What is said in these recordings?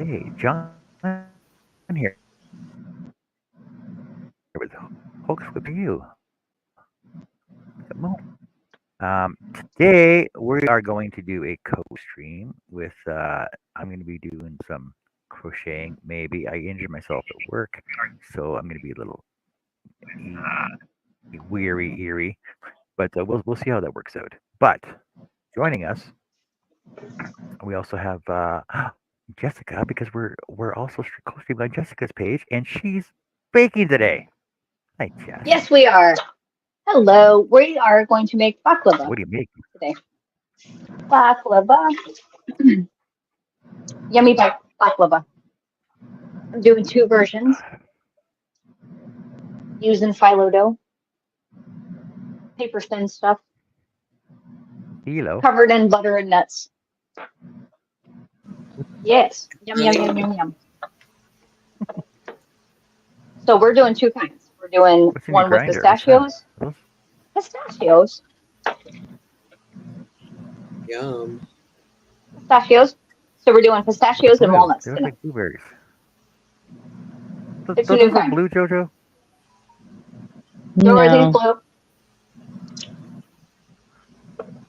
Hey, John here with Hooks with You. Today we are going to do a co-stream with. I'm going to be doing some crocheting. Maybe I injured myself at work, so I'm going to be a little weary, eerie. But we'll see how that works out. But joining us, we also have Jessica because we're also co-streaming on Jessica's page, and she's baking today. Hi, Jess. Yes, we are. Hello. We are going to make baklava What do you make? today. Baklava. Yummy baklava. I'm doing two versions using phyllo dough, paper thin stuff, Hello. covered in butter and nuts. Yes. Yum, yum, yum, yum, yum. So we're doing two kinds. We're doing What's in your one with grinder? What's that? pistachios. Pistachios. Yum. Pistachios. So we're doing pistachios and Blue. walnuts They look tonight. like blueberries. It's a Don't new those look kind. blue, Jojo? Dorothy's No. blue.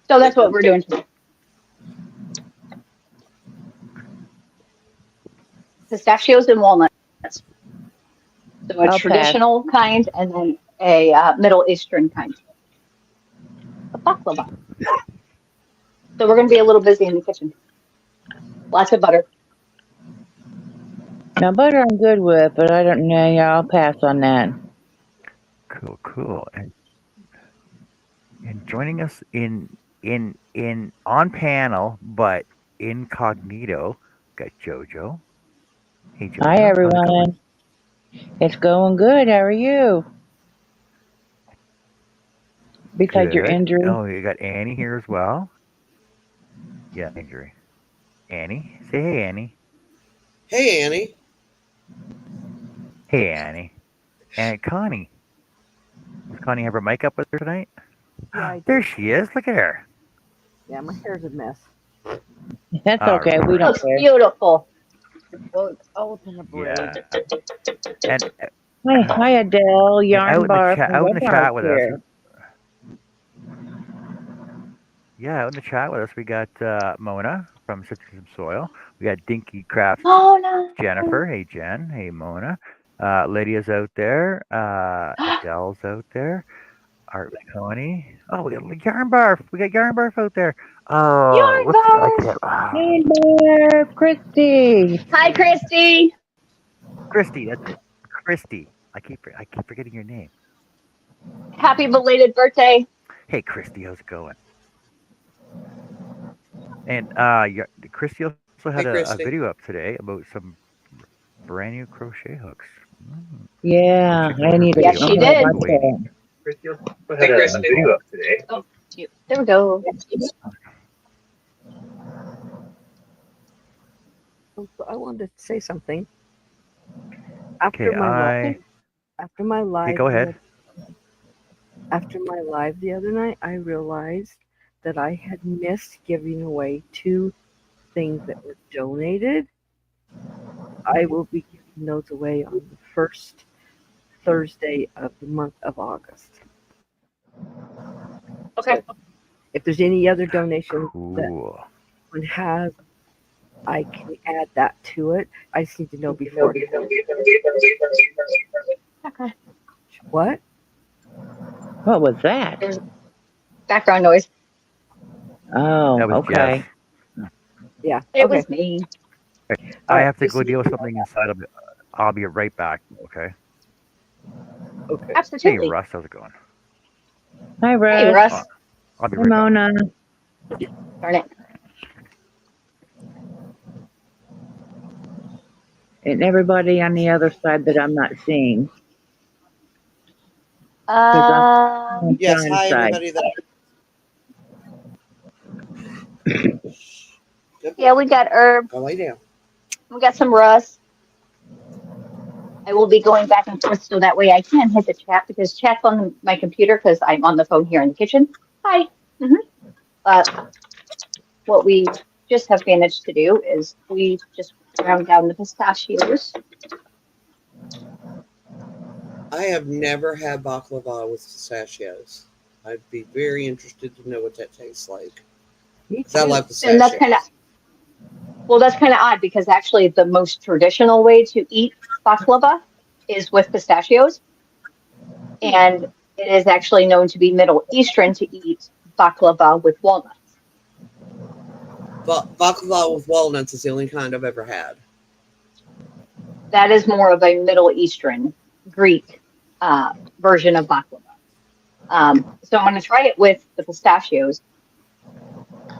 So that's what we're doing today. Pistachios and walnuts. So a I'll pass. traditional kind and then a Middle Eastern kind. A baklava. So we're going to be a little busy in the kitchen. Lots of butter. Now butter I'm good with, but I don't know. Yeah, I'll pass on that. Cool, cool. And joining us in on panel, but incognito, got Jojo. Hey, Jojo. Hi How's it going? everyone. It's going good. How are you? Besides your Good. injury. Oh, you got Annie here as well. Yeah, injury. Annie, say hey, Annie. Hey, Annie. Hey, Annie. And Connie. Does Connie have her mic up with her tonight? Yeah, I There do. she is. Look at her. Yeah, my hair's a mess. That's All okay. We right. don't Looks care. beautiful. Well, it's all in a braid. Yeah. And Hi Adele, and Yarn out in the Bar chat, from out in the Webbar's chat with us. here. Yeah, out in the chat with us, we got Mona from Sisters of Soil. We got Dinky Craft Oh, no. Jennifer. Hey, Jen. Hey, Mona. Lydia's out there. Adele's out there. Art Connie. Oh, we got Yarn Barf. We got Yarn Barf out there. Oh, Yarn what's I Barf. can't. Hey there, Christy. Hi, Christy. Christy. That's it. Christy. I keep forgetting your name. Happy belated birthday. Hey, Christy. How's it going? And Christy also had Hey, a Christy. video up today about some brand new crochet hooks. Yeah, Check out I her need to Yes, video. she get my did. phone. Christy also Hey, had a Christy. video up today. Oh, there we go. So I wanted to say something. Okay, After my okay, live, go ahead. after my live the other night, I realized that I had missed giving away two things that were donated. I will be giving those away on the first Thursday of the month of August. Okay. If there's any other donations that Cool. one has, I can add that to it. I just need to know before. Okay. What? What was that? There's background noise. Oh, That was okay. Jess. Yeah. It Okay. was me. I Alright, have to this go is- deal with something inside of it. I'll be right back. Okay. Okay. Hey, Absolutely. Russ, how's it going? Hi Russ. Hey, Russ. I'll be Hi right back. Mona. Darn it. And everybody on the other side that I'm not seeing. On Yes, John's hi, side. everybody. Good. Yeah, we got Herb. Go lay down. We got some Russ. I will be going back and forth so that way I can hit the chat because chat's on my computer because I'm on the phone here in the kitchen. Hi. What we just have managed to do is we just Ground down the pistachios. I have never had baklava with pistachios. I'd be very interested to know what that tastes like. Me 'Cause I too. love And that's kind of, pistachios. well, that's kind of odd because actually the most traditional way to eat baklava is with pistachios. And it is actually known to be Middle Eastern to eat baklava with walnuts. Baklava with walnuts is the only kind I've ever had. That is more of a Middle Eastern Greek version of baklava. So I'm going to try it with the pistachios.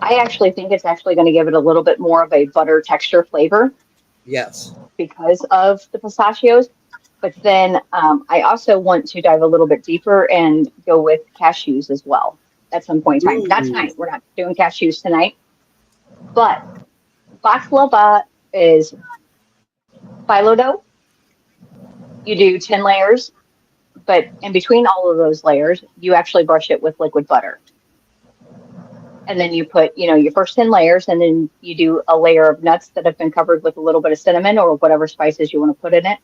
I actually think it's actually going to give it a little bit more of a butter texture flavor Yes. because of the pistachios. But then I also want to dive a little bit deeper and go with cashews as well at some point in time. Not Ooh. tonight. We're not doing cashews tonight. But baklava is phyllo dough. You do 10 layers, but in between all of those layers, you actually brush it with liquid butter. And then you put, your first 10 layers, and then you do a layer of nuts that have been covered with a little bit of cinnamon or whatever spices you want to put in it.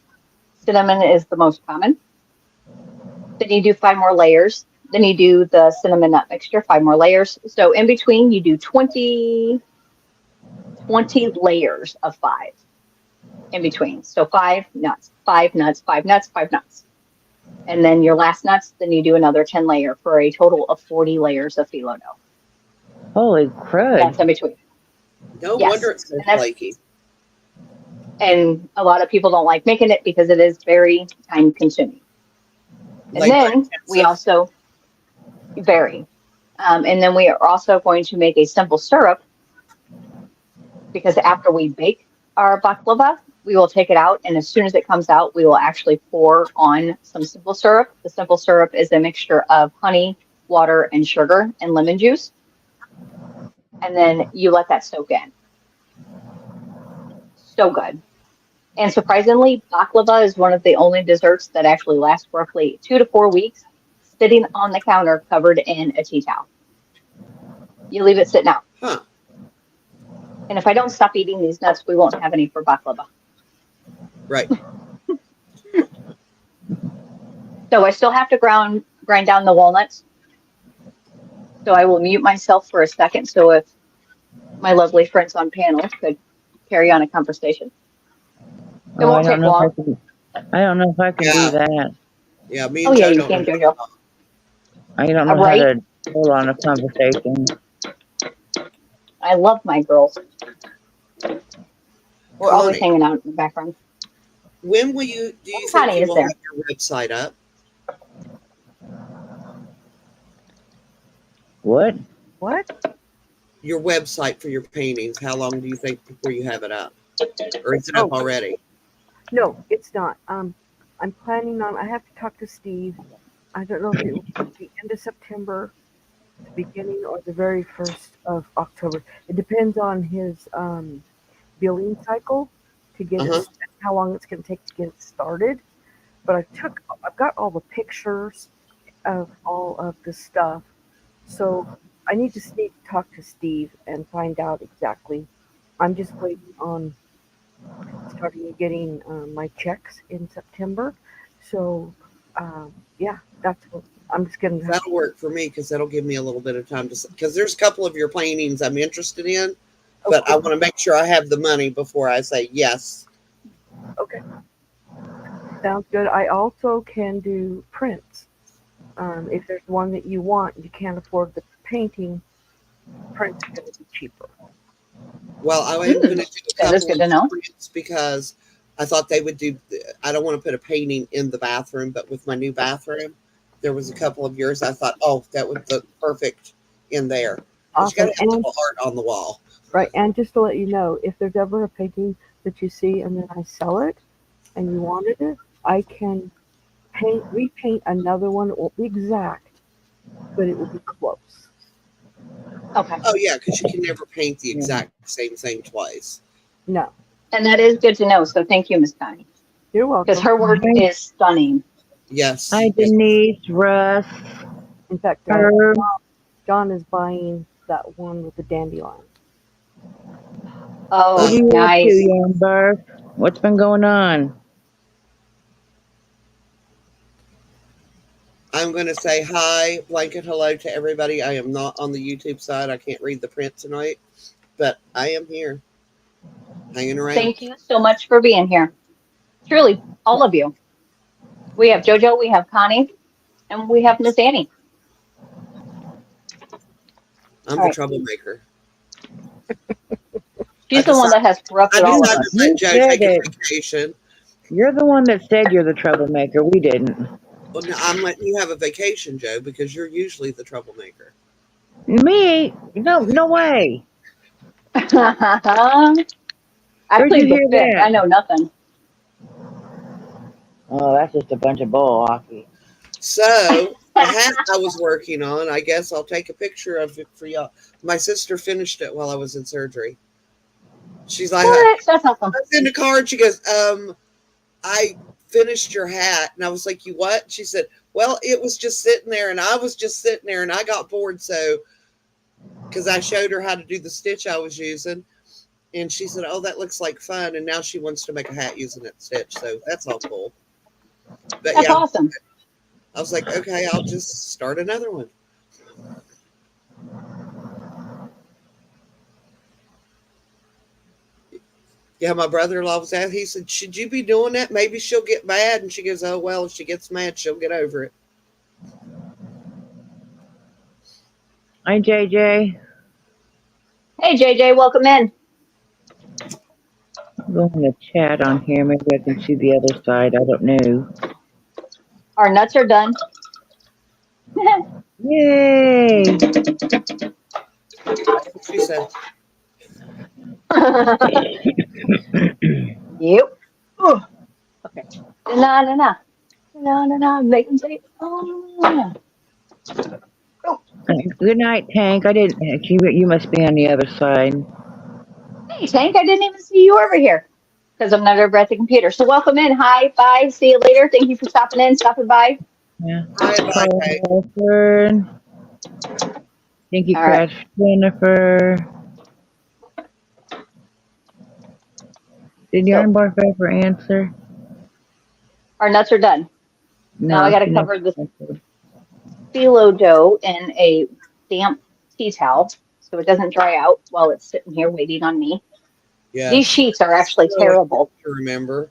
Cinnamon is the most common. Then you do 5 more layers. Then you do the cinnamon nut mixture, 5 more layers. So in between, you do 20 layers of 5 in between. So 5 nuts, 5 nuts, 5 nuts, 5 nuts. And then your last nuts, then you do another 10 layer for a total of 40 layers of phyllo dough. Holy That's crud. in between. No Yes. wonder it's so And that's flaky. and a lot of people don't like making it because it is very time consuming. And Labor then we intensive. also vary. And then we are also going to make a simple syrup because after we bake our baklava, we will take it out. And as soon as it comes out, we will actually pour on some simple syrup. The simple syrup is a mixture of honey, water, and sugar and lemon juice. And then you let that soak in. So good. And surprisingly, baklava is one of the only desserts that actually lasts roughly 2 to 4 weeks sitting on the counter covered in a tea towel. You leave it sitting out. Huh. And if I don't stop eating these nuts, we won't have any for baklava. Right. So I still have to grind down the walnuts. So I will mute myself for a second. So if my lovely friends on panel could carry on a conversation. It Oh, I won't don't take know if I long. can. I don't know if I can Yeah. do that. Yeah, me Oh and yeah, Joe you don't can, know. Jojo. I don't All know how right. to hold on a conversation. I love my girls. We're always Connie, hanging out in the background. when do you And think Connie you is will there. have your website up? What? What? Your website for your paintings, how long do you think before you have it up? Or is it up Oh, already? no, it's not. I'm planning on. I have to talk to Steve. I don't know if it will be the end of September, the beginning, or the very first of October. It depends on his billing cycle to get Uh-huh. it. How long it's going to take to get it started. But I've got all the pictures of all of the stuff. So I need to talk to Steve and find out exactly. I'm just waiting on starting getting my checks in September. So yeah, that's what I'm just gonna have. That'll work for me because that'll give me a little bit of time to, because there's a couple of your paintings I'm interested in, but I Okay, want to make sure I have the money before I say yes. okay, sounds good. I also can do prints. If there's one that you want, you can't afford the painting. Prints are going to be cheaper. Well, I am going to do a That is couple good to of know. prints because I thought they would do. I don't want to put a painting in the bathroom, but with my new bathroom, there was a couple of yours. I thought, oh, that would look perfect in there. But you got Awesome. to have a And little art on the wall. right, and just to let you know, if there's ever a painting that you see and then I sell it and you wanted it, I can repaint another one. It won't be exact, but it will be close. Okay. Oh yeah, because you can never paint the Yeah. exact same thing twice. No, And that is good to know. So thank you, Miss Connie. you're Because welcome. her work Hi, is stunning. Yes. hi, Denise, Russ, In fact, Herb. John is buying that one with the dandelion. What are Oh, you up to, nice. young Barf? What's been going on? I'm going to say hi, blanket hello to everybody. I am not on the YouTube side. I can't read the print tonight, but I am here, hanging around. Thank you so much for being here. Truly, all of you. We have JoJo, we have Connie, and we have Miss Annie. I'm All the right. troublemaker. She's the one that has I corrupted all of decided to us. let You Joe said take a it. vacation. You're the one that said you're the troublemaker. We didn't. Well, now I'm letting you have a vacation, Joe, because you're usually the troublemaker. Me? No, no way. I Where'd you plead the hear fifth. I that? know nothing. Oh, that's just a bunch of bull hockey. So the hat I was working on, I guess I'll take a picture of it for y'all. My sister finished it while I was in surgery. She's like, What? That's awesome. I sent a card. She goes, I finished your hat. And I was like, you what? She said, well, it was just sitting there and I was just sitting there and I got bored. So, because I showed her how to do the stitch I was using. And she said, oh, that looks like fun. And now she wants to make a hat using that stitch. So that's all cool. But That's yeah, awesome. I was like, okay, I'll just start another one. Yeah, my brother-in-law was out. He said, should you be doing that? Maybe she'll get mad. And she goes, oh, well, if she gets mad, she'll get over it. Hi, JJ. Hey, JJ, welcome in. Go in the chat on here. Maybe I can see the other side. I don't know. Our nuts are done. Yay! She said, Yep. Ugh. Okay. No, no, no. No, no, no. Make them say, oh, oh. Good night, Tank. I didn't. You must be on the other side. Hey, Tank, I didn't even see you over here because I'm not over at the computer. So welcome in. Hi, bye. See you later. Thank you for stopping in, stopping by. Yeah. hi, bye, Kate. Alfred. Thank you, All right. Crash Jennifer. Did So Yarn Barf ever answer? our nuts are done. Now I No, got to she never cover this answered. phyllo dough in a damp tea towel so it doesn't dry out while it's sitting here waiting on me. These Yes. sheets are actually So important terrible. to remember.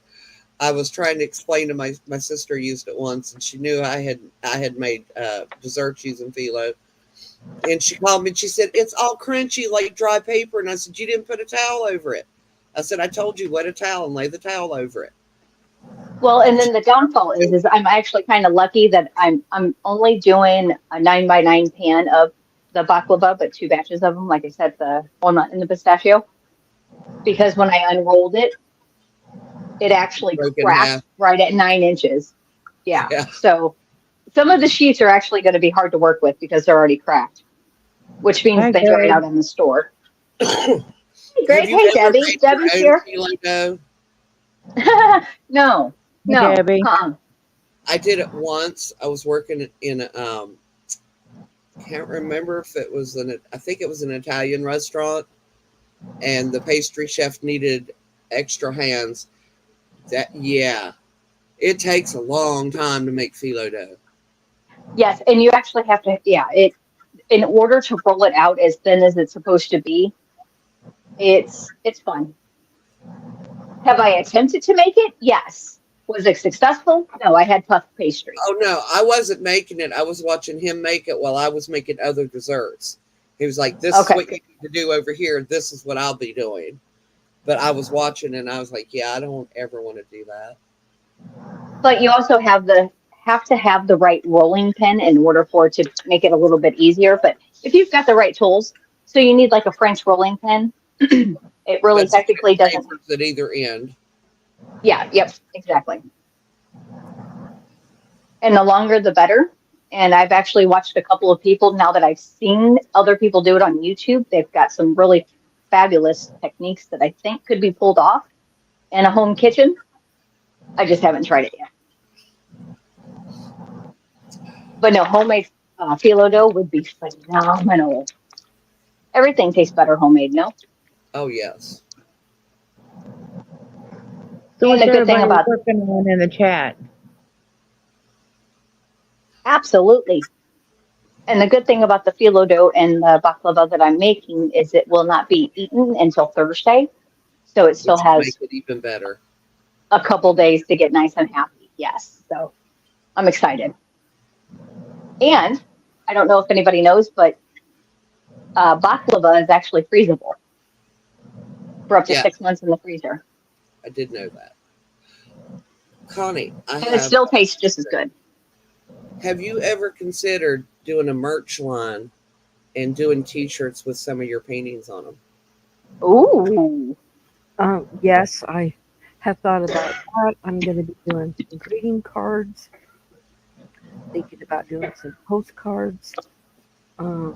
I was trying to explain to my sister used it once, and she knew I had made desserts using phyllo. And she called me and she said, it's all crunchy like dry paper. And I said, you didn't put a towel over it. I said, I told you, wet a towel and lay the towel over it. Well, and then the downfall is I'm actually kind of lucky that I'm only doing a 9x9 pan of the baklava, but two batches of them, like I said, the walnut and the pistachio, because when I unrolled it, it actually Broke in cracked half. right at 9 inches. Yeah. Yeah. So some of the sheets are actually going to be hard to work with because they're already cracked, which means Hi, they dried Greg. out in the store. Hey, Have Greg. you Hey, ever Debbie. made your Debbie's own here. phyllo dough? No, Hi, no. Debbie. I did it once. I was working in can't remember if it was I think it was an Italian restaurant, and the pastry chef needed extra hands. It takes a long time to make phyllo dough. Yes, and you actually have to, yeah, in order to roll it out as thin as it's supposed to be, it's fun. Have I attempted to make it? Yes. Was it successful? No, I had puff pastry. Oh no, I wasn't making it. I was watching him make it while I was making other desserts. He was like, this is Okay. what you need to do over here. This is what I'll be doing. But I was watching and I was like, yeah, I don't ever want to do that. But you also have to have the right rolling pin in order for it to make it a little bit easier. But if you've got the right tools, so you need like a French rolling pin. It really But so you technically get doesn't. papers at either end. Yeah, yep, exactly. And the longer the better. And I've actually watched a couple of people now that I've seen other people do it on YouTube. They've got some really fabulous techniques that I think could be pulled off in a home kitchen. I just haven't tried it yet. But no, homemade phyllo dough would be phenomenal. Everything tastes better homemade, no? Oh yes. So And what's the good thing everybody about working on in the chat? absolutely. And the good thing about the phyllo dough and the baklava that I'm making is it will not be eaten until Thursday. So it still which will make has it even better. a couple days to get nice and happy. Yes. So I'm excited. And I don't know if anybody knows, but baklava is actually freezable for up to Yeah, 6 months in the freezer. I did know that. Connie, I And it have. still tastes just as good. Have you ever considered doing a merch line and doing T-shirts with some of your paintings on them? Ooh. Yes, I have thought about that. I'm going to be doing some greeting cards, thinking about doing some postcards. Um,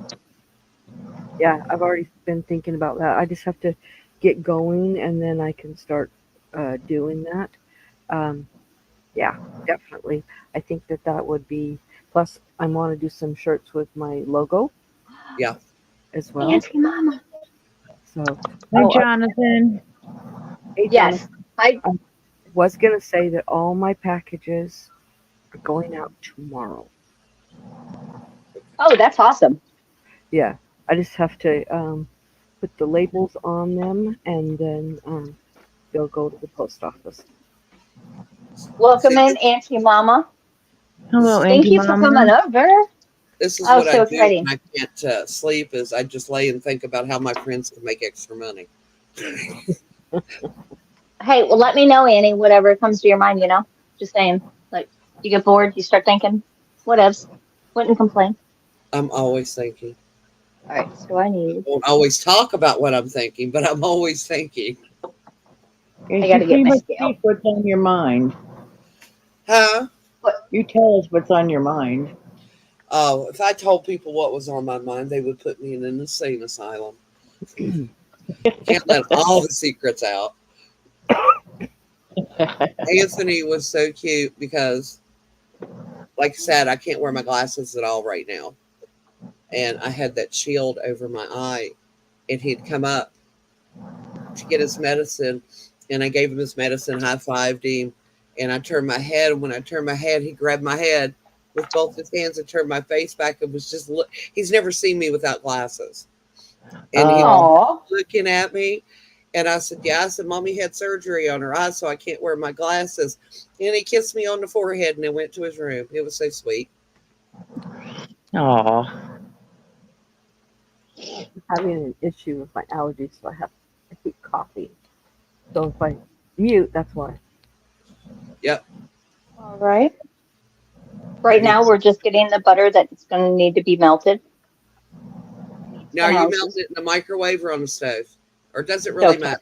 yeah, I've already been thinking about that. I just have to get going and then I can start doing that. Um, yeah, definitely. I think that that would be. Plus, I want to do some shirts with my logo Yeah. as well. Auntie Mama. So, Hi, oh, Jonathan. hey, Yes. Jonathan, I was going to say that all my packages are going out tomorrow. Oh, that's awesome. Yeah, I just have to put the labels on them and then they'll go to the post office. Welcome See, in, Auntie Mama. Hello, this Thank Auntie you for Mama. coming over. this is Oh, what I so do exciting. when I can't sleep. Is I just lay and think about how my friends can make extra money. Hey, well, let me know, Annie, whatever comes to your mind, Just saying. Like, you get bored, you start thinking, whatevs. Wouldn't complain. I'm always thinking. All right, so I need, Won't always talk about what I'm thinking, but I'm always thinking. I Yes, got you to get pretty my much scale. speak what's on your mind. Huh? What? You tell us what's on your mind. Oh, if I told people what was on my mind, they would put me in an insane asylum. Can't let all the secrets out. Anthony was so cute because, like I said, I can't wear my glasses at all right now. And I had that shield over my eye, and he'd come up to get his medicine, and I gave him his medicine, high fived him, and I turned my head. And when I turned my head, he grabbed my head with both his hands and turned my face back and was just he's never seen me without glasses. And he was Oh, Aw. looking at me. And I said, yeah, I said, Mommy had surgery on her eyes, so I can't wear my glasses. And he kissed me on the forehead and then went to his room. It was so sweet. oh. I'm having an issue with my allergies, so I keep coughing. So if I mute, that's why. Yep. All right. I Right need. now, we're just getting the butter that's going to need to be melted. Now, are 10 you melting ounces. it in the microwave or on the stove? Or does it really Stovetop. matter?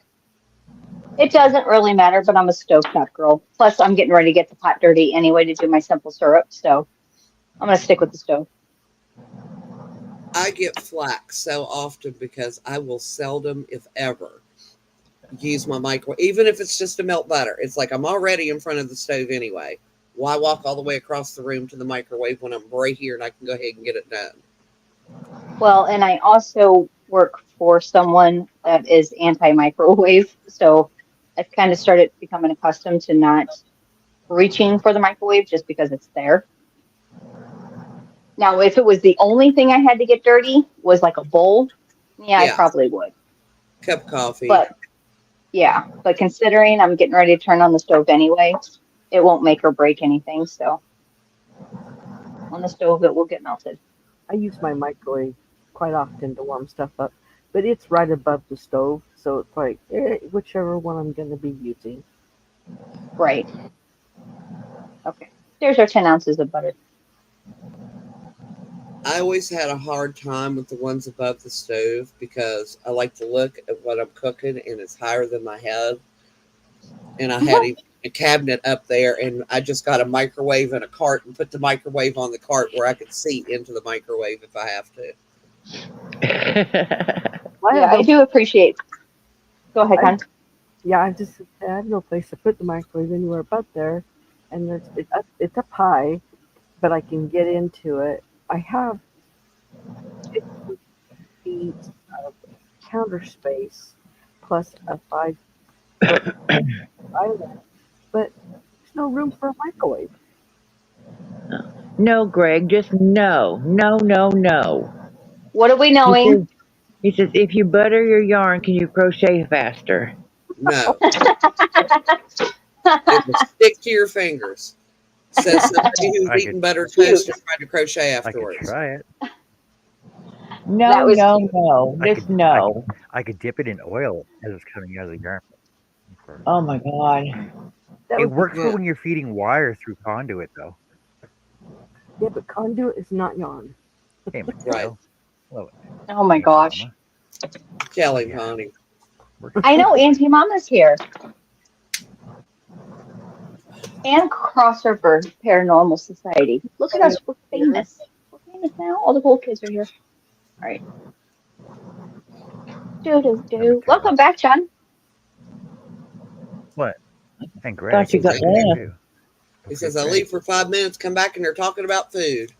It doesn't really matter, but I'm a stovetop girl. Plus, I'm getting ready to get the pot dirty anyway to do my simple syrup. So I'm going to stick with the stove. I get flack so often because I will seldom, if ever, use my microwave, even if it's just to melt butter. It's like I'm already in front of the stove anyway. Why walk all the way across the room to the microwave when I'm right here and I can go ahead and get it done? Well, and I also work for someone that is anti-microwave. So I've kind of started becoming accustomed to not reaching for the microwave just because it's there. Now, if it was the only thing I had to get dirty was like a bowl, yeah, I Yeah, probably would. cup of coffee. But yeah, but considering I'm getting ready to turn on the stove anyway, it won't make or break anything. So on the stove, it will get melted. I use my microwave quite often to warm stuff up, but it's right above the stove, so it's like whichever one I'm going to be using. Right. Okay. There's our 10 ounces of butter. I always had a hard time with the ones above the stove because I like to look at what I'm cooking and it's higher than my head. And I had a cabinet up there and I just got a microwave and a cart and put the microwave on the cart where I could see into the microwave if I have to. Well, Yeah, I do appreciate. Go ahead, I Con. yeah, I have no place to put the microwave anywhere but there, and it's up high, but I can get into it. I have 50 feet of counter space plus a 5 foot island but there's no room for a microwave. No, Greg, just no. No, no, no. What are we He knowing? says, he says, if you butter your yarn, can you crochet faster? No, it will stick to your fingers. Says somebody who's I could eaten buttered Cute. toast and tried to crochet I could afterwards. try it. No, That was no, cute. no. I Just could I could no. I could dip it in oil as it's coming out of the yarn. Oh my God. That It would be works for Yeah, when you're feeding wire through conduit, though. yeah, but conduit is not yarn. Hey, right. Miguel. Hello, Oh my Auntie gosh. Mama. Kelly Yeah, Pony. works I know for Auntie Mama's here. And Crossover Paranormal Society. Look at Kelly us. over We're here. famous. We're famous now. All the cool kids are here. All right. Do do number do. two. Welcome back, John. What? And Greg, Thought you Says got I, Greg left. too. he Don't forget says I Greg. leave for 5 minutes, come back, and they're talking about food.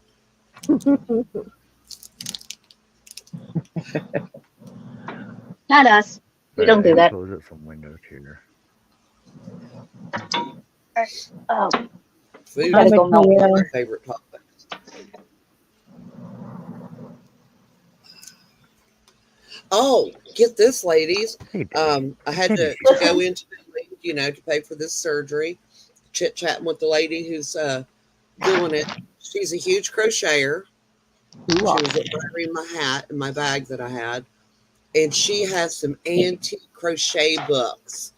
Not us. We All right, don't I do gotta that. close up some windows here. All right. Oh, Food Hi, gotta is go milk. one of Matea. my favorite topics. Oh, get this, ladies. Hey, Debbie. I had Debbie, to she's go Listen. into the link, to pay for this surgery. Chit chatting with the lady who's doing it. She's a huge crocheter. She Hoorah. was admiring my hat and my bag that I had, and she has some antique crochet books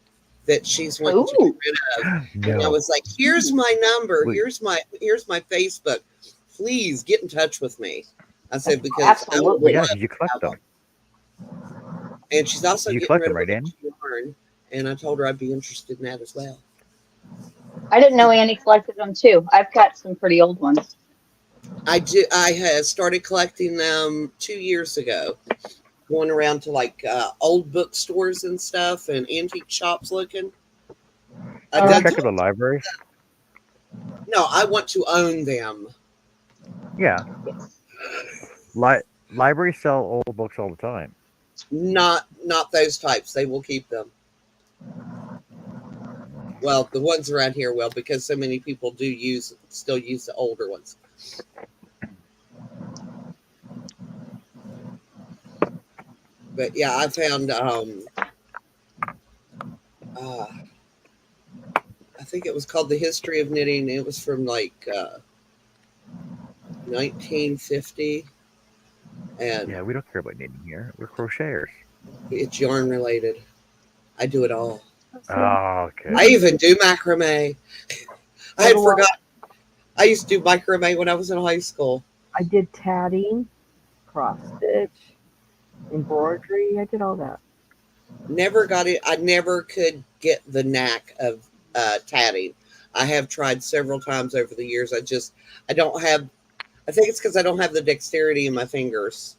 that she's wanting to get Ooh. rid of. And I no. was like, "Here's my number. Wait, Here's my Facebook. Please get in touch with me." I said because I would well, Absolutely. yeah, love because you to collect have them. them. And she's also You getting collect rid them, of a right, bunch Annie? of yarn. And I told her I'd be interested in that as well. I didn't know Annie collected them too. I've got some pretty old ones. I do. I had started collecting them 2 years ago, going around to like old bookstores and stuff and antique shops looking. You ever That's check at the libraries? no. I want to own them. Yeah. Yes. Li- Libraries sell old books all the time. Not those types. They will keep them. Well, the ones around here will because so many people still use the older ones. But yeah, I found uh, I think it was called The History of Knitting. It was from like 1950, and Yeah, we don't care about knitting here. We're crocheters. it's yarn related. I do it all. So, Oh, I okay. even do macrame. I so had do I. forgot. I used to do macrame when I was in high school. I did tatting, cross stitch, embroidery. I did all that. Never got it. I never could get the knack of tatting. I have tried several times over the years. I don't have. I think it's because I don't have the dexterity in my fingers,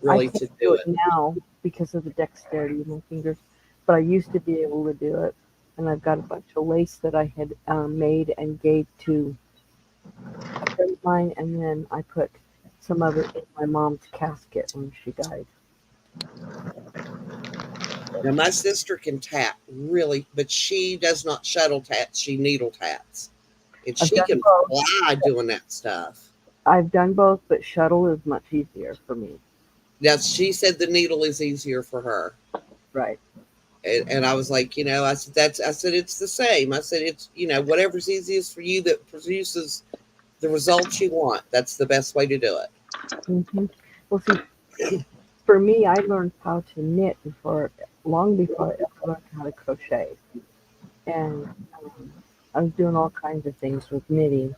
I really, can't to do do it it. now because of the dexterity of my fingers, but I used to be able to do it. And I've got a bunch of lace that I had made and gave to a friend of mine, and then I put some of it in my mom's casket when she died. Now my sister can tat really, but she does not shuttle tat. She needle tats, and I've she done can both. fly doing that stuff. I've done both, but shuttle is much easier for me. Now she said the needle is easier for her. Right. And I was like, I said it's the same. I said it's whatever's easiest for you that produces the results you want. That's the best way to do it. hmm Well, see, for me, I learned how to knit long before I ever learned how to crochet. And I was doing all kinds of things with knitting,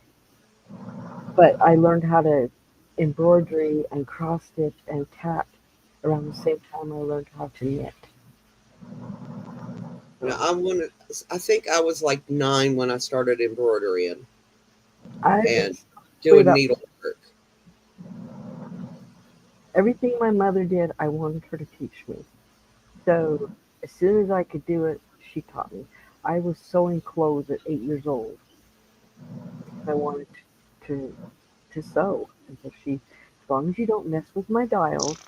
but I learned how to embroidery and cross stitch and tat around the same time I learned how to knit. Now So I think I was like 9 when I started embroidering I and was probably doing about needlework. everything my mother did, I wanted her to teach me. So as soon as I could do it, she taught me. I was sewing clothes at 8 years old. I wanted to to sew. And so as long as you don't mess with my dials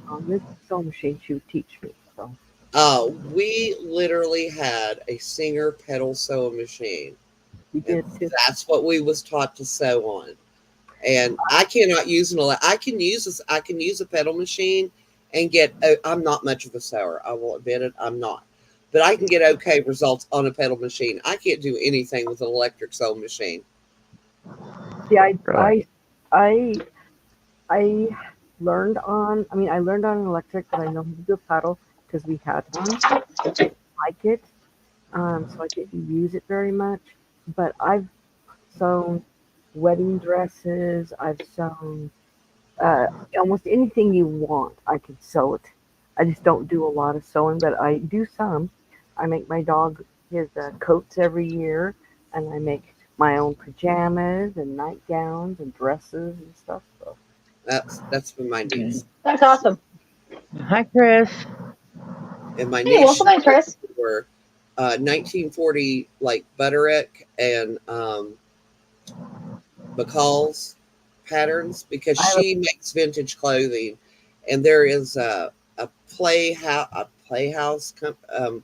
on the sewing machine, she would teach me. So We literally had a Singer pedal sewing machine, We and did too. that's what we was taught to sew on. And I cannot use I can use this. I can use a pedal machine and get. I'm not much of a sewer. I will admit it. I'm not, but I can get okay results on a pedal machine. I can't do anything with an electric sewing machine. See, Really? I learned on. I mean, I learned on an electric, but I know how to do a paddle because we had one. I didn't like it, so I didn't use it very much. But I've sewn wedding dresses. I've sewn uh, almost anything you want. I can sew it. I just don't do a lot of sewing, but I do some. I make my dog his coats every year, and I make my own pajamas and nightgowns and dresses and stuff. So That's for my niece. That's awesome. Hi, Chris. And my Hey, niece welcome in, Chris. were 1940 like Butterick and McCall's patterns because I she makes vintage clothing, and there is a playhouse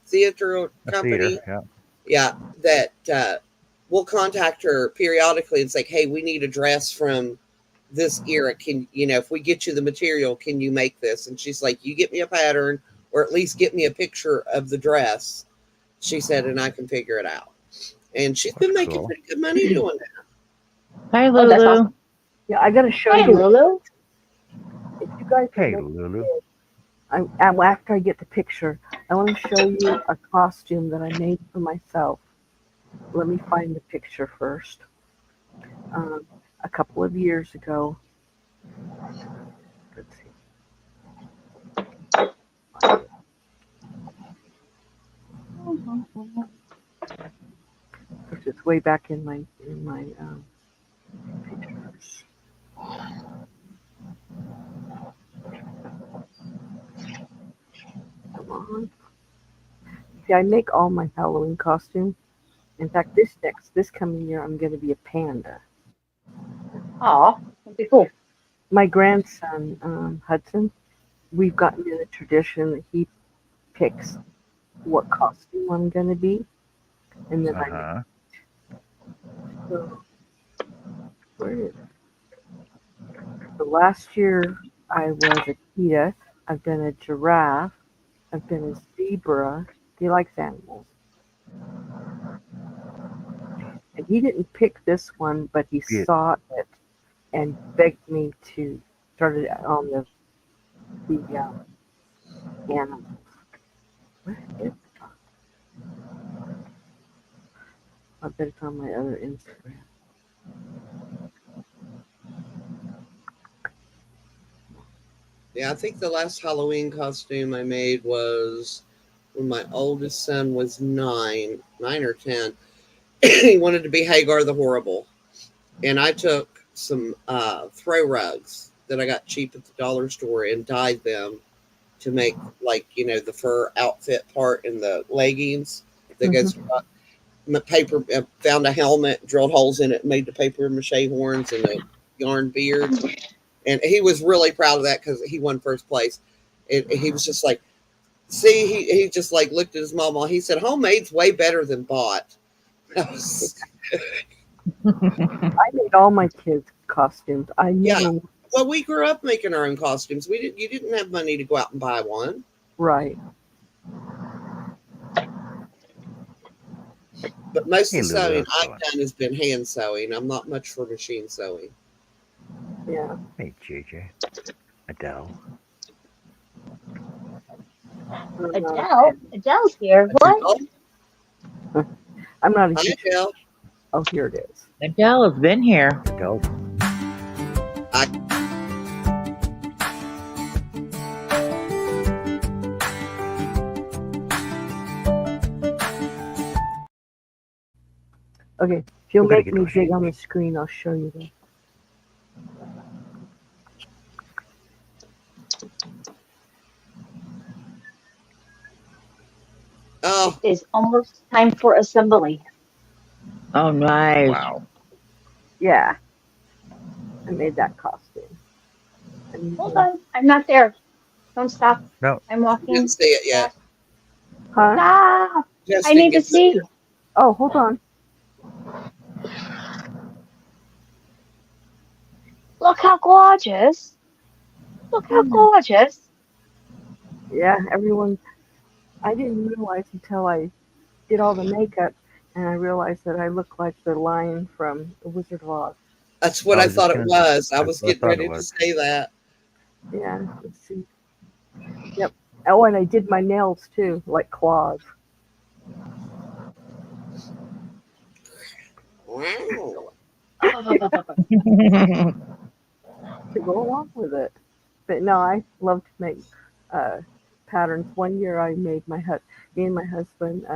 theater A company, theater. Yeah. yeah, that will contact her periodically and say, "Hey, we need a dress from this era. Can if we get you the material, can you make this?" And she's like, "You get me a pattern, or at least get me a picture of the dress." She said, and I can figure it out. And she's been That's making cool. pretty good money doing that. Hi, Oh, that's awesome. Lulu. yeah, I gotta show Hi, you Lulu. if you guys are Hey, making Lulu. it. After I get the picture, I want to show you a costume that I made for myself. Let me find the picture first. A couple of years ago. Let's see. It's way back in my pictures. Come on. See, I make all my Halloween costumes. In fact, this coming year, I'm going to be a panda. Aw, that'd be cool. My grandson Hudson, we've gotten in a tradition that he picks what costume I'm going to be, and then Uh huh. so where is it? So last year I was a cheetah. I've been a giraffe. I've been a zebra. He likes animals. And he didn't pick this one, but he Yeah. saw it and begged me to start it on the animals. Where is it? I bet it's on my other Instagram. Yeah, I think the last Halloween costume I made was when my oldest son was 9 or 10. He wanted to be Hagar the Horrible. And I took some throw rugs that I got cheap at the dollar store and dyed them to make, like, the fur outfit part and the leggings that Mm-hmm. goes paper. Found a helmet, drilled holes in it, made the paper mache horns and a yarn beard. And he was really proud of that because he won first place. And he was just like, see, he just like looked at his mama. He said, homemade's way better than bought. I made all my kids' costumes. I Yeah. never Well, we grew up making our own costumes. You didn't have money to go out and buy one. right. But most Hey, of the Lulu. sewing How's it I've going? done has been hand sewing. I'm not much for machine sewing. Yeah. Hey, JJ. Adele. Adele's here. What? I'm not a Hi, huge. Adele. Oh, here it is. Adele has been here. Adele. Okay, if you'll We're gonna make get me those big sheep. on the screen, I'll show you them. Oh, It is almost time for assembly. Oh, nice. Wow. Yeah, I made that costume. And Hold on, I'm not there. Don't stop. No. I'm I walking didn't see it yet. fast. Huh? Ah, I Justin need to gets see. Oh, hold on. Look how gorgeous. Look how gorgeous. Yeah, everyone. I didn't realize until I did all the makeup, and I realized that I look like the lion from The Wizard of Oz. That's what I I was just thought it gonna. was. I That's was what I getting thought it ready to was. say that. Yeah, let's see. Yep. Oh, and I did my nails too, like claws, Wow. to go along with it. But no, I love to make uh, patterns. One year I made me and my husband,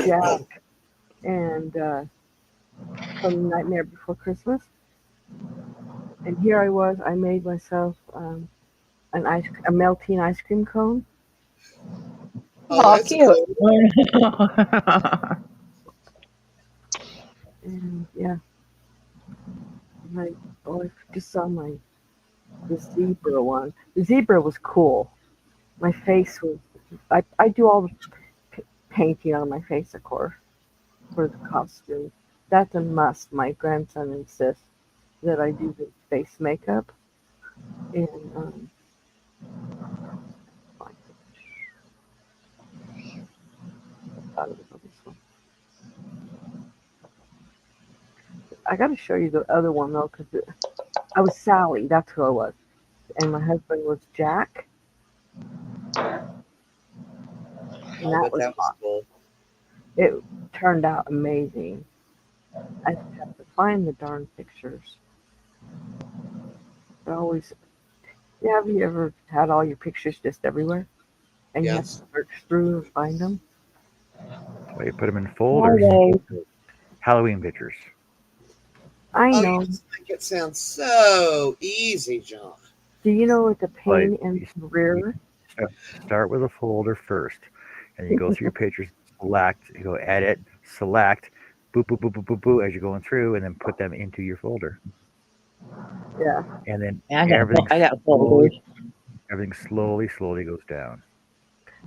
Jack, and from Nightmare Before Christmas. And here I was, I made myself a melting ice cream cone. Oh, Oh, that's cute. cool. And yeah, and I just saw the zebra one. The zebra was cool. My face was, I do all the painting on my face, of course, for the costume. That's a must. My grandson insists that I do the face makeup. And I got to show you the other one though, because I was Sally. That's who I was, and my husband was Jack, and Oh, that but was that was cool. it. Turned out amazing. I just have to find the darn pictures. I always. Yeah, have you ever had all your pictures just everywhere, and you have to Yes. search through and find them? Well, you put them in folders. Always. Halloween pictures. I Oh, you know. just make it sound so easy, John. Do you know what the Like pain in the you rear? start with a folder first, and you go through your pictures. Select. You go edit. Select. Boop boop boop boop boop boop as you're going through, and then put them into your folder. Yeah. And then I everything got folders. slowly goes down.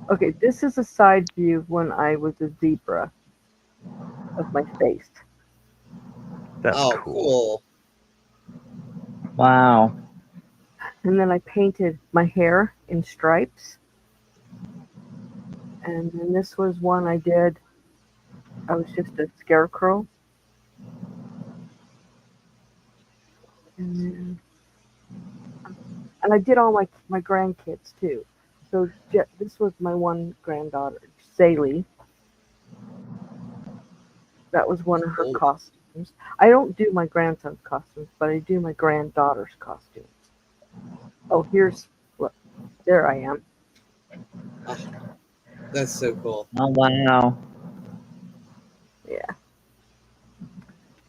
Okay, this is a side view of when I was a zebra of my face. That's Oh, cool. cool. Wow. And then I painted my hair in stripes. And then this was one I did. I was just a scarecrow. And I did all my grandkids too. So this was my one granddaughter, Sally. That was one of her Cool. costumes. I don't do my grandson's costumes, but I do my granddaughter's costumes. Oh, look, there I am. Oh, that's so cool. Oh, wow. Yeah.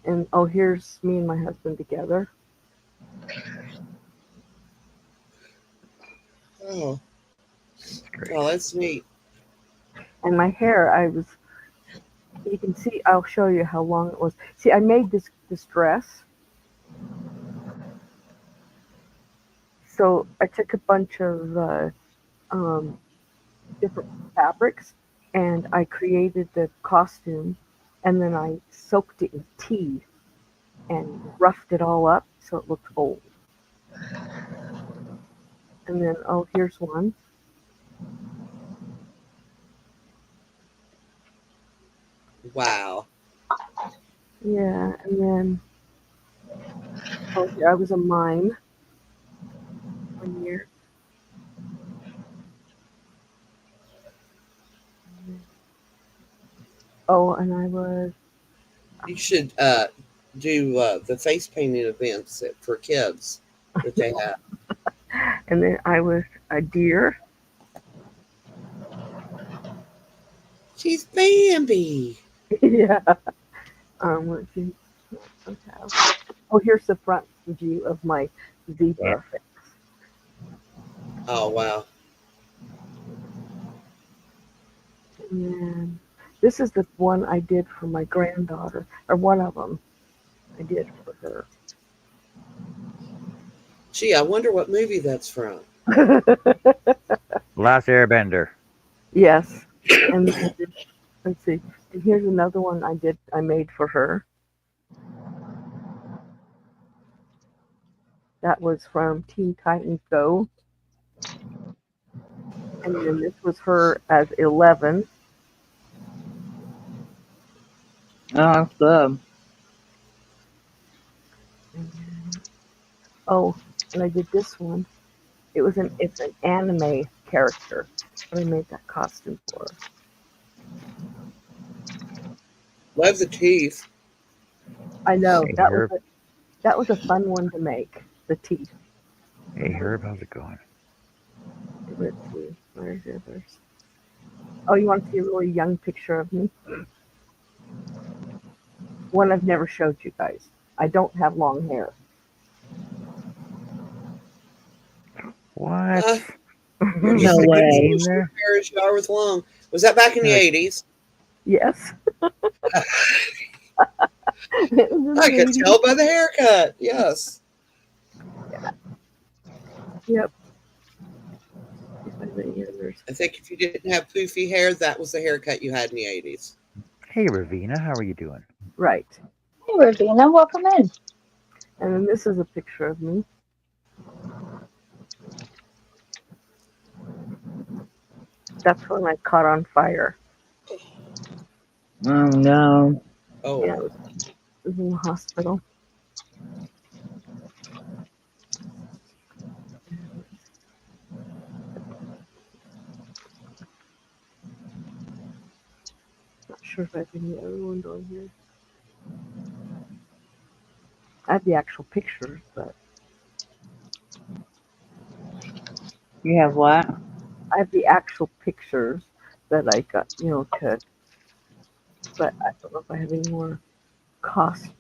And oh, here's me and my husband together. Oh, That's great. oh, that's neat. And my hair, you can see, I'll show you how long it was. See, I made this dress. So I took a bunch of different fabrics and I created the costume, and then I soaked it in tea and roughed it all up so it looked old. And then, oh, here's one. Wow. Yeah, and then, oh, here, I was a mime one year. Oh, and I was, You should do the face painting events for kids that they have. and then I was a deer. She's Bambi. Yeah. Let's see. Okay. Oh, here's the front view of my zebra. Oh, wow. And this is the one I did for my granddaughter, or one of them I did for her. Gee, I wonder what movie that's from. Last Airbender. Yes. And then, let's see. And here's another one I made for her. That was from Teen Titans Go. And then this was her as 11. Oh, that's good. Oh, and I did this one. It's an anime character that I made that costume for. Love the teeth. I know Hey, that Herb. was a fun one to make. The teeth. Hey, Herb, how's it going? Let's see. Where's the others? Oh, you want to see a really young picture of me? One I've never showed you guys. I don't have long hair. What? Uh, You're You just No as mixed good way. in there? hair as you are with long. Was that back in the Like, 80s? Yes. It was in I the could 80s. tell by the haircut. Yes. Yep. If I have any others. I think if you didn't have poofy hair, that was the haircut you had in the 80s. hey, Ravina, how are you doing? Right. Hey, Ravina, welcome in. And then this is a picture of me. That's when I caught on fire. Oh no. Oh, Yeah, it was in the hospital. Not sure if I have any other ones on here. I have the actual pictures, but You have what? I have the actual pictures that I got, took. But I don't know if I have any more costumes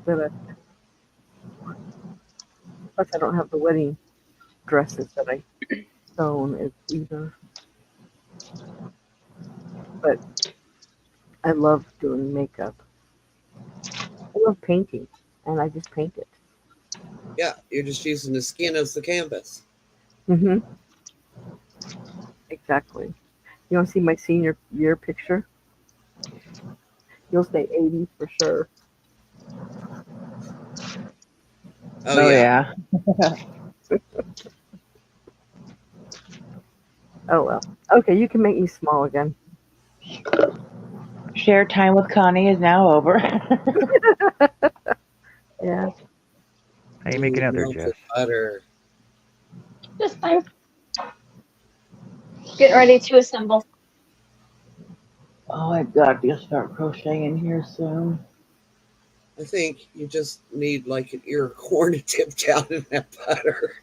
that plus I don't have the wedding dresses that I sewn either. But I love doing makeup. I love painting, and I just paint it. yeah. You're just using the skin as the canvas. Mm-hmm. Exactly. You want to see my senior year picture? You'll say 80s for sure. Oh, Oh yeah. yeah. Oh well. Okay, you can make me small again. Share time with Connie is now over. Yeah. How you making out there, Melted Jess? butter. Just fine. Getting ready to assemble. Oh, I got to start crocheting here soon. I think you just need like an ear of corn to dip down in that butter.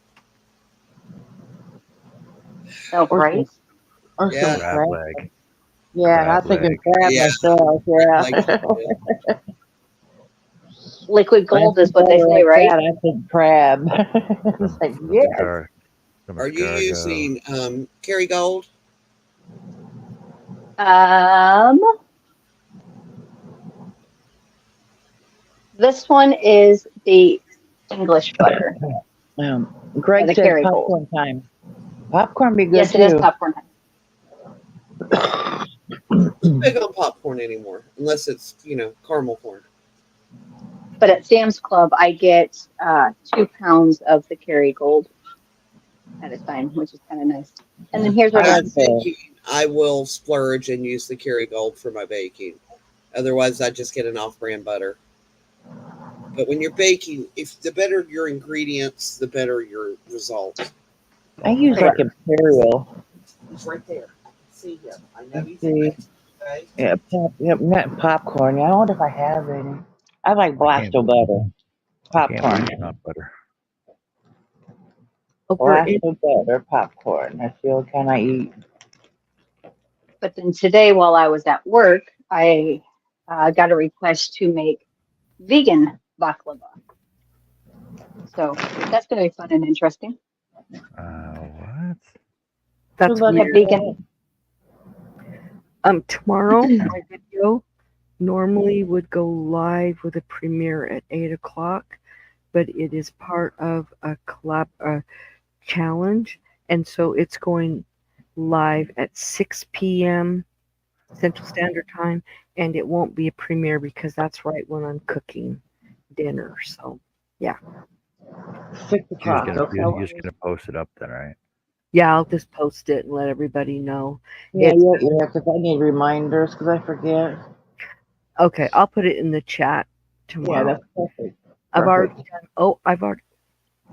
Oh, Or some, right. or some Yeah. Crab crab. leg. Yeah, Crab I'm thinking leg. crab Yeah. myself. Like, Yeah. Liquid When I gold see is what they butter say, like right? that, I think crab. It's like, Some yes. are you escargot. using Kerrygold? Um, this one is the English butter, Greg the says Kerrygold. popcorn time. Popcorn be good Yes, it is too. popcorn. Not big on popcorn anymore, unless it's caramel corn. But at Sam's Club, I get 2 pounds of the Kerrygold at a time, which is kind of nice. And then here's I I Ravina. like am the. baking. I will splurge and use the Kerrygold for my baking. Otherwise, I just get an off-brand butter. But when you're baking, if the better your ingredients, the better your results. I use Fair. like Imperial. He's right there. See him. I know Let's he's see. right. Okay. Yeah, not popcorn. I wonder if I have any. I like I can't. Blasto butter. I can't believe Popcorn. it's not butter. Over in Blasto butter. Popcorn. That's the only kind I eat. But then today, while I was at work, I got a request to make vegan baklava. So that's going to be fun and interesting. What? that's Look A at weird. vegan. that. Tomorrow my video normally would go live with a premiere at 8 o'clock, but it is part of a collab challenge, and so it's going live at 6 p.m. Central Standard Time, and it won't be a premiere because that's right when I'm cooking dinner. So, yeah. 6 You're just o'clock. gonna Okay. you're just gonna post it up then, right? Yeah, I'll just post it and let everybody know. Yeah, It's yeah, because I need reminders because I forget. okay. I'll put it in the chat Yeah, tomorrow. that's perfect. I've already Perfect. done. Oh,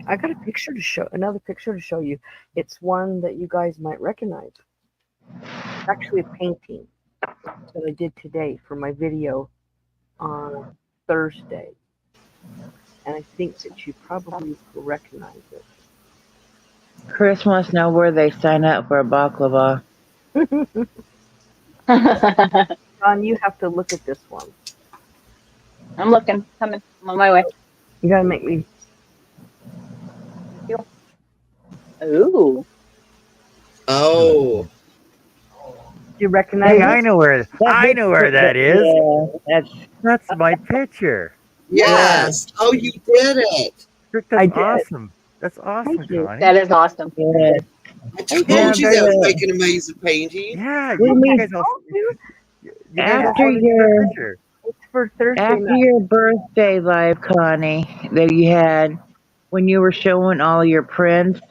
I got a picture to show. Another picture to show you. It's one that you guys might recognize. It's actually a painting that I did today for my video on Thursday, and I think that you probably will recognize it. Chris wants to know where they sign up for a baklava. John, you have to look at this one. I'm looking, coming. I'm on my way. You gotta make me. Thank you. Ooh. Oh, Do you recognize Hey, it? I know where that is. Yeah, That's my picture. yes. Oh, you did it. Rick, I that's did. awesome. That's awesome, Thank you. Connie. That is awesome. yeah. I Thank told you. you that was After, making amazing painting. Yeah, we you meet guys all Told you. you guys all after sent me that your picture. It's for Thursday after night. your birthday live, Connie, that you had when you were showing all your prints,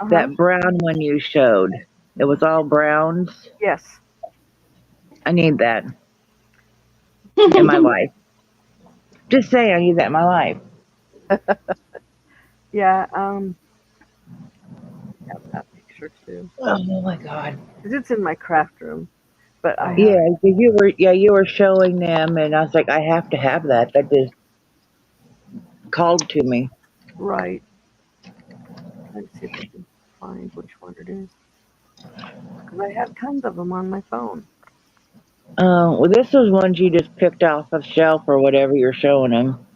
Uh huh. that brown one you showed, it was all browns. Yes. I need that in my life. Just saying, I need that in my life. Yeah. Have that picture too. Oh my God. 'Cause it's in my craft room, but I Oh, have Yeah, you were showing them, and I was like, I have to have that. That just called to me. right. Trying to see if I can find which one it is. Because I have tons of them on my phone. Well, this was ones you just picked off the shelf or whatever you're showing them.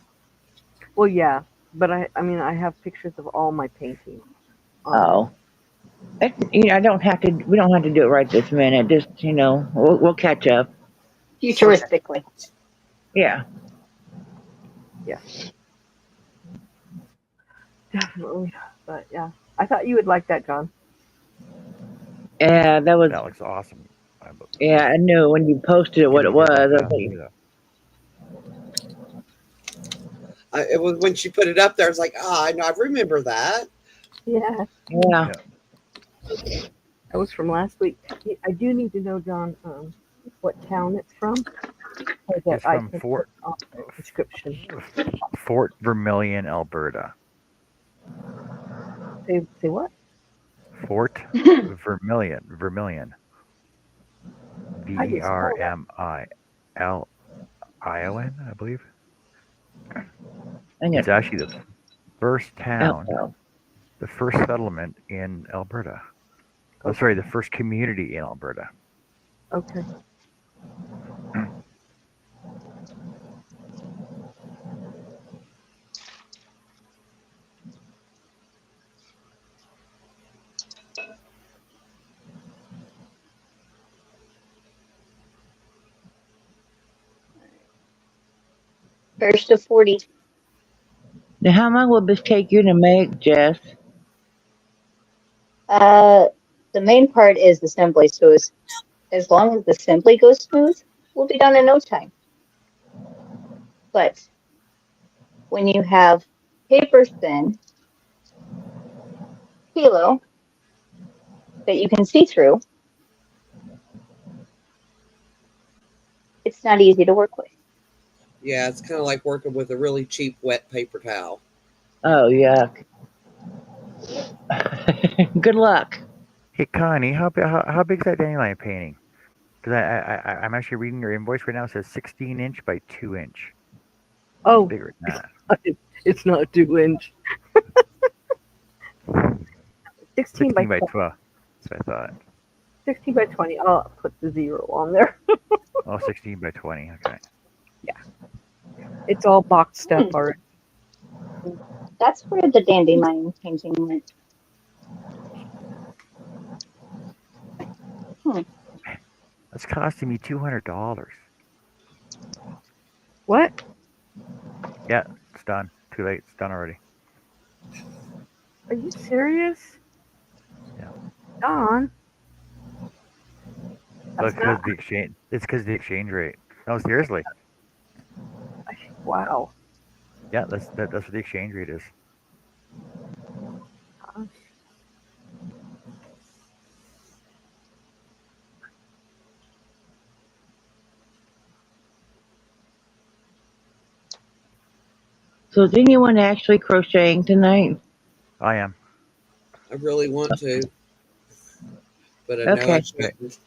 Well, yeah, but I mean, I have pictures of all my paintings on there. Oh, I don't have to. We don't have to do it right this minute. Just we'll catch up. Okay. Futuristically. Yeah, Yeah, definitely. But yeah, I thought you would like that, John. yeah, that was. that looks awesome. Yeah, I knew when you posted it what it Getting was. good I like was that. like, Look at It was when she put it up there. I was like, I know, I remember that. Yeah, yeah, Yeah. that was from last week. I do need to know, John, what town it's from, so that It's I from can put it on the description. Fort Vermilion, Alberta. Say what? Fort Vermilion. How do you spell that? Vermilion, I believe. I It's got actually the first town, alcohol. the first settlement in Alberta. Oh, sorry, the first community in Alberta. Okay. First of 40. Now, how long will this take you to make, Jess? Uh, the main part is assembly, so as long as the assembly goes smooth, we'll be done in no time. But when you have paper thin kilo that you can see through, it's not easy to work with. Yeah, it's kind of like working with a really cheap wet paper towel. Oh, yuck. Good luck. Hey, Connie, how big is that dandelion painting? Because I'm actually reading your invoice right now. It says 16 inch by 2 inch. It's Oh, bigger than that. it's not 2 inch. 16 by 16 by 20. 12. That's what I thought. 16 by 20. I'll put the 0 on there. Oh, 16 by 20. Okay. It's all boxed up Hmm, already. that's where the dandelion painting went. Hmm. That's costing me $200. What? Yeah, it's done. Too late. It's done already. Are you serious? Yeah. Don? Well, That's not. the exchange. It's because the exchange rate. No, seriously. Wow. Yeah, that's what the exchange rate is. Gosh. So is anyone actually crocheting tonight? I am. I really want to, but I know I Okay. shouldn't.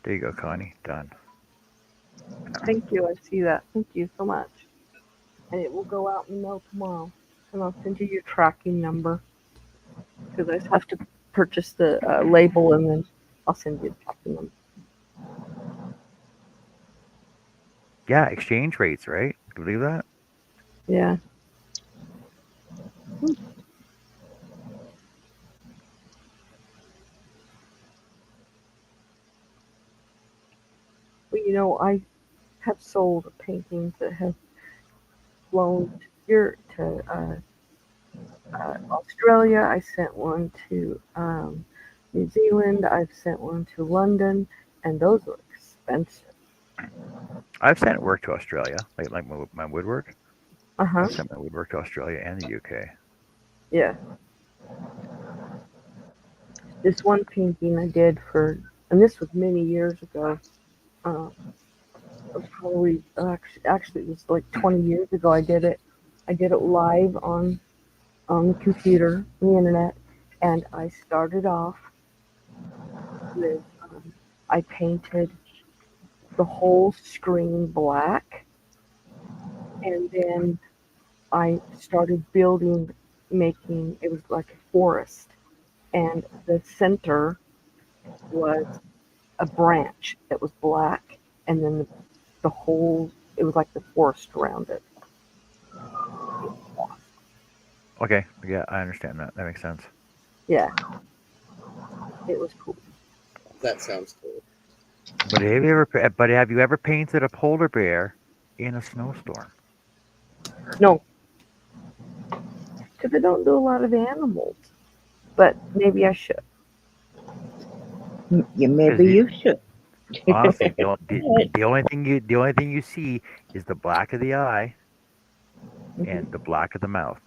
There you go, Connie. Done. Thank you. I see that. Thank you so much. And it will go out in the mail tomorrow. And I'll send you your tracking number because I just have to purchase the label and then I'll send you the tracking number. Yeah, exchange rates, right? Can you believe that? Yeah. Well, I have sold paintings that have flown to here to Australia. I sent one to New Zealand. I've sent one to London, and those were expensive. I've sent work to Australia, like my woodwork. Uh huh. I've sent my woodwork to Australia and the UK. Yeah. This one painting I did and this was many years ago. Uh, Probably actually it was like 20 years ago. I did it. I did it live on the computer, the internet, and I started off with I painted the whole screen black, and then I started making it was like a forest, and the center was a branch that was black, and then the whole it was like the forest around it. Okay, yeah, I understand that. That makes sense. Yeah, it was cool. That sounds cool. But have you ever painted a polar bear in a snowstorm? No, because I don't do a lot of animals, but maybe I should. Yeah, Because maybe you should. honestly, the only thing you see is the black of the eye Mhm. and the black of the mouth.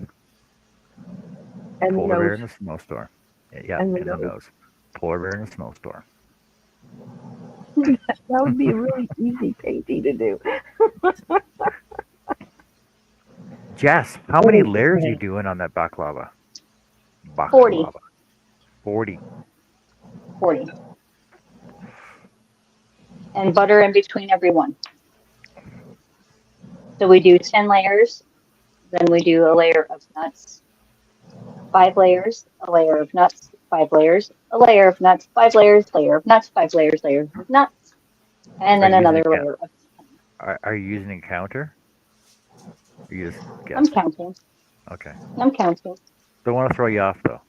And the Polar bear nose, in a snowstorm. Yeah, and the and the nose. nose. Polar bear in a snowstorm. That would be a really easy painting to do. Jess, how many layers are you doing on that baklava? 40. Baklava. 40. 40. And butter in between every one. So we do 10 layers, then we do a layer of nuts, 5 layers, a layer of nuts, 5 layers, a layer of nuts, 5 layers, layer of nuts, 5 layers, layers of nuts, and Are then you using another layer of. are you using a counter? Or you just I'm guessing? counting. Okay. I'm counting. Don't want to throw you off though.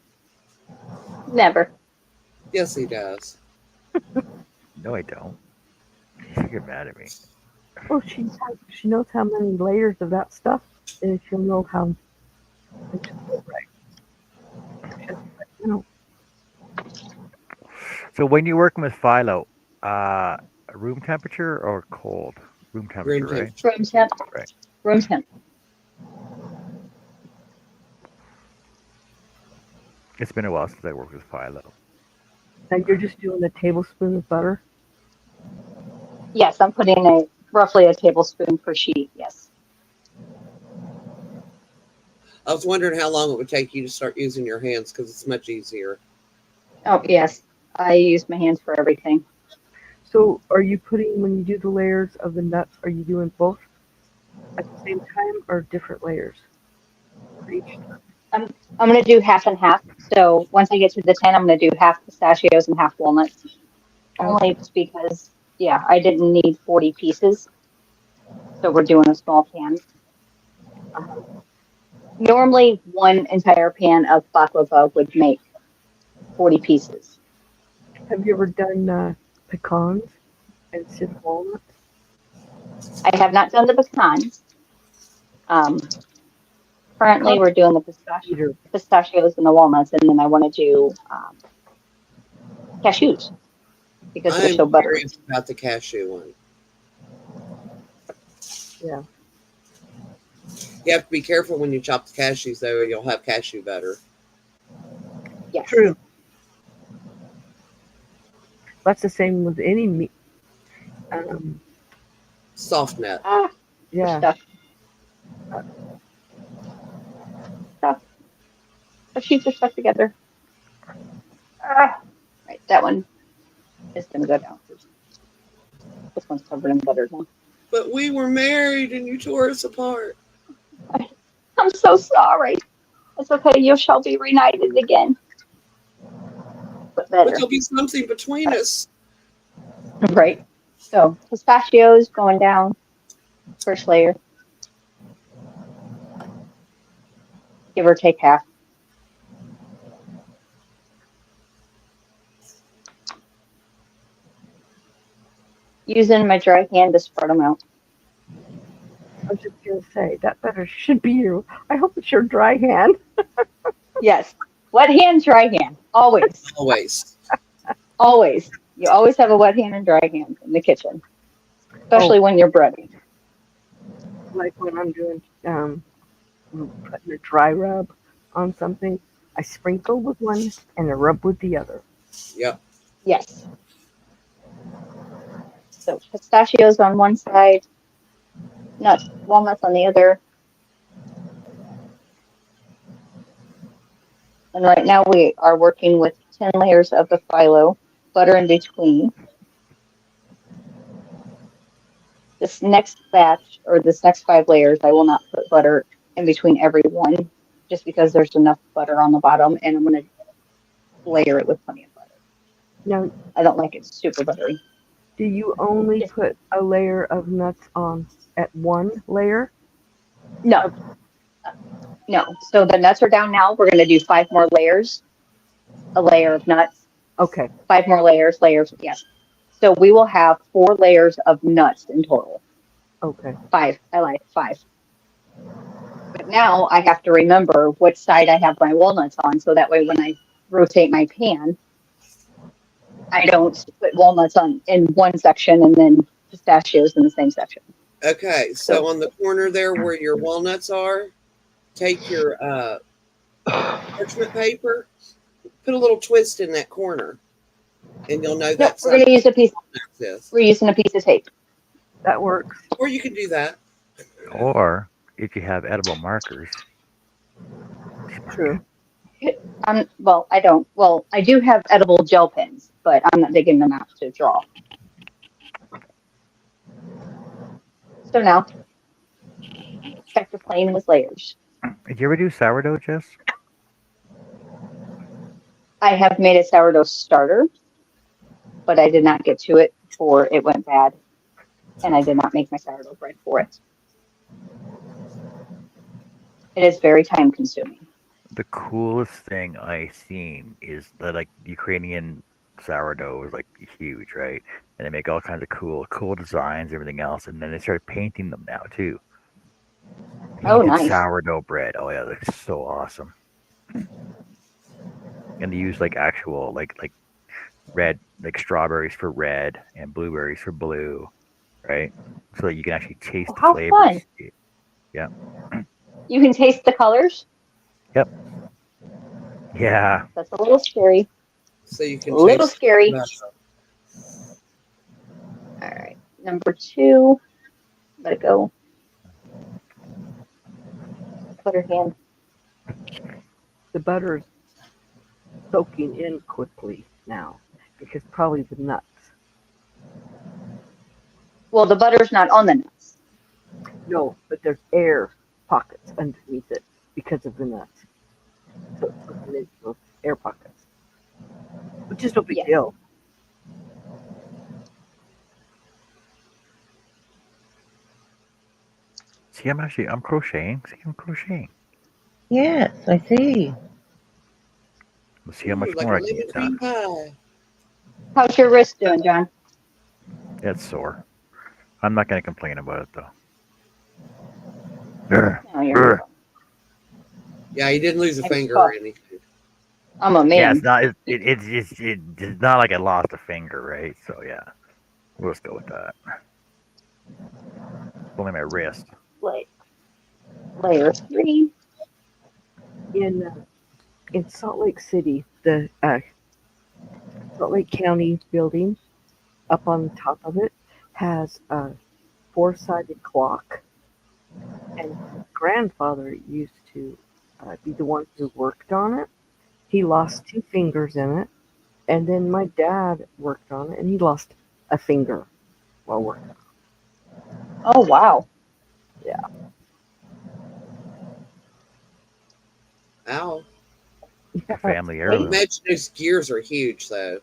Never. Yes, he does. No, I don't. You get mad at me. Well, she knows how many layers of that stuff, and she'll know how. And she'll do it right. She'll be like, So when you're working with phyllo, uh, room temperature or cold? Room Room temperature, right? temperature. Room temp. Right. Room temp. It's been a while since I worked with phyllo. now you're just doing a tablespoon of butter. Yes, I'm putting roughly a tablespoon per sheet. Yes. I was wondering how long it would take you to start using your hands because it's much easier. Oh, yes. I use my hands for everything. So, are you putting when you do the layers of the nuts? Are you doing both at the same time or different layers for each nut? I'm going to do half and half. So once I get to the 10, I'm going to do half pistachios and half walnuts. Okay. Only because, yeah, I didn't need 40 pieces. So we're doing a small pan. Normally, one entire pan of baklava would make 40 pieces. Have you ever done pecans instead of walnuts? I have not done the pecans. Um, Currently, Pecans we're doing the eater. pistachios and the walnuts, and then I want to do cashews. because they're I'm so buttery. curious about the cashew one. Yeah. You have to be careful when you chop the cashews, though, or you'll have cashew butter. Yes. True. That's the same with any meat. Soft nut. Ah, Yeah. stuff. Stuff. The sheets are stuck together. Ah. Right, that one is going to go down first. This one's covered in butter now. But we were married and you tore us apart. I'm so sorry. It's okay. You shall be reunited again. But But better. there'll be something between us. Right. So, pistachios going down. First layer. Give or take half. Using my dry hand to spread them out. I was just gonna say that better should be you. I hope it's your dry hand. Yes. Wet hand, dry hand. Always. Always. Always. You always have a wet hand and dry hand in the kitchen. Especially when you're breading. Like when I'm doing putting a dry rub on something, I sprinkle with one and I rub with the other. Yep. Yes. So pistachios on one side, nuts, walnuts on the other. And right now we are working with 10 layers of the phyllo, butter in between. This next batch, or this next 5 layers, I will not put butter in between every one, just because there's enough butter on the bottom, and I'm going to layer it with plenty of butter. Now, I don't like it super buttery. do you only Yes. put a layer of nuts on at one layer? No. No. So the nuts are down now. We're going to do 5 more layers. A layer of nuts, Okay. 5 more layers, yes. So we will have 4 layers of nuts in total. Okay. 5. I like 5. But now I have to remember which side I have my walnuts on, so that way when I rotate my pan, I don't put walnuts on in one section and then pistachios in the same section. Okay. So on the corner there where your walnuts are, take your parchment paper, put a little twist in that corner, and you'll know Nope, that's we're going to use a piece. this. We're using a piece of tape. That works. Or you can do that. Or if you have edible markers. True. Well, I don't. Well, I do have edible gel pens, but I'm not digging them out to draw. So now, back to playing with layers. Did you ever do sourdough, Jess? I have made a sourdough starter, but I did not get to it before it went bad, and I did not make my sourdough bread for it. It is very time consuming. The coolest thing I've seen is that like Ukrainian sourdough is like huge, right? And they make all kinds of cool designs, everything else, and then they started painting them now too. Oh, Painted nice. sourdough bread. Oh yeah, that's so awesome. And they use like actual like red, like strawberries for red and blueberries for blue, right? So that you can actually taste Oh, the how flavors. fun. Yeah. You can taste the colors. Yep. Yeah. That's a little scary. So you can A little taste scary. it. All right. Number 2. Let it go. Put her hand. The butter's soaking in quickly now because probably the nuts. Well, the butter's not on the nuts. No, but there's air pockets underneath it because of the nuts. So it's soaking into those air pockets, which is no big Yes. deal. See, I'm crocheting. See, I'm crocheting. Yes, I see. Let's see how much Ooh, like more a I can lemon get cream done. pie. How's your wrist doing, John? It's sore. I'm not going to complain about it though. Grr, No, you're grr. not. Yeah, you didn't lose a I finger saw. or anything. I'm a Yeah, it's man. not. It's not like I lost a finger, right? So yeah, we'll just go with that. Only my wrist. Like layer 3. In Salt Lake City, the Salt Lake County building up on top of it has a four-sided clock, and my grandfather used to be the one who worked on it. He lost two fingers in it, and then my dad worked on it, and he lost a finger while working. Oh wow. Yeah, Ow. It's a yeah, family Wait. heirloom. Imagine those gears are huge, though.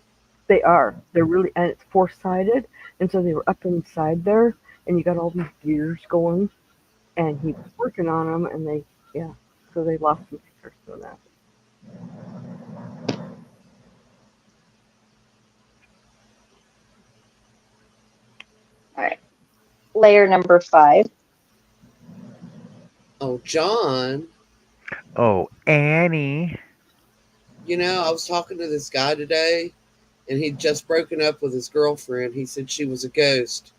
they are. They're really, and it's four-sided, and so they were up inside there, and you got all these gears going, and he was working on them, and yeah, so they lost some fingers doing that. All right. Layer number 5. Oh, John, Oh, Annie. I was talking to this guy today, and he'd just broken up with his girlfriend. He said she was a ghost.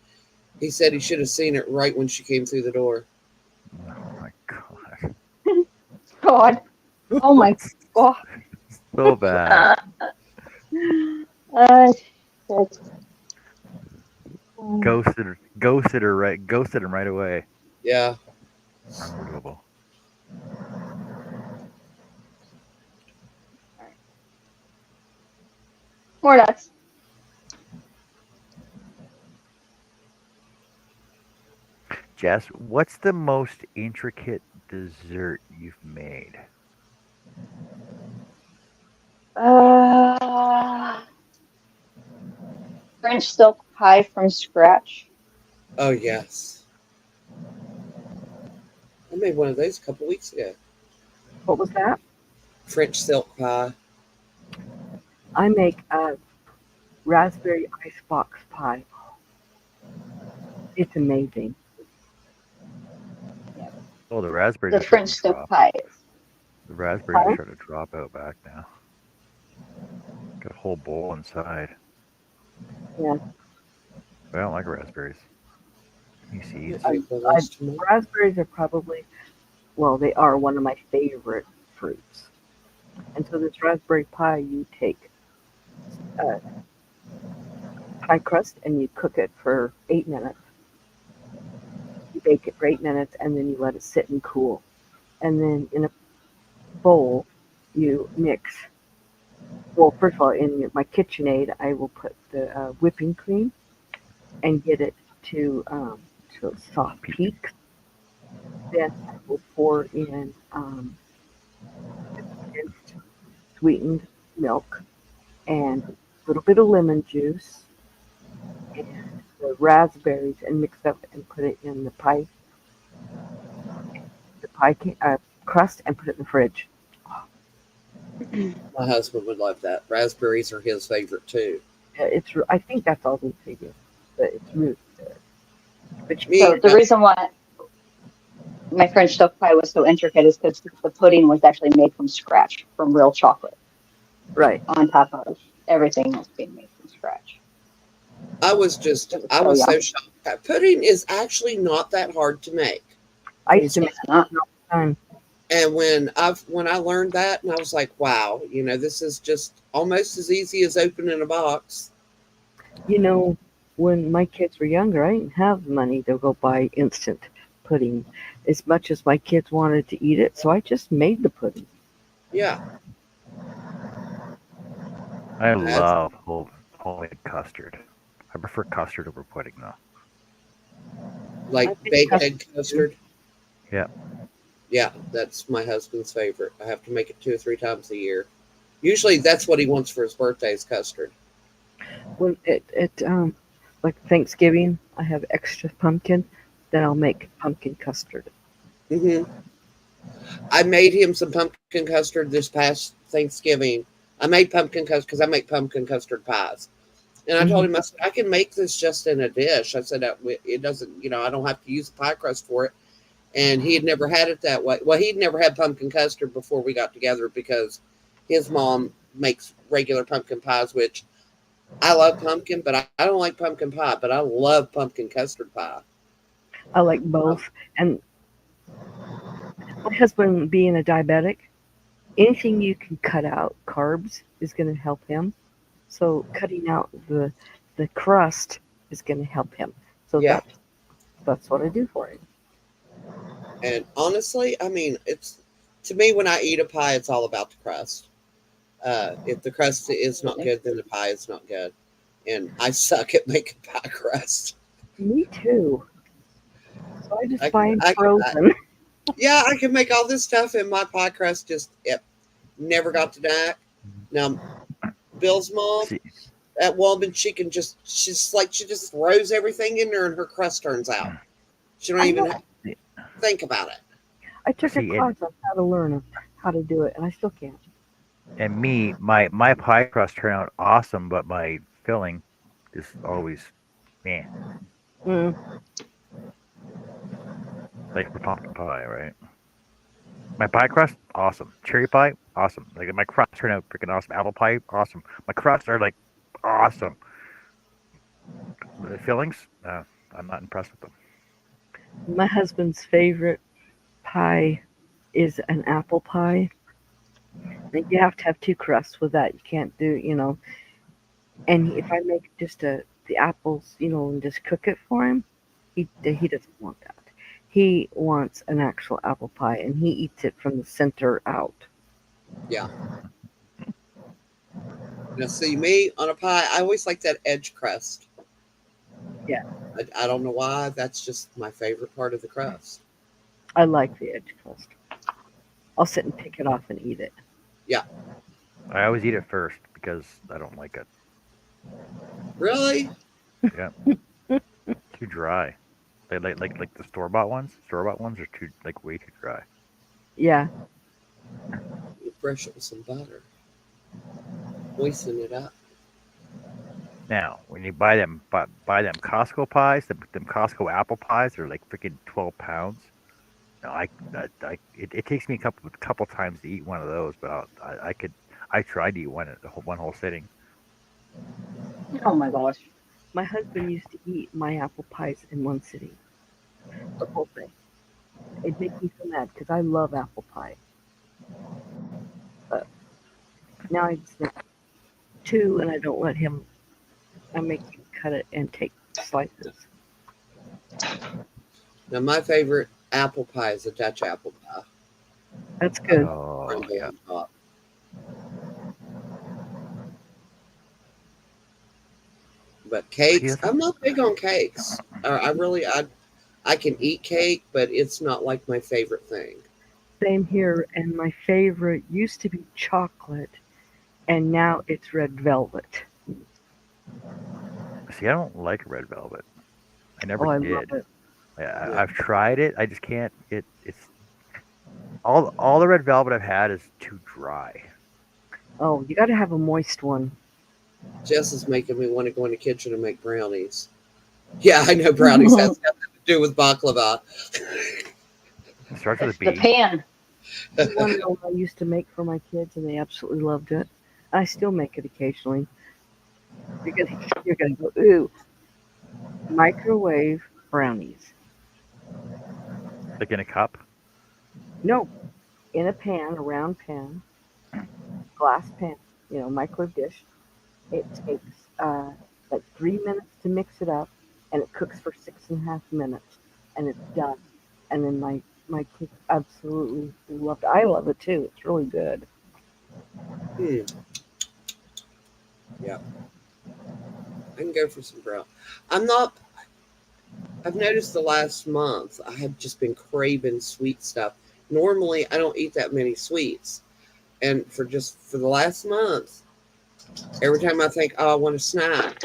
He said he should have seen it right when she came through the door. Oh my god. God. Oh my God. So bad. That's, Ghosted him right away. Yeah. Unbelievable. more nuts. Jess, what's the most intricate dessert you've made? Uh, French silk pie from scratch. Oh, yes. I made one of those a couple weeks ago. What was that? French silk pie. I make a raspberry icebox pie. It's amazing. Oh, the raspberries The are starting French to silk drop. pie. The raspberries are Huh? starting to drop out back now. Got a whole bowl inside. Yeah, I don't like raspberries. You seeds. Take the rest of them. raspberries are probably, well, they are one of my favorite fruits. And so this raspberry pie, you take uh, pie crust and you cook it for 8 minutes. You bake it for 8 minutes and then you let it sit and cool. And then in a bowl, you mix. Well, first of all, in my KitchenAid, I will put the whipping cream and get it to soft peaks. Then I will pour in condensed sweetened milk and a little bit of lemon juice and the raspberries and mix it up and put it in the pie crust and put it in the fridge. My husband would love that. Raspberries are his favorite, too. I think that's all they do, but it's really good. But Me, So the reason why my French silk pie was so intricate is because the pudding was actually made from scratch, from real chocolate, right, on top of everything else being made from scratch. I was It was so so yummy. shocked. Pudding is actually not that hard to make. I From used to make It's not. it all the time. And when I learned that, and I was like, wow, this is just almost as easy as opening a box. You know, when my kids were younger, I didn't have the money to go buy instant pudding as much as my kids wanted to eat it, so I just made the pudding. Yeah. I That's love homemade custard. I prefer custard over pudding though. like I think baked custard egg custard. Yeah. Yeah, that's my husband's favorite. I have to make it 2 or 3 times a year. Usually that's what he wants for his birthday is custard. when like Thanksgiving, I have extra pumpkin, then I'll make pumpkin custard. hmm I made him some pumpkin custard this past Thanksgiving. I made pumpkin custard because I make pumpkin custard pies. And I told Hmm. him, I said, I can make this just in a dish. I said, it doesn't, I don't have to use a pie crust for it. And he had never had it that way. Well, he'd never had pumpkin custard before we got together because his mom makes regular pumpkin pies, which I love pumpkin, but I don't like pumpkin pie, but I love pumpkin custard pie. I like both. And my husband, being a diabetic, anything you can cut out carbs is going to help him. So cutting out the crust is going to help him. So Yeah. that's what I do for him. And honestly, I mean, it's to me when I eat a pie, it's all about the crust. If the crust is not good, then the pie is not good. And I suck at making pie crust. Me too. So I just I, buy 'em I, frozen. yeah, I can make all this stuff, and my pie crust just never got to that. Now, Bill's mom See, that woman, she just throws everything in there, and her crust turns out. She don't I even know. think about it. I took a see, class on how to learn how to do it, and I still can't. and me, my pie crust turned out awesome, but my filling is always meh. Mm, Like for pumpkin pie, right? My pie crust, awesome. Cherry pie, awesome. Like my crust turned out freaking awesome. Apple pie, awesome. My crusts are like awesome. The fillings, I'm not impressed with them. my husband's favorite pie is an apple pie. Like you have to have two crusts with that. You can't do, And if I make just the apples, and just cook it for him, he doesn't want that. He wants an actual apple pie, and he eats it from the center out. Yeah. Now, see me on a pie, I always like that edge crust. Yeah, I don't know why. That's just my favorite part of the crust. I like the edge crust. I'll sit and pick it off and eat it. Yeah. I always eat it first because I don't like it. Really? Yeah, too dry. Like the store bought ones. Store bought ones are too like way too dry. Yeah, You brush it with some butter, moisten it up. Now, when you buy them Costco pies, them Costco apple pies, they're like freaking 12 pounds. No, it takes me a couple times to eat one of those, but I tried to eat one whole sitting. Oh my gosh. my husband used to eat my apple pies in one sitting, the whole thing. It makes me so mad because I love apple pie. But now I just make two, and I don't let him. I make him cut it and take slices. Now, my favorite apple pie is a Dutch apple pie. That's good. Oh Crumble yeah, on top. But see cakes, that's I'm not big on cakes. I can eat cake, but it's not like my favorite thing. Same here. And my favorite used to be chocolate, and now it's red velvet. see I don't like red velvet. I Oh, never I love did. it. Yeah. I've tried it. I just can't. It's all the red velvet I've had is too dry. Oh, you got to have a moist one. Jess is making me want to go in the kitchen and make brownies. Yeah, I know brownies has nothing to do with baklava. It starts with a It's the B. pan. You want to know what I used to make for my kids, and they absolutely loved it. I still make it occasionally. You're gonna go, ooh, microwave brownies. Like in a cup. No, in a pan, a round pan, glass pan, microwave dish. It takes like 3 minutes to mix it up, and it cooks for 6.5 minutes, and it's done. And then my kids absolutely loved it. I love it too. It's really good. Hmm. Yeah, I can go for some brown. I'm not. I've noticed the last month I have just been craving sweet stuff. Normally, I don't eat that many sweets, and for the last month, every time I think, oh, I want a snack,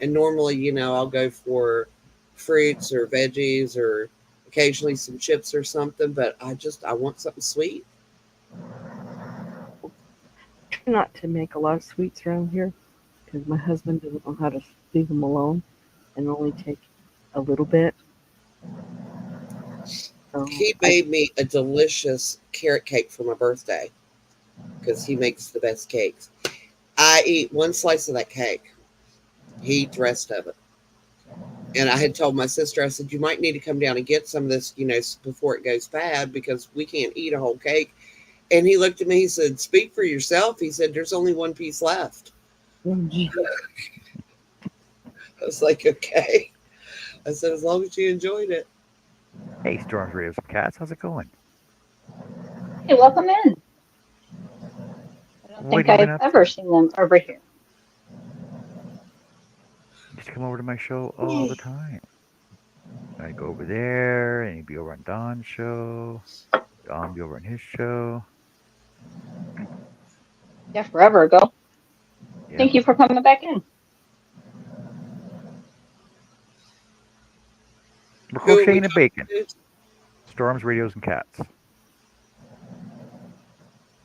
and normally, I'll go for fruits or veggies or occasionally some chips or something, but I want something sweet. Try not to make a lot of sweets around here because my husband doesn't know how to leave them alone and only take a little bit. So He made me a delicious carrot cake for my birthday. because he makes the best cakes. I eat one slice of that cake. He eats the rest of it. And I had told my sister, I said, you might need to come down and get some of this, before it goes bad because we can't eat a whole cake. And he looked at me, he said, speak for yourself. He said, there's only one piece left. I was like, okay. I said, as long as you enjoyed it. Hey, Storms, Raiders, and Cats, how's it going? Hey, welcome in. I don't What think have you been I've up ever to? seen them over here. Just come over to my show all the time. I go over there, and he'd be over on Don's show. Don be over on his show. Yeah, forever ago. Yep. Thank you for coming back in. We're Who are we crocheting and talking bacon. to? Storms, Radios, and Cats.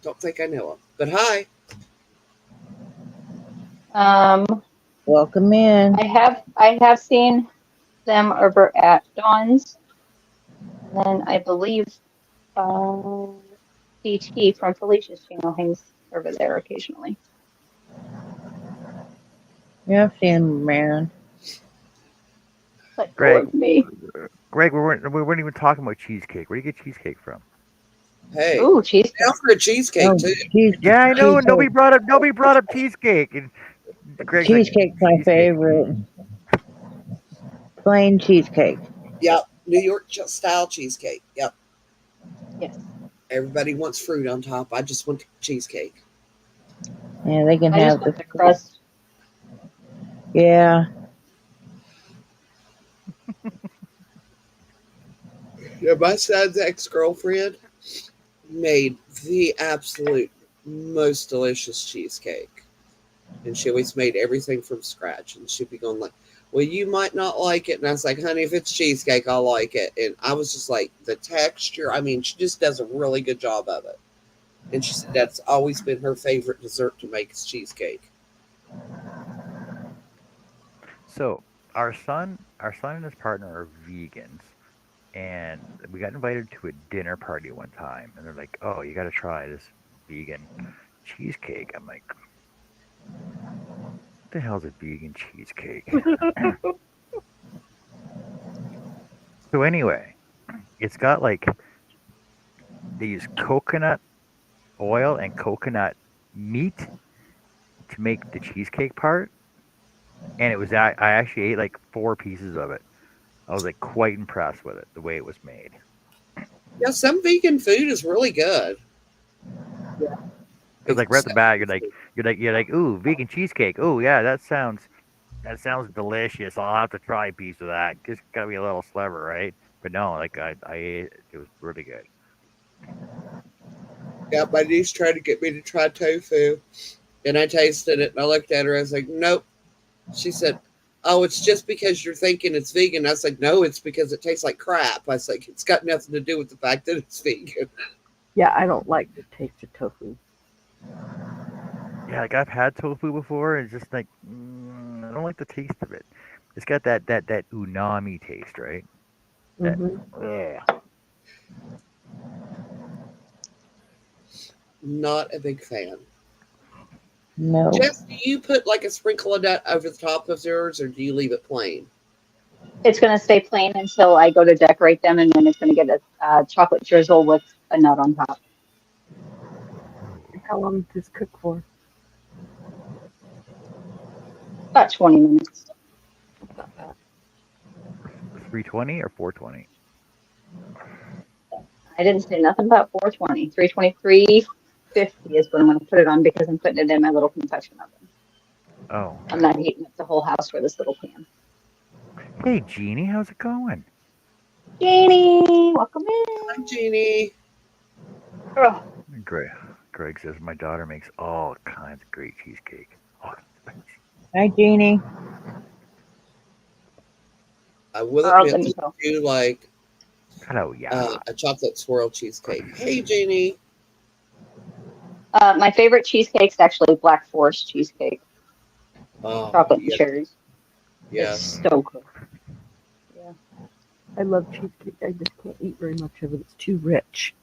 Don't think I know him. But hi. Welcome in. I have seen them over at Dawn's, and then I believe DT from Felicia's channel hangs over there occasionally. Yeah, I've seen him around. Let go Greg, of me. we weren't even talking about cheesecake. Where do you get cheesecake from? Hey. Ooh, cheesecake. Down for a cheesecake, Oh, too. Yeah, I know. cheesecake. Nobody brought up cheesecake. And Greg's like, Cheesecake's my cheesecake. favorite. Plain cheesecake. Yep. New York style cheesecake. Yep. Yes. Everybody wants fruit on top. I just want cheesecake. Yeah, they can I just have want the. the crust. Yeah. Yeah, my son's ex-girlfriend made the absolute most delicious cheesecake. And she always made everything from scratch. And she'd be going like, well, you might not like it. And I was like, honey, if it's cheesecake, I'll like it. And I was just like, the texture, I mean, she just does a really good job of it. And she said that's always been her favorite dessert to make is cheesecake. So our son and his partner are vegans, and we got invited to a dinner party one time, and they're like, "Oh, you got to try this vegan cheesecake." I'm like, "What the hell's a vegan cheesecake?" So anyway, it's got like they use coconut oil and coconut meat to make the cheesecake part, and I actually ate like 4 pieces of it. I was like quite impressed with it, the way it was made. Yeah, some vegan food is really good. Because like right at the bat, you're like, ooh, vegan cheesecake. Ooh, yeah, that sounds delicious. I'll have to try a piece of that. Just gotta be a little clever, right? But no, like I ate it. It was really good. Yeah, my niece tried to get me to try tofu. And I tasted it and I looked at her. I was like, nope. She said, oh, it's just because you're thinking it's vegan. I was like, no, it's because it tastes like crap. I was like, it's got nothing to do with the fact that it's vegan. Yeah, I don't like the taste of tofu. Yeah, like I've had tofu before, and it's just like I don't like the taste of it. It's got that unami taste, right? That Hmm. ugh. Not a big fan. No. Jess, do you put like a sprinkle of that over the top of yours or do you leave it plain? It's going to stay plain until I go to decorate them, and then it's going to get a chocolate drizzle with a nut on top. How long does this cook for? About 20 minutes. Not bad. 320 or 420. I didn't say nothing about 420. 350 is what I'm going to put it on because I'm putting it in my little confection oven. Oh, I'm okay. not heating up the whole house for this little pan. Hey, Jeannie, how's it going? Janie, welcome Hi, in. Jeannie. Oh, Greg, Greg says my daughter makes all kinds of great cheesecake. Oh, Hi, Jeannie. I will let admit me that go. I do like hello, yeah. a chocolate swirl cheesecake. Hey, Jeannie. My favorite cheesecake's actually Black Forest cheesecake, Oh, chocolate and yes, cherries. It's yes. Mm. so good. Yeah. I love cheesecake. I just can't eat very much of it. It's too rich.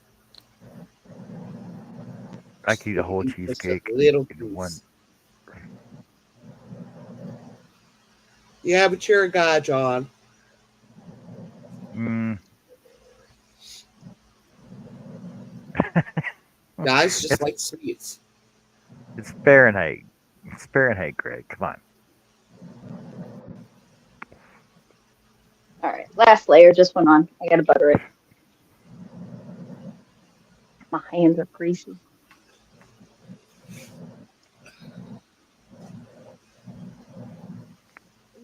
I could eat a You whole eat just a cheesecake little in one. piece. Yeah, but you're a guy, John. Mm, Guys just it's like sweets. it's Fahrenheit. It's Fahrenheit, Greg. Come on. All right, last layer just went on. I gotta butter it. My hands are greasy.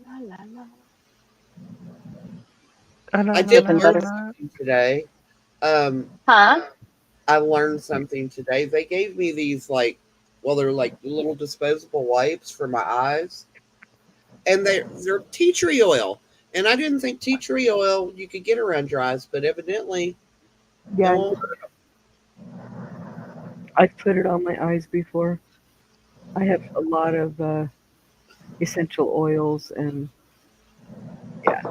La, la, la. La, la, I la, did Dripping la, learn butter. la. something today. Um, Huh? I learned something today. They gave me these well, they're like little disposable wipes for my eyes, and they're tea tree oil. And I didn't think tea tree oil you could get around your eyes, but evidently it Yeah, won't. I've put it on my eyes before. I have a lot of essential oils, and yeah,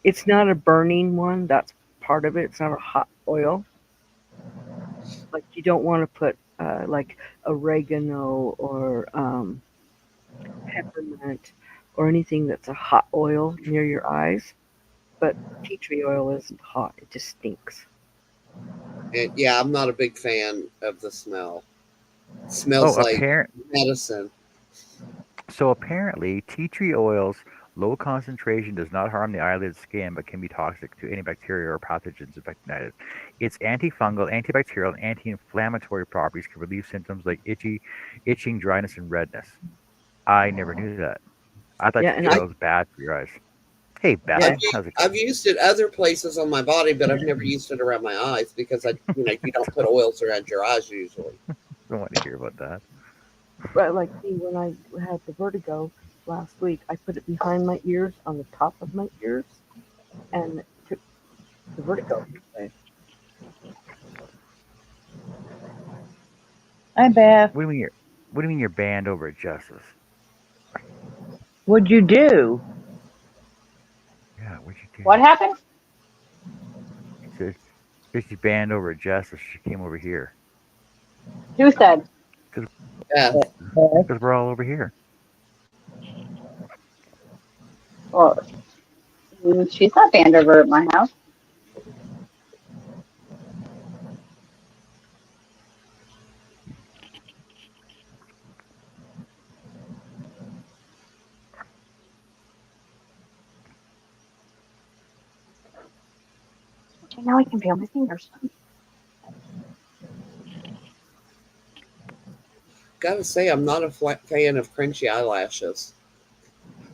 it's not a burning one. That's part of it. It's not a hot oil. Like you don't want to put like oregano or peppermint or anything that's a hot oil near your eyes. But tea tree oil isn't hot. It just stinks. And yeah, I'm not a big fan of the smell. It Oh, smells like medicine. so apparently, tea tree oil's low concentration does not harm the eyelid skin, but can be toxic to any bacteria or pathogens affecting eyelids. Its antifungal, antibacterial, and anti-inflammatory properties can relieve symptoms like itching, dryness, and redness. I never knew that. I thought Yeah, tea and tree I oil was bad for your eyes. Hey, Beth, yeah how's it I've going? used it other places on my body, but I've never used it around my eyes because you don't put oils around your eyes usually. I don't want to hear about that. but like me when I had the vertigo last week, I put it behind my ears on the top of my ears, and it took the vertigo away. Hi, Beth. What do you mean what do you mean you're banned over at Justice? What'd you do? Yeah, what'd you do? What happened? She said she's banned over at Justice. She came over here Who said? because Yeah. Beth? we're all over here. Well, she's not banned over at my house. Okay, now I can feel my fingers. Gotta say, I'm not a fan of crunchy eyelashes.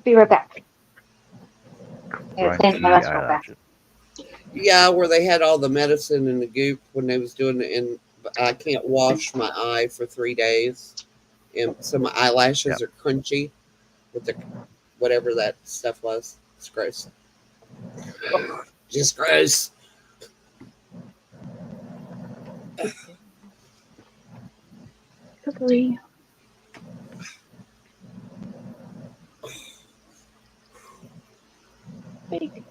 Be right back. I gotta change my Crunchy mess real fast. eyelashes. Yeah, where they had all the medicine and the goop when they was doing it, and I can't wash my eye for 3 days, and so my eyelashes Yep. are crunchy with the whatever that stuff was. It's gross. Just gross. Cookery. Bake.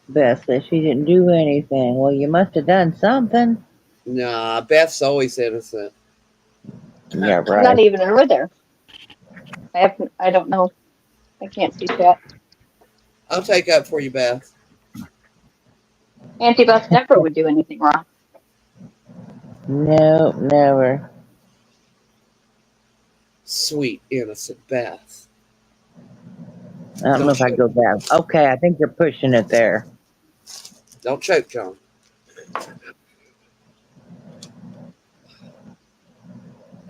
Beth says she didn't do anything. Well, you must have done something. Nah, Beth's always innocent. Yeah, I'm right. not even over there. I don't know. I can't see chat. I'll take up for you, Beth. Auntie Beth never would do anything wrong. No, never. Sweet, innocent Beth. I don't know Don't if I choke. go back. Okay, I think you're pushing it there. Don't choke, John.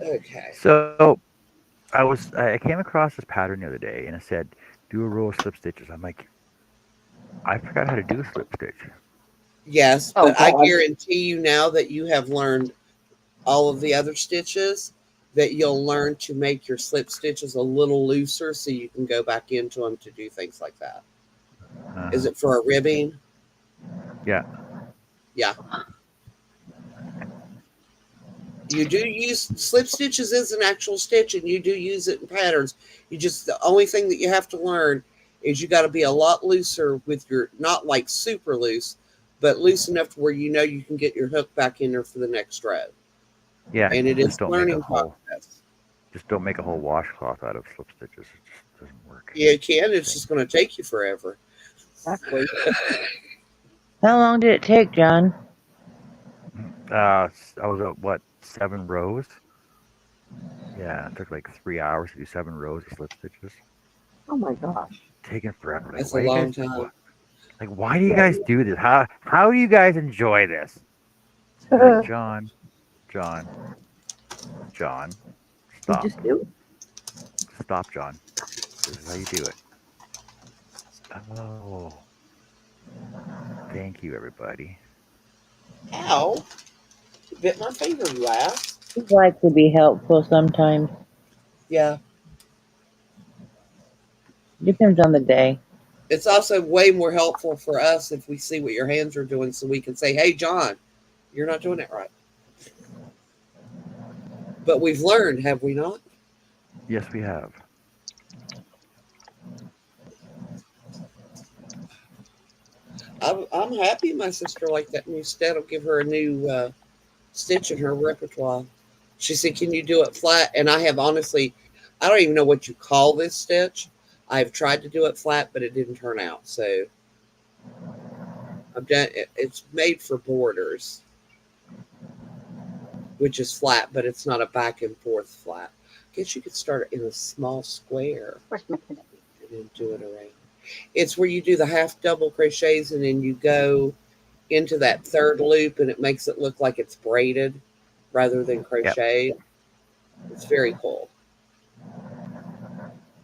Okay. So I came across this pattern the other day, and it said do a row of slip stitches. I'm like, I forgot how to do a slip stitch. Yes, Oh but I God. guarantee you now that you have learned all of the other stitches, that you'll learn to make your slip stitches a little looser so you can go back into them to do things like that. Is Uh, it for a ribbing? yeah. Yeah. You do use slip stitches as an actual stitch, and you do use it in patterns. The only thing that you have to learn is you got to be a lot looser with your, not like super loose, but loose enough to where you can get your hook back in there for the next row. Yeah, And it just is don't make a learning whole process. just don't make a whole washcloth out of slip stitches. It just doesn't work. Yeah, you can. It's just going to take you forever. Exactly. How long did it take, John? I was at what 7 rows? Yeah, it took like 3 hours to do 7 rows of slip stitches. Oh my gosh. Taking forever. Like, That's a why do you guys? long time. Why do you guys do this? How do you guys enjoy this? You're like John, John, John. You Stop, just do. stop, John. This is how you do it. Oh, thank you, everybody. Ow! You bit my finger, you ass. We like to be helpful sometimes. Yeah. Depends on the day. It's also way more helpful for us if we see what your hands are doing so we can say, hey, John, you're not doing it right. But we've learned, have we not? Yes, we have. I'm happy my sister liked that new stitch. I'll give her a new stitch in her repertoire. She said, can you do it flat? And I have honestly, I don't even know what you call this stitch. I've tried to do it flat, but it didn't turn out. So I've done it. It's made for borders, which is flat, but it's not a back and forth flat. I guess you could start it in a small square Where's my pin? and then do it around. It's where you do the half double crochets and then you go into that third loop and it makes it look like it's braided rather than Yep. crocheted. It's very cool.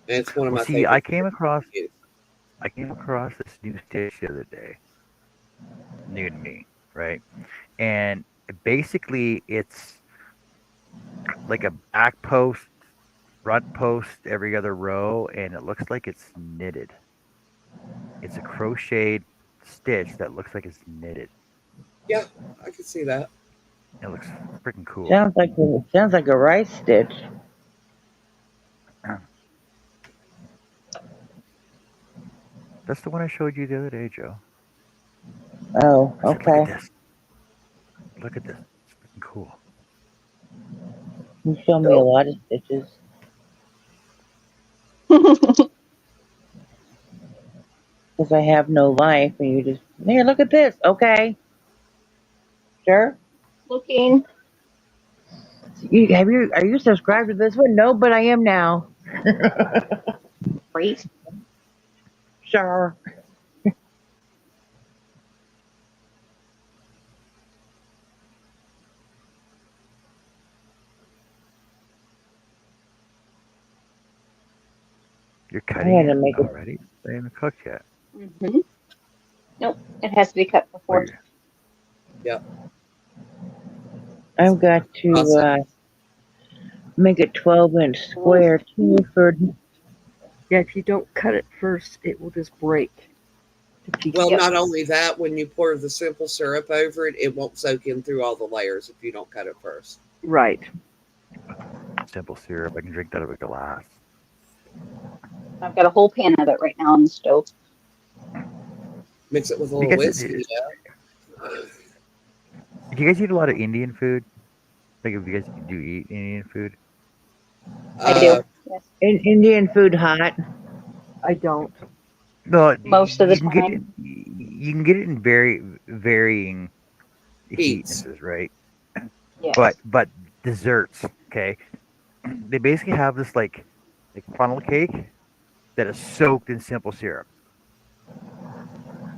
And it's one of Well, my see, favorite. I came across this new stitch the other day, new to me, right? And basically, it's like a back post, front post every other row, and it looks like it's knitted. It's a crocheted stitch that looks like it's knitted. Yeah, I can see that. It looks freaking cool. Sounds like a rice stitch. That's the one I showed you the other day, Joe. Oh, I said, okay. Look at this. It's freaking cool. You show me a lot of stitches. Because I have no life, and you just here. Look at this. Okay, sure. Looking. Are you subscribed to this one? No, but I am now. Great. Sure. You're I cutting had to it make it. already? They haven't cooked yet. Mm-hmm. Nope, it has to be cut Oh, before. Yep. I've got to Awesome. make a 12-inch square too for. Yeah, if you don't cut it first, it will just break to pieces. Well, Yep. not only that, when you pour the simple syrup over it, it won't soak in through all the layers if you don't cut it first. Right. simple syrup. I can drink that out of a glass. I've got a whole pan of it right now on the stove. Mix it with a You little guys, whiskey. Yeah. do you guys eat a lot of Indian food? Like, if you guys do eat Indian food? I do. Yes. Indian food hot. I don't. No, Most of the you can get it. time. You can get it in varying Heats. heatnesses, right? Yes. But desserts, okay? They basically have this like funnel cake that is soaked in simple syrup,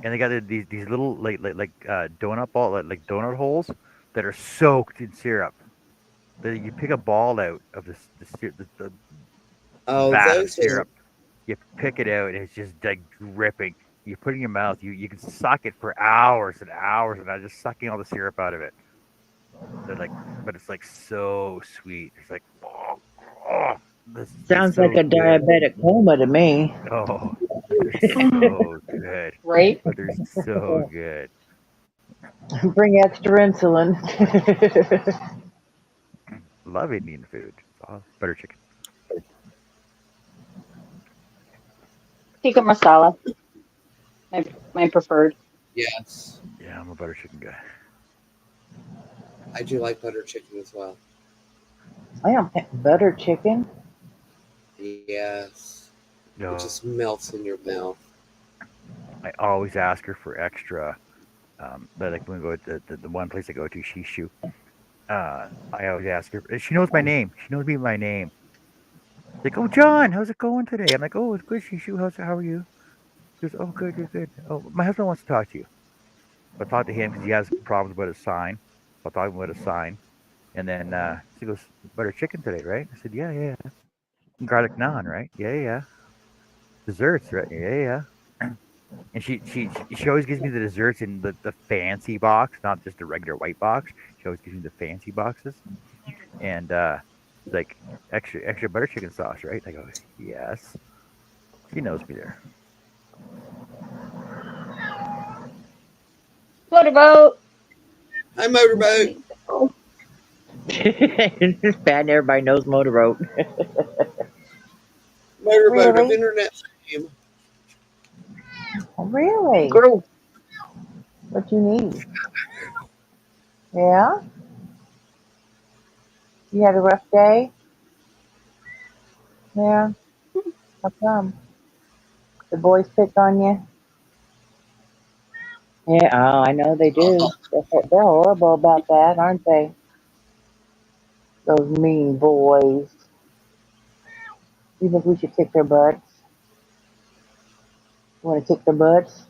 and they got these little donut ball like donut holes that are soaked in syrup. That you pick a ball out of the Oh, vat of those are. syrup, you pick it out, and it's just like dripping. You put it in your mouth, you can suck it for hours and hours, and I'm just sucking all the syrup out of it. They're like, but it's like so sweet. It's like, oh, this tastes Sounds like so a good. diabetic coma to me. Oh, but they're so good. Right? But they're so good. Bring extra insulin. Love Indian food. Oh, butter chicken. Tikka masala. My preferred. Yes. Yeah. I'm a butter chicken guy. I do like butter chicken as well. I don't think butter chicken. Yes. It No, just melts in your mouth. I always ask her for extra. But like when we go to the one place I go to, Shishu, I always ask her. She knows my name. She knows me by my name. Like, oh John, how's it going today? I'm like, oh, it's good, Shishu. How are you? She goes, oh, good, good, good. Oh, my husband wants to talk to you. So I talked to him because he has problems with his sign. So I talked to him with his sign, and then she goes, butter chicken today, right? I said, yeah, yeah, yeah. Garlic naan, right? Yeah, yeah, yeah. Desserts, right? Yeah, yeah, yeah. And she always gives me the desserts in the fancy box, not just the regular white box. She always gives me the fancy boxes. And she's like, extra butter chicken sauce, right? I go, yes. She knows me there. Motorboat. Hi, Motorboat. It's just bad. Everybody knows motorboat. Motorboat of Really? internet fame. Oh, really? Girl. What you need? Yeah? You had a rough day? Yeah. How come? The boys pick on you? Yeah. Oh, I know they do. Oh, They're horrible about that, aren't they? Those mean boys. You think we should kick their butts? You want to kick their butts?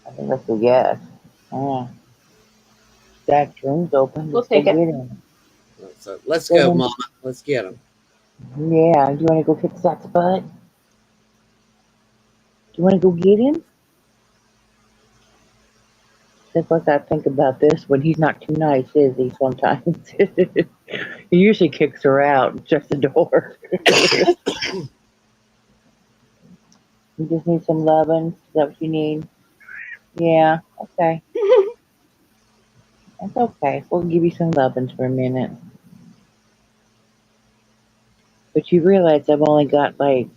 I think that's a yes. Yeah. That room's open. We'll Let's go take get it. him. so let's Get go, him. Mama. Let's get him. Yeah. Do you want to go kick Zach's butt? Do you want to go get him? Just let that think about this when he's not too nice, is he? Sometimes he usually kicks her out, just the door. You just need some loving. Is that what you need? Yeah. Okay. That's okay. We'll give you some lovins for a minute. But you realize I've only got like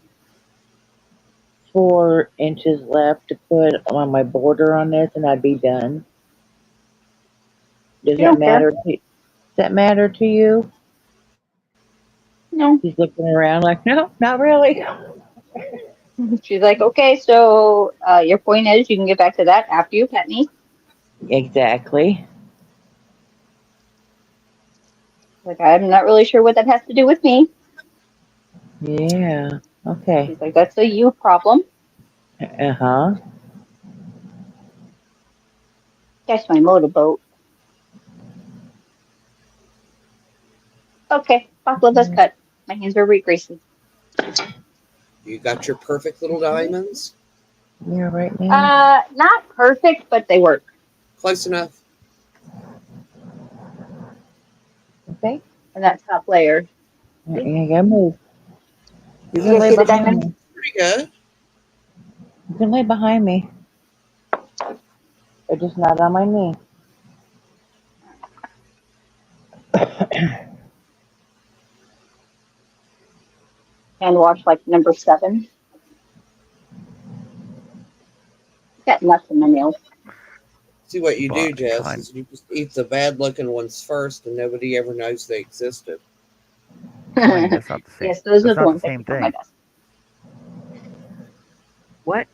4 inches left to put on my border on this, and I'd be done. Does You that don't care. matter? Does that matter to you? No. He's looking around like, no, not really. She's like, okay, so your point is you can get back to that after you pet me. Exactly. Like, I'm not really sure what that has to do with me. Yeah. Okay. She's like, that's a you problem. Uh huh. That's my motorboat. Okay, baklava's cut. My hands are re-greasing. You got your perfect little diamonds? Yeah, right now. Not perfect, but they work. Close enough. Okay. And that top layer. You gotta move. You You can guys lay see the behind diamond? me. Pretty good. You can lay behind me, but just not on my knee. Hand wash like number 7. Got nuts in my nails. See what you do, But Jess, fine. is you just eat the bad looking ones first and nobody ever knows they existed. Honey, that's not the same. Yes, those are That's the not the ones I same keep on my thing. desk. What?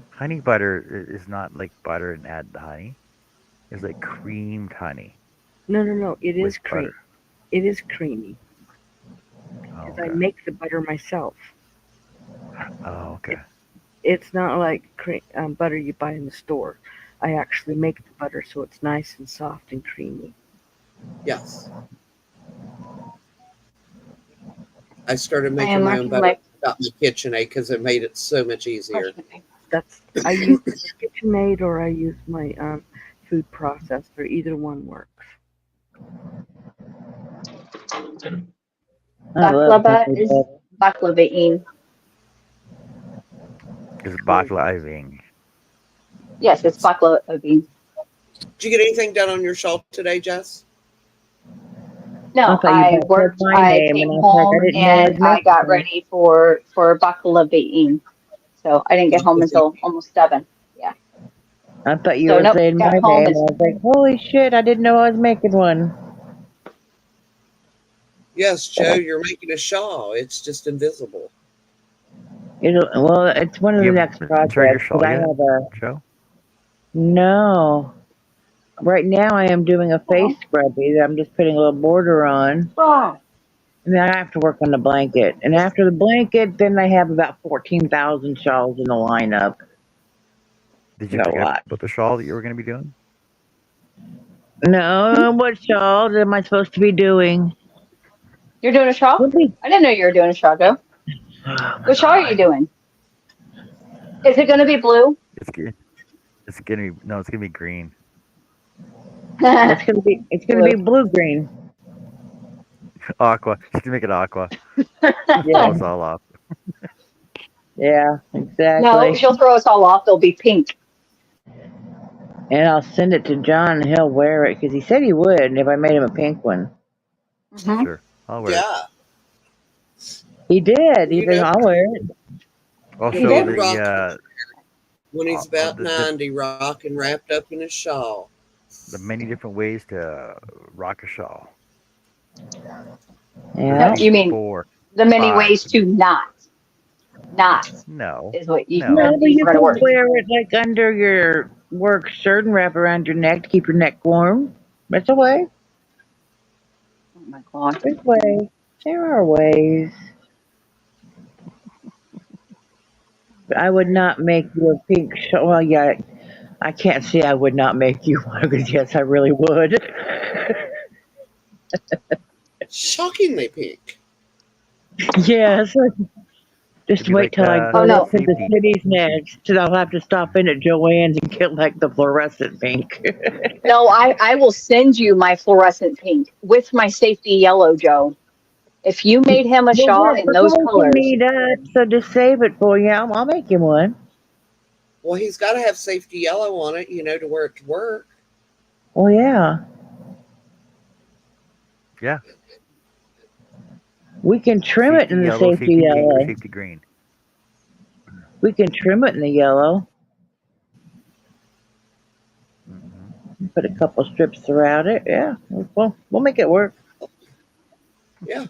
Honey butter is not like butter and add the honey. It's like creamed honey No. It with is cream. butter. It is creamy Oh, because I okay. make the butter myself. Oh, okay. It's not like butter you buy in the store. I actually make the butter so it's nice and soft and creamy. Yes. I started I making am my own marking butter my about my KitchenAid because it made it so much easier. parchment paper. I use the KitchenAid or I use my food processor. Either one works. I love Baklava honey is butter. baklavain. It's baklava. Yes, it's baklavain. Did you get anything done on your shelf today, Jess? I No, thought you I about said worked. my I name, and came I was like, I home didn't know I'd and miss I got one. ready for baklavain. So I didn't get home until almost 7. Yeah. I thought you So were nope, saying got my home name. I and was like, holy shit, I didn't know I was making one. Yes, Joe, you're making a shawl. It's just invisible. Well, it's one of You the haven't next started your projects because shawl I yet, have a Joe? no. Right now, I am doing a face oh, scrubby that I'm just putting a little border on, oh, and then I have to work on the blanket. And after the blanket, then I have about 14,000 shawls in the lineup. Did I you got a forget lot. about the shawl that you were going to be doing? No, what shawls am I supposed to be doing? you're doing a shawl? What we- I didn't know you were doing a shawl, Joe. Oh my What shawl are you god! doing? Is it going to be blue? It's g- it's gonna be no, it's gonna be green. It's gonna be Blue. blue green. Aqua. Just to make it aqua. Yeah, Throw us all off. yeah, No, exactly. she'll throw us all off. They'll be pink. And I'll send it to John, and he'll wear it because he said he would if I made him a pink one. Hmm. Sure, I'll wear it. Yeah. He did. He You said, know, "I'll wear it." I'll He show did. rock when he's uh, about the, the 90, rocking wrapped up in a shawl. the many different ways to rock a shawl. There's at Yeah. least You mean four, the many five. ways to not No, is what you No, no. said. but You you forgot a could word. wear it like under your work shirt and wrap around your neck to keep your neck warm. That's a way. Oh my God. There's ways. There are ways. But I would not make you a pink shawl. Well, yeah, I can't say I would not make you one because yes, I really would. Shockingly pink. Yes. It'd Just be wait like till I Oh go no. to the safety. cities next. And I'll have to stop in at Joann's and get like the fluorescent pink. No, I will send you my fluorescent pink with my safety yellow, Joe. If you made him a Well, shawl we're in those supposed to colors, meet up, so just save it for you. I'll make you one. Well, he's got to have safety yellow on it, to wear it to work. Oh yeah, Yeah, we can trim it safety in the yellow, safety safety pink, or yellow. safety green. We can trim it in the yellow. Hmm. Put a couple strips around it. Yeah, we'll make it work. Yeah.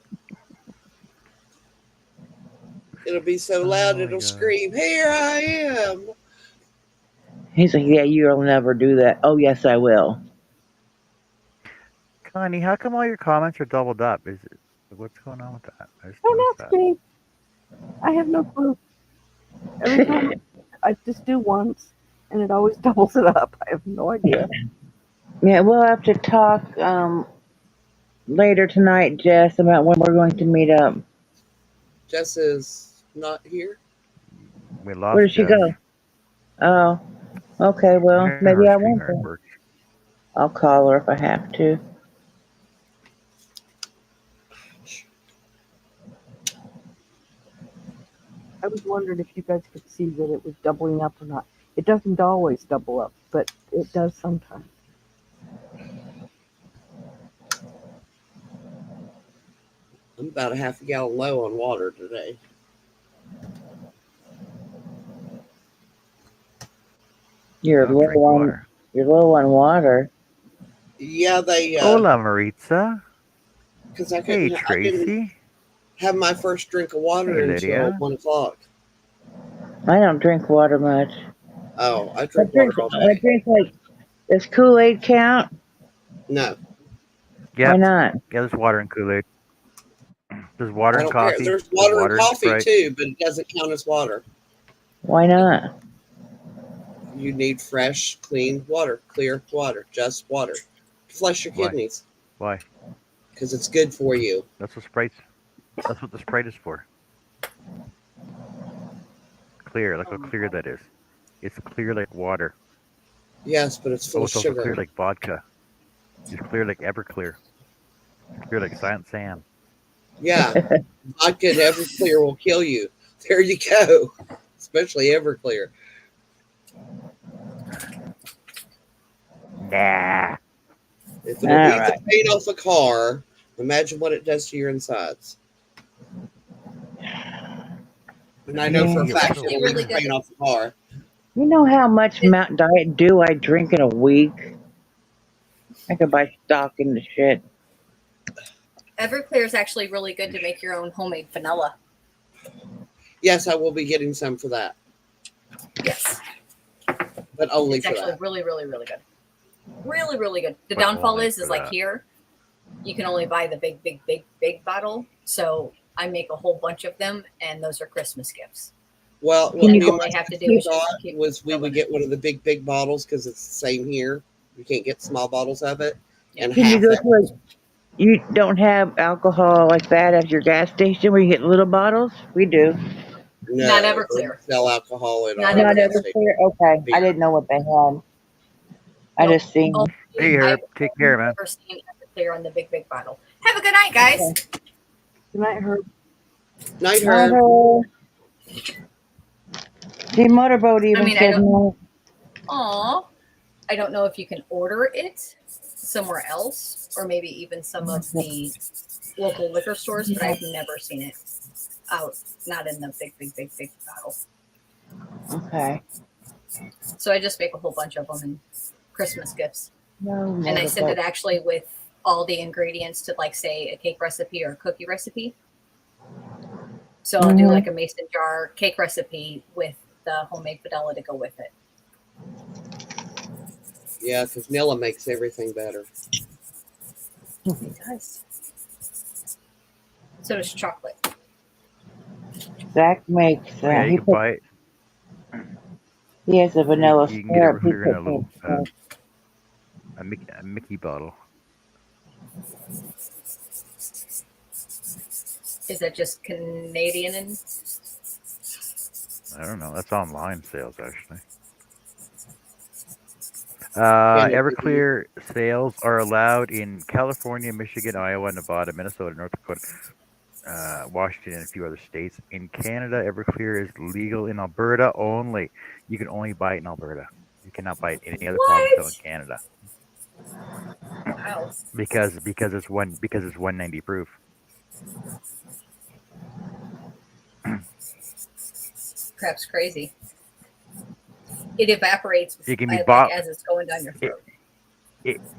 It'll be so loud Oh my it'll god. scream, "Here I am." He's like, yeah, you'll never do that. Oh yes, I will. Connie, how come all your comments are doubled up? Is it what's going on with that? I just Don't noticed ask that. me. I have no clue. Every time I just do once, and it always doubles it up. I have no idea. Yeah, we'll have to talk later tonight, Jess, about when we're going to meet up. Jess is not here. We Where lost did she Jess. go? Oh, okay. I Well, wonder how maybe her I won't. StreamYard Then. works. I'll call her if I have to. I was wondering if you guys could see that it was doubling up or not. It doesn't always double up, but it does sometimes. I'm about a half a gallon low on water today. You're Don't low drink on water. you're low on water. Yeah, they Hola, Maritza. because Hey, I didn't Tracy. have my first drink of water Hey, until Lydia. 1 o'clock. I don't drink water much. Oh, I I drink drink water all I day. drink like does Kool-Aid count? No, Why Yep. not? Yeah, there's water in Kool-Aid. There's water I in don't care. coffee. There's There's water in water in coffee Sprite. too, but it doesn't count as water. Why not? You need fresh, clean water, clear water, just water to flush your Why? kidneys Why? because it's good for you. That's what Sprite's. That's what the Sprite is for. Clear. Look oh how my clear God. that is. It's clear like water. Yes, but it's full Oh, of it's also sugar. clear like vodka. It's clear like Everclear. It's clear like Silent Sam. Yeah, vodka and Everclear will kill you. There you go. Especially Everclear. Nah. If All it'll eat the right. paint off a car, imagine what it does to your insides. And I know for a Yeah. fact So it'll really leave good. paint off the car. You know how much Mountain Diet Dew I drink in a week? I could buy stock in the shit. Everclear is actually really good to make your own homemade vanilla. Yes, I will be getting some for that, Yes, but only it's for actually that. really, really, really good. Really, really good. The but downfall only is for like that. here, you can only buy the big, big, big, big bottle. So I make a whole bunch of them, and those are Christmas gifts. Well, Can what And me you and all my they have to do sister is just thought keep was we would filling get it. one of the big, big bottles because it's the same here. You can't get small bottles of it, Yeah. and can you half go it. to a you don't have alcohol like that at your gas station where you get little bottles? We do. Not No, they don't Everclear. sell alcohol at Not our Not Everclear. gas ever station. clear. Okay, I Beer. didn't know what they had. I Nope. just seen. Hey, Herb, take Only care, man. ever seen Everclear on the big, big bottle. Have a good night, guys. Okay. Good night, Herb. Night, Not Herb. her. The motorboat I even mean, I said don't. no. Aw, I don't know if you can order it somewhere else, or maybe even some of the local liquor stores, but I've never seen it out. Not in the big, big, big, big bottle. Okay. So I just make a whole bunch of them in Christmas gifts, No and I send it motorboat. actually with all the ingredients to, like, say, a cake recipe or a cookie recipe. So I'll do Mhm. like a mason jar cake recipe with the homemade vanilla to go with it. Yeah, because Nilla makes everything better. It does. So does chocolate. Zach makes. Oh yeah, you He can put. buy it. He has a vanilla You can get syrup. He Everclear in puts a in. little a Mickey bottle. Is that just Canadian? And I don't know. That's online sales actually. Kennedy. Everclear sales are allowed in California, Michigan, Iowa, Nevada, Minnesota, North Dakota, Washington, and a few other states. In Canada, Everclear is legal in Alberta only. You can only buy it in Alberta. You cannot buy it in any other province in what? Canada Wow, because it's 190 proof. crap's crazy. It evaporates It can be like bought. as it's going down your It, throat.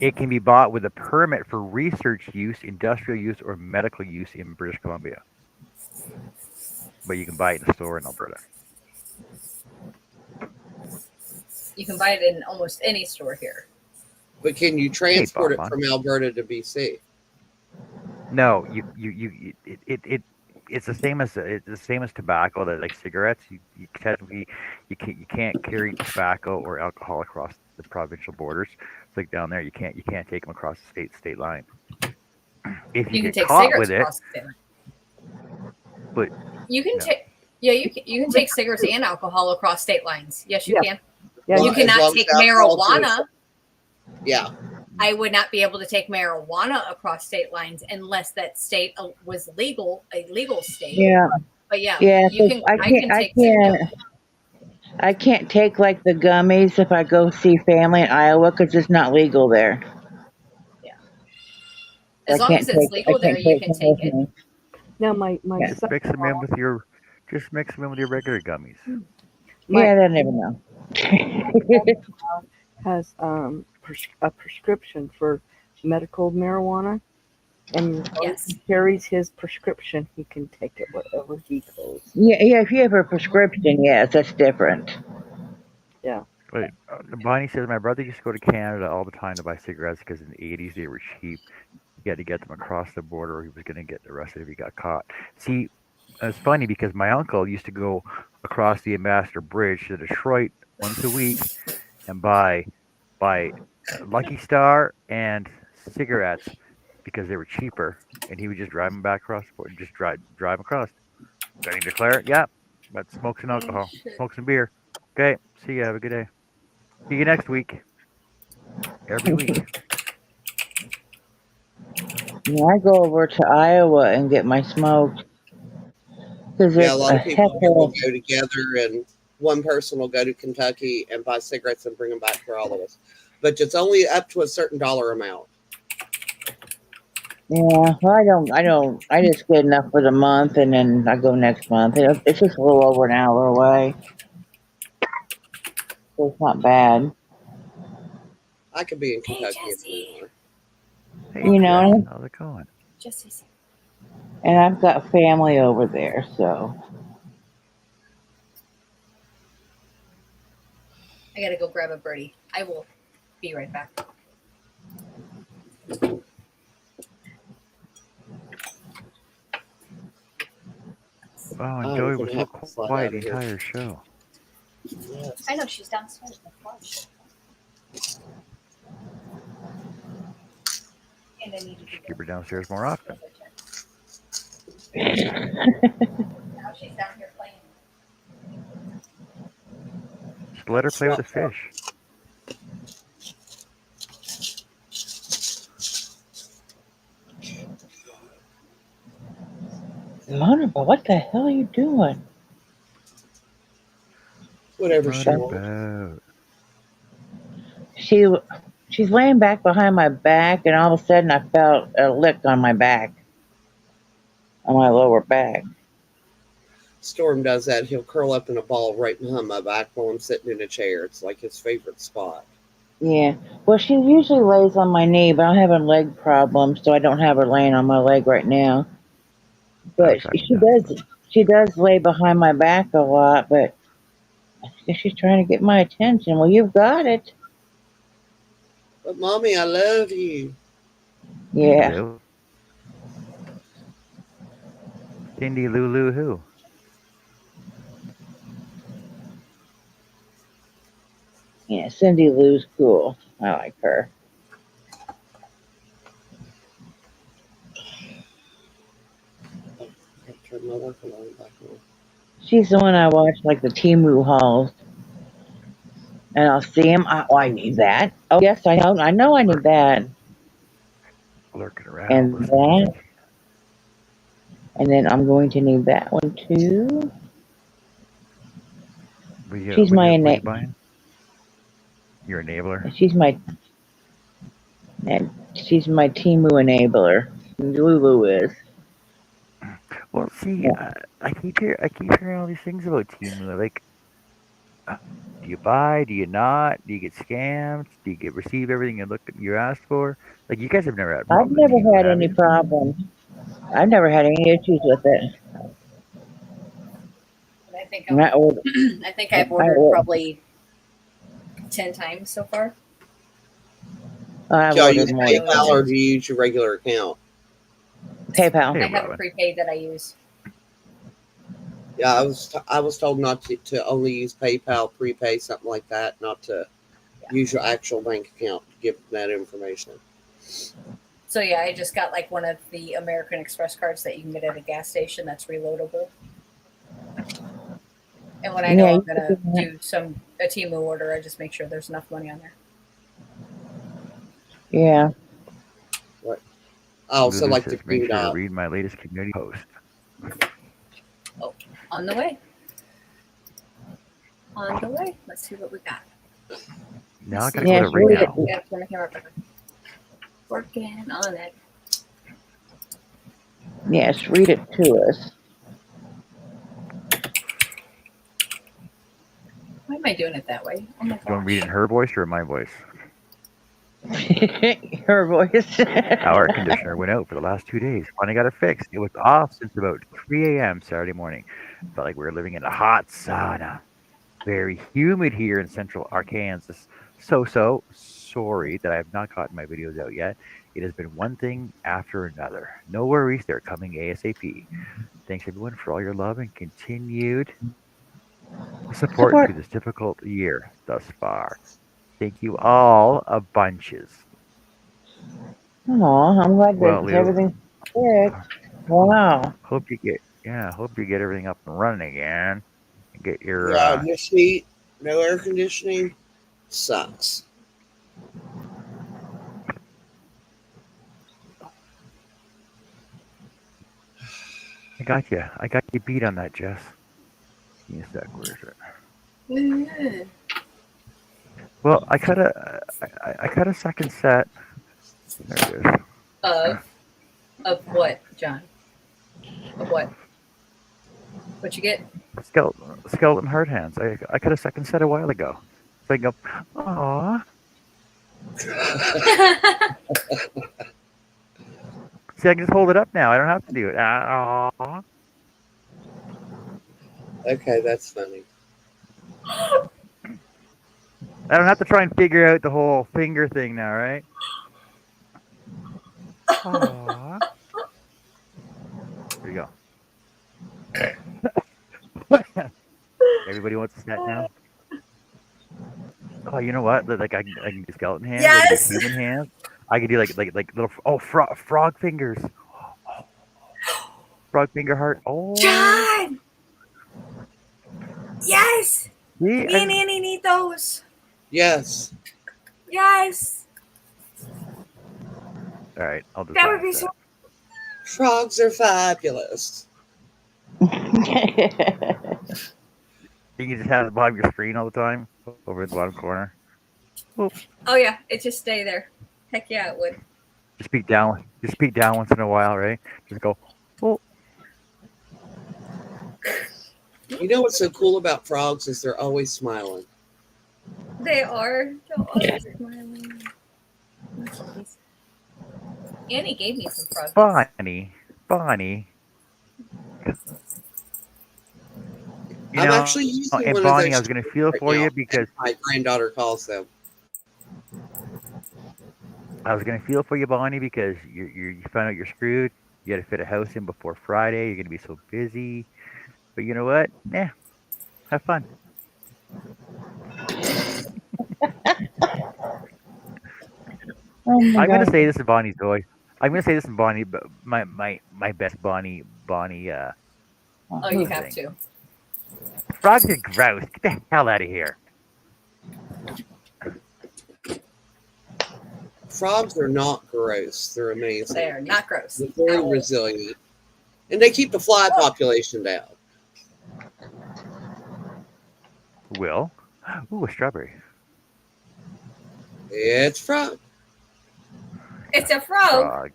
it can be bought with a permit for research use, industrial use, or medical use in British Columbia. But you can buy it in a store in Alberta. You can buy it in almost any store here. But can you Hey, transport it Bonbon. from Alberta to BC? No, it's the same as tobacco. That like cigarettes, you technically you can't carry tobacco or alcohol across the provincial borders. It's like down there, you can't take them across the state line. If you You can get take caught cigarettes with it, across the state. but You can no, take. Yeah, you can take cigarettes and alcohol across state lines. Yes, you Yeah. can. Yeah, You Well, as cannot long as take the alcohol's in it. marijuana. Yeah. I would not be able to take marijuana across state lines unless that state was legal, a legal state. Yeah. But yeah, Yeah. you 'Cause can. I I can't. can I take. can't. I can't take like the gummies if I go see family in Iowa because it's not legal there. Yeah, I as long can't as it's take. I legal there, can't you take can them take with it. me. now my Yeah. just mix them in son-in-law, with your regular gummies. my Yeah. They never know. has a prescription for medical marijuana, and as long as Yes. he carries his prescription, he can take it wherever he goes. Yeah. Yeah. If you have a prescription, yes, that's different. Yeah. Wait, Bonnie says my brother used to go to Canada all the time to buy cigarettes because in the 80s they were cheap. He had to get them across the border or he was going to get arrested if he got caught. See, it's funny because my uncle used to go across the Ambassador Bridge to Detroit once a week and buy Lucky Star and cigarettes because they were cheaper, and he would just drive them back across the border, just drive across. Do I need to declare it? Yeah, but smoke some Oh alcohol, shit. smoke some beer. Okay, see you. Have a good day. See you next week. Every week. Yeah, I go over to Iowa and get my smoke because Yeah, a it's lot a of heck people will of. go together and one person will go to Kentucky and buy cigarettes and bring them back for all of us. But it's only up to a certain dollar amount. Yeah, well, I just get enough for the month and then I go next month. It's just a little over an hour away, so it's not bad. I could be in Hey, Kentucky if we Jesse. were. Hey, You Jess, know, how's it going? Jesse's here. and I've got family over there, so. I gotta go grab a birdie. I will be right back. Wow, and I'm Joey gonna was so have to slide quiet out the of here. entire show. Yes. I know she's downstairs in the flush. And I need to do Should keep her the downstairs more often. now she's down here playing. Just let her play with the fish. Monica, what the hell are you doing? Whatever she wants. Motorboat. She she's laying back behind my back, and all of a sudden I felt a lick on my back, on my lower back. Storm does that. He'll curl up in a ball right behind my back while I'm sitting in a chair. It's like his favorite spot. Yeah. Well, she usually lays on my knee, but I'm having leg problems, so I don't have her laying on my leg right now. But Gotcha. she does lay behind my back a lot, but I guess she's trying to get my attention. Well, you've got it. But mommy, I love you. You Yeah. do. Cindy Lulu who? Yeah, Cindy Lou's cool. I like her. I turn my working on back on. She's the one I watch like the Timu hauls, and I'll see him. I need that. Oh yes, I know. I know I need that. Lurking around And listening. that, and then I'm going to need that one too. She's my What are you ena- buying? Your enabler? she's my and she's my Timu enabler. Lulu is. Well, see, Yeah. I keep hearing all these things about Temu. Like, uh, do you buy? Do you not? Do you get scammed? Do you get receive everything you asked for? Like, you guys have never had I've problems with never Temu, had have any you? problems. I've never had any issues with it. And I think And I think I've I ordered probably 10 times so far. I've Do y'all ordered use more than PayPal that. or do you use your regular account? PayPal. Hey, I have a Robin. prepaid that I use. Yeah, I was told not to only use PayPal, prepay, something like that, not to use your actual bank account to give them that information. So yeah, I just got like one of the American Express cards that you can get at a gas station that's reloadable. And when I know Yeah, I'm you could gonna do that. do a Temu order, I just make sure there's enough money on there. Yeah. What? I also Lulu like the says, make green sure to dot. read my latest community post. Oh, on the way. On the way. Let's see what we got. Now I gotta go Yes, to Ring read it. Now. Yeah, turn the camera back. Working on it. Yes, read it to us. Why am I doing it that way? Oh my You want to read it in gosh. her voice or in my voice? Her voice. Our air conditioner went out for the last 2 days. Finally got it fixed. It was off since about 3 a.m. Saturday morning. Felt like we were living in a hot sauna. Very humid here in central Arkansas. So sorry that I have not gotten my videos out yet. It has been one thing after another. No worries, they're coming ASAP. Thanks everyone for all your love and continued support Support. through this difficult year thus far. Thank you all a bunches. Oh, I'm glad Well, that Lou, everything's fixed. Wow. hope you get everything up and running again. And get your Yeah, this heat, no air conditioning, sucks. I got you beat on that, Jess. Give me a sec. Where is it? Well, I cut a second set. There it is. Of Of what, John? Of what? What you get? Skeleton hard hands. I got a second set a while ago. So I go, aw. See, I can just hold it up now. I don't have to do it. Aw. Okay, that's funny. I don't have to try and figure out the whole finger thing now, right? Aw. There you go. Everybody wants a set now. Oh, you know what? Like I can do skeleton hands. I can do Yes, human hands. I can do like little frog fingers. Frog finger heart. Oh, John. Yes, see, me and Annie need those. Yes. Yes, all right. I'll that design would a be set. so. Frogs are fabulous. You can just have it bottom of your screen all the time, over at the bottom corner. Oop. Oh yeah, it just stay there. Heck yeah, it would. Just peek down. Just peek down once in a while, right? Just go. Oh, You know what's so cool about frogs is they're always smiling. They are. They're always smiling. Annie gave me some frog. Bonnie. You I'm know, actually using and one Bonnie, of I those was gonna feel right for now. you because My granddaughter calls them. I was gonna feel for you, Bonnie, because you found out you're screwed. You got to fit a house in before Friday. You're gonna be so busy. But you know what? Yeah, have fun. Oh my I'm gonna God. say this in Bonnie's voice. I'm gonna say this in Bonnie, but my best Bonnie Oh, you have thing. to. Frogs are gross. Get the hell out of here. Frogs are not gross. They're amazing. They are not gross. They're very at all. resilient. And they keep the fly population down. Will. Ooh, a strawberry. It's frog. It's a frog. Frog.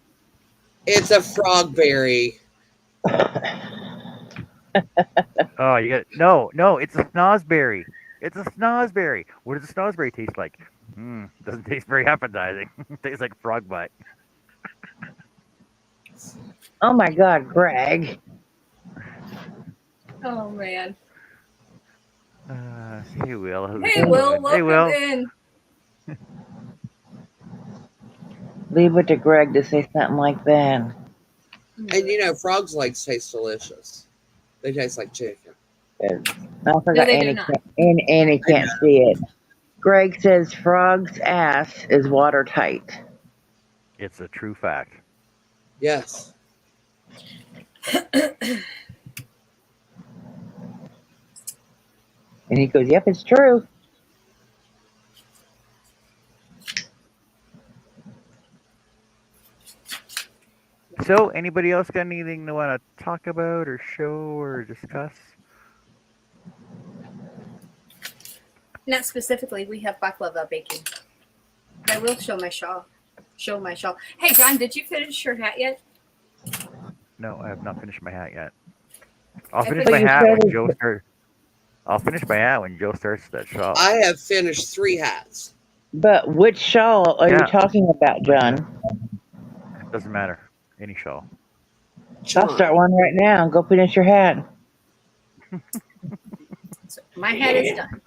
It's a frog berry. Oh, you got no. It's a snozberry. It's a snozberry. What does a snozberry taste like? Doesn't taste very appetizing. Tastes like frog butt. Oh my God, Greg. Oh man. Hey, Will. How's Hey it Will, going? Hey, welcome Will. in. Leave it to Greg to say something like that. And you know, frogs' legs taste delicious. They taste like chicken. I No, forgot they do Annie not. Annie can't see it. Greg says frog's ass is watertight. It's a true fact. Yes. And he goes, yep, it's true. So, anybody else got anything they want to talk about or show or discuss? Not specifically. We have baklava baking. I will show my shawl. Hey John, did you finish your hat yet? No, I have not finished my hat yet. I'll I finish put my you hat when said- Joe starts. I'll finish my hat when Joe starts that shawl. I have finished 3 hats. But which shawl are you Yeah. talking about, John? Doesn't matter. Any shawl. John, I'll start one right now. Go finish your hat. So my hat is done.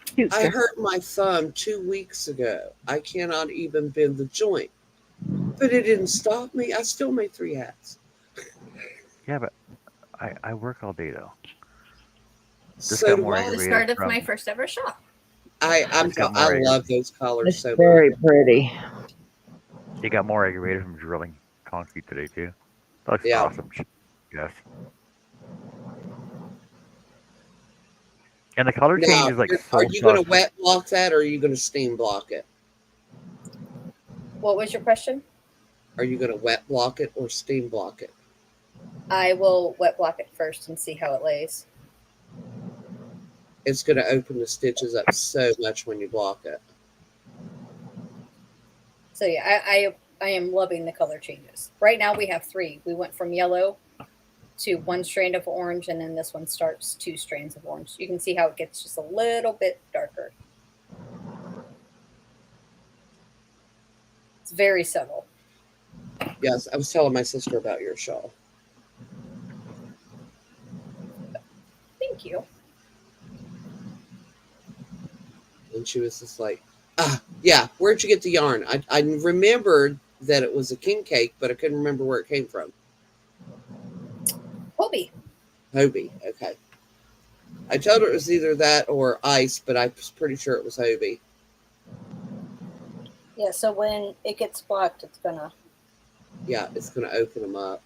Cute. I hurt my thumb 2 weeks ago. I cannot even bend the joint. But it didn't stop me. I still made 3 hats. Yeah, but I work all day though. Just So got do more I. The aggravated start of from. my first ever shawl. Just got I more love those colors It's so much. very pretty. It got more aggravated from drilling concrete today too. That's Yeah. awesome. Yes. And the color Now, change is like so are you going to subtle. wet block that or are you going to steam block it? What was your question? Are you going to wet block it or steam block it? I will wet block it first and see how it lays. It's going to open the stitches up so much when you block it. So yeah, I am loving the color changes. Right now we have 3. We went from yellow to 1 strand of orange, and then this one starts 2 strands of orange. You can see how it gets just a little bit darker. It's very subtle. Yes, I was telling my sister about your shawl. Thank you. And she was just like, yeah, where'd you get the yarn? I remembered that it was a king cake, but I couldn't remember where it came from. Hobie. Hobie, okay. I told her it was either that or ice, but I was pretty sure it was Hobie. Yeah, so when it gets blocked, it's gonna. Yeah, it's going to open them up.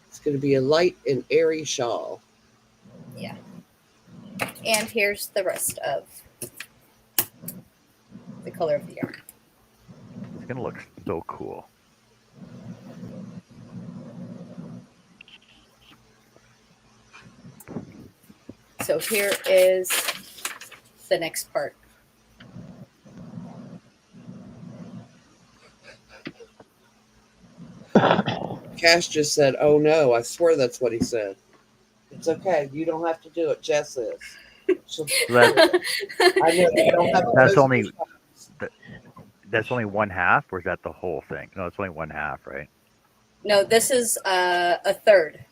It's going to be a light and airy shawl. Yeah. And here's the rest of the color of the yarn. It's gonna look so cool. So here is the next part. Cash just said, oh no, I swear that's what he said. It's okay. You don't have to do it. Jess is. She'll do it. I know you don't have to That's post only your stuff. that's only 1/2, or is that the whole thing? No, it's only 1/2, right? No, this is a third.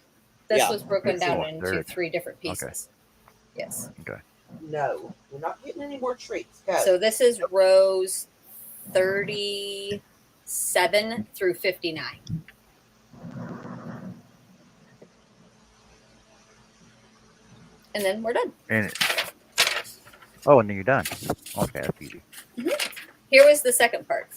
This Yeah. was broken It's down a into third. 3 different pieces. Yes. Okay. No, we're not getting any more treats. Go. So this is rows 37 through 59. And then we're done. And then you're done. Okay, that's easy. Here was the second part.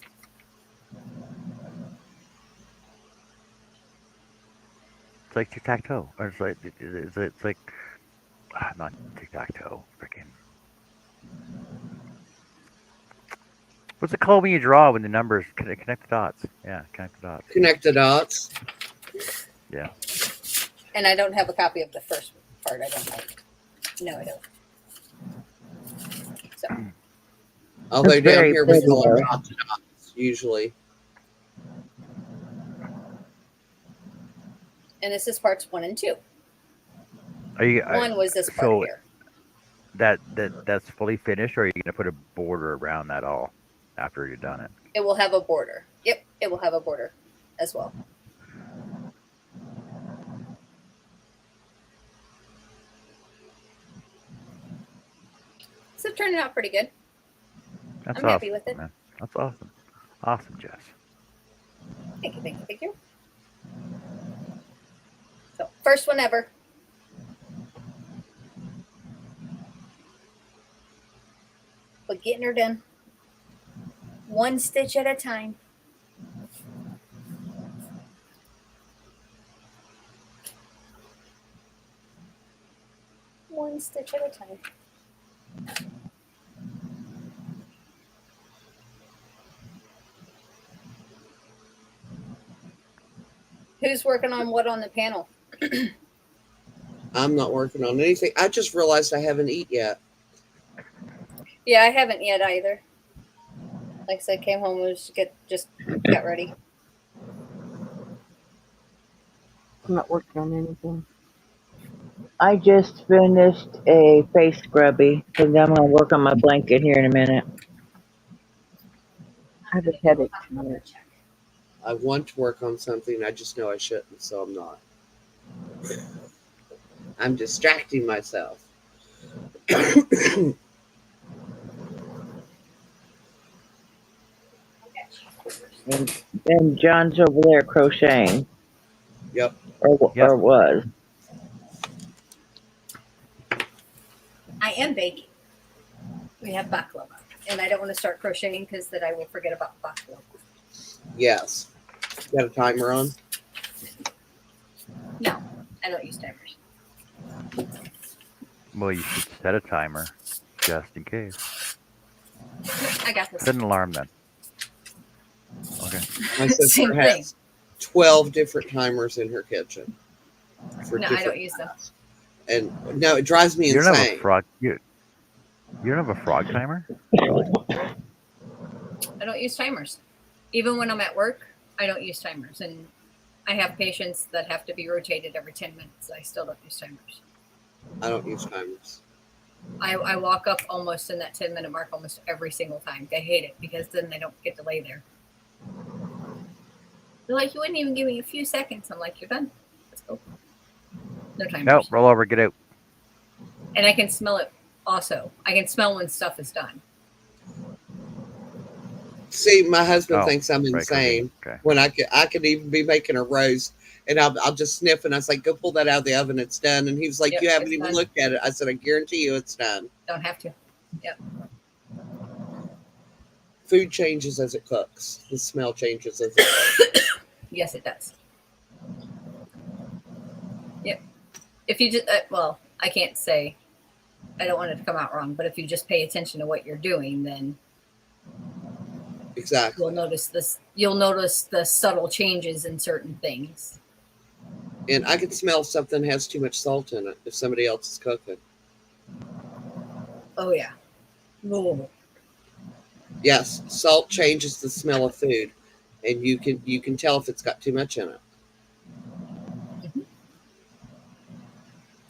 It's like tic-tac-toe, or it's like not tic-tac-toe. Freaking. What's it called when you draw when the numbers connect the dots? Yeah, connect the dots. Connect the dots. Yeah. And I don't have a copy of the first part. I don't know. No, I don't. So Although That's down very here we pretty, call though. them dot to dots, usually. and this is parts 1 and 2. Are you? 1 was this part so here. that's fully finished, or are you gonna put a border around that all after you're done it? It will have a border. Yep, it will have a border as well. So turning out pretty good. That's I'm awesome, happy with it. man. That's awesome. Awesome, Jess. Thank you, thank you, thank you. So first one ever. But getting her done. 1 stitch at a time. One stitch at a time. Who's working on what on the panel? I'm not working on anything. I just realized I haven't eaten yet. Yeah, I haven't yet either. Like I said, came home and just got ready. I'm not working on anything. I just finished a face scrubby because I'm gonna work on my blanket here in a minute. I have a headache tonight. I want to work on something. I just know I shouldn't, so I'm not. I'm distracting myself. And John's over there crocheting, Yep. Yep. or was. I am baking. We have baklava. And I don't want to start crocheting because then I will forget about baklava. Yes. You got a timer on? No, I don't use timers. Well, you should set a timer just in case. I got this. Set an alarm then. Okay. My sister Same has thing. 12 different timers in her kitchen. For No, I different- don't use them. And no, it drives me You don't have a insane. frog. You don't have a frog timer? I don't use timers. Even when I'm at work, I don't use timers. And I have patients that have to be rotated every 10 minutes. I still don't use timers. I don't use timers. I walk up almost in that 10-minute mark almost every single time. They hate it because then they don't get to lay there. They're like, you wouldn't even give me a few seconds. I'm like, you're done. Let's go. No timers. Nope, roll over, get out. And I can smell it also. I can smell when stuff is done. See, my husband Oh, thinks I'm right, insane okay. when I could even be making a roast and I'll just sniff and I was like, go pull that out of the oven. It's done. And he was like, Yep, you haven't it's even done. looked at it. I said, I guarantee you it's done. Don't have to. Yep. Food changes as it cooks. The smell changes as it cooks. Yes, it does. Yep. If you just, well, I can't say, I don't want it to come out wrong, but if you just pay attention to what you're doing, then Exactly. you'll notice this. You'll notice the subtle changes in certain things. And I can smell something has too much salt in it if somebody else is cooking. Oh yeah. Whoa. Yes, salt changes the smell of food, and you can tell if it's got too much in it.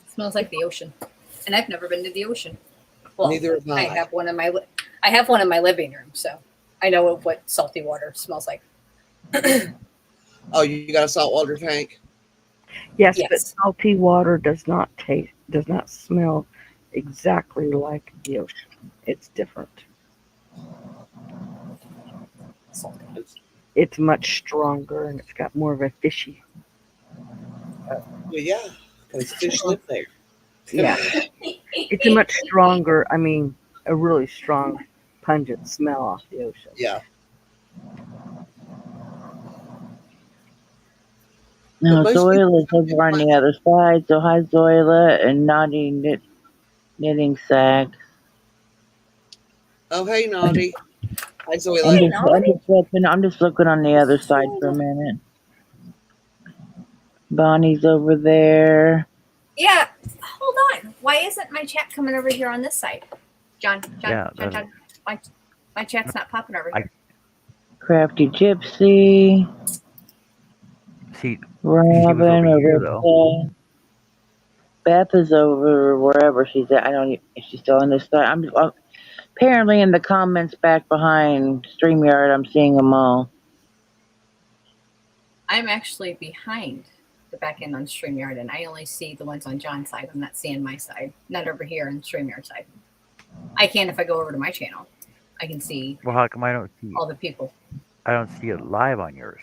Smells like the ocean, and I've never been to the ocean. Well, Neither have I. I have one in my living room, so I know what salty water smells like. Oh, you got a saltwater tank? Yes, Yes. but salty water does not smell exactly like the ocean. It's different. Salty. It's much stronger and it's got more of a fishy. Well, yeah, because fish live there. Yeah, it's a much stronger. I mean, a really strong, pungent smell off the ocean. Yeah. No, But most Zoila's people over on the other side. So hi, Zoila and Naughty knitting sacks. Oh, hey, Naughty. Hi, I'm Zoila. just, I'm just looking on the other side for a minute. Bonnie's over there. Yeah. Hold on. Why isn't my chat coming over here on this side? John. Yeah, John. My chat's not popping over here. Crafty Gypsy. See, Robin, over here, though. Marissa. Beth is over wherever she's at. I don't know if she's still on this side. I'm apparently in the comments back behind StreamYard. I'm seeing them all. I'm actually behind the back end on StreamYard, and I only see the ones on John's side. I'm not seeing my side, not over here on StreamYard side. I can if I go over to my channel. I can see Well, how come I don't see? all the people. I don't see it live on yours.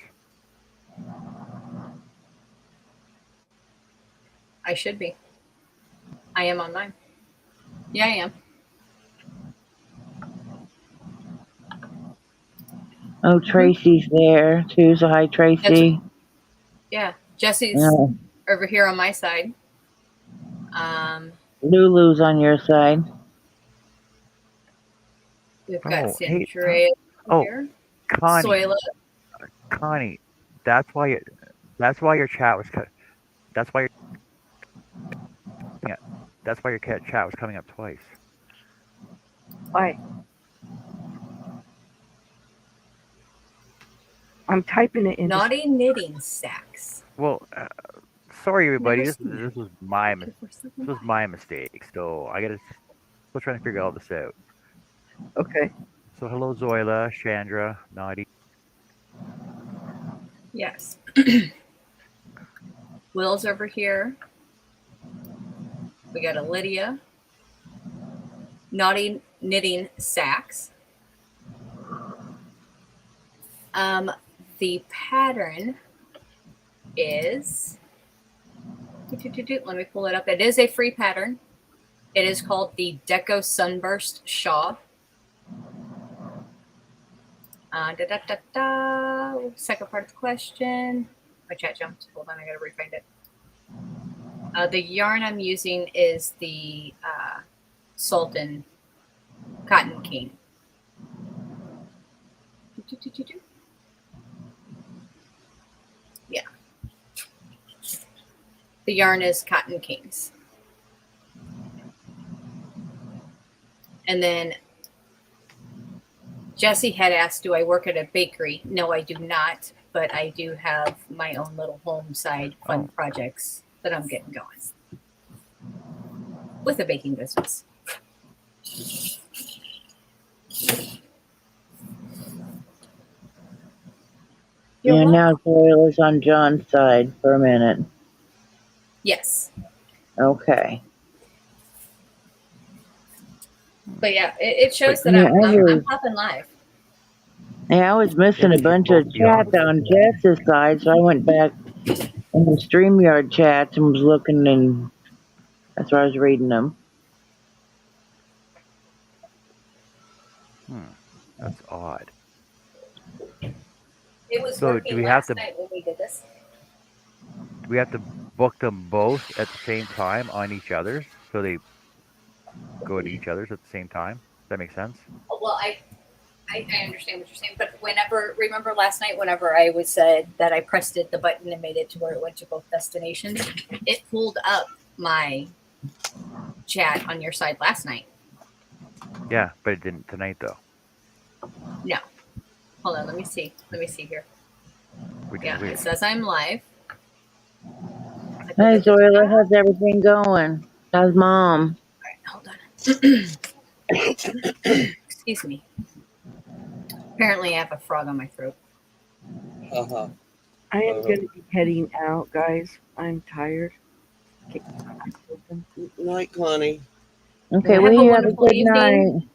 I should be. I am on mine. Yeah, I am. Oh, Tracy's there too. So hi, Tracy. Yeah, Jesse's over here on my side. Lulu's on your side. We've got Oh, hey, Centuria oh, here. Connie, Soila. Connie, that's why your chat was cut. That's why your chat was coming up twice. Why? I'm typing it in. Naughty knitting sacks. Well, sorry everybody. Never This seen was my mistake. So I gotta still trying to figure all this out. Okay. So hello Zoila, Chandra, Naughty. Yes. Will's over here. We got a Lydia. Naughty knitting sacks. The pattern is, let me pull it up. It is a free pattern. It is called the Deco Sunburst Shawl. Second part of the question. My chat jumped. Hold on, I gotta refind it. The yarn I'm using is the Sultan Cotton King. Yeah. The yarn is Cotton Kings. And then Jesse had asked, do I work at a bakery? No, I do not, but I do have my own little home side fun projects that I'm getting going with a baking business. Yeah, now Zoil is on John's side for a minute. Yes. Okay. But yeah, it shows that I'm popping live. Yeah, I was missing a bunch of chats on Jess's side, so I went back in the StreamYard chats and was looking, and that's where I was reading them. That's odd. It was So working do we have last to? night when we did this. Do we have to book them both at the same time on each other's, so they go to each other's at the same time? Does that make sense? Well, I understand what you're saying, but remember last night, whenever I was said that I pressed the button and made it to where it went to both destinations, it pulled up my chat on your side last night. Yeah, but it didn't tonight though. No. Hold on, let me see here. Which Yeah, is weird. it says I'm live. Hey, Zoila, how's everything going? How's Mom? All right, hold on. Excuse me. Apparently, I have a frog on my throat. Uh-huh. I am going to be heading out, guys. I'm tired. Night, Connie. Okay, Have well, a you have a wonderful good evening. night.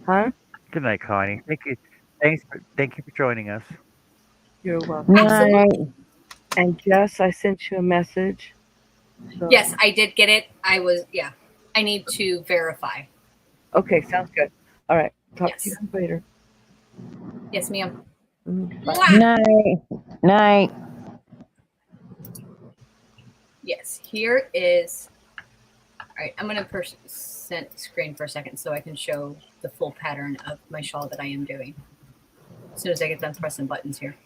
Huh? Good night, Connie. Thank you. Thank you for joining us. You're welcome. Absolutely. And Jess, I sent you a message. So. Yes, I did get it. I need to verify. Okay, sounds good. All right. Talk to you Yes. later. Yes, ma'am. Bye. Night. Night. Yes, here is. All right, I'm going to screen for a second so I can show the full pattern of my shawl that I am doing. As soon as I get done pressing buttons here.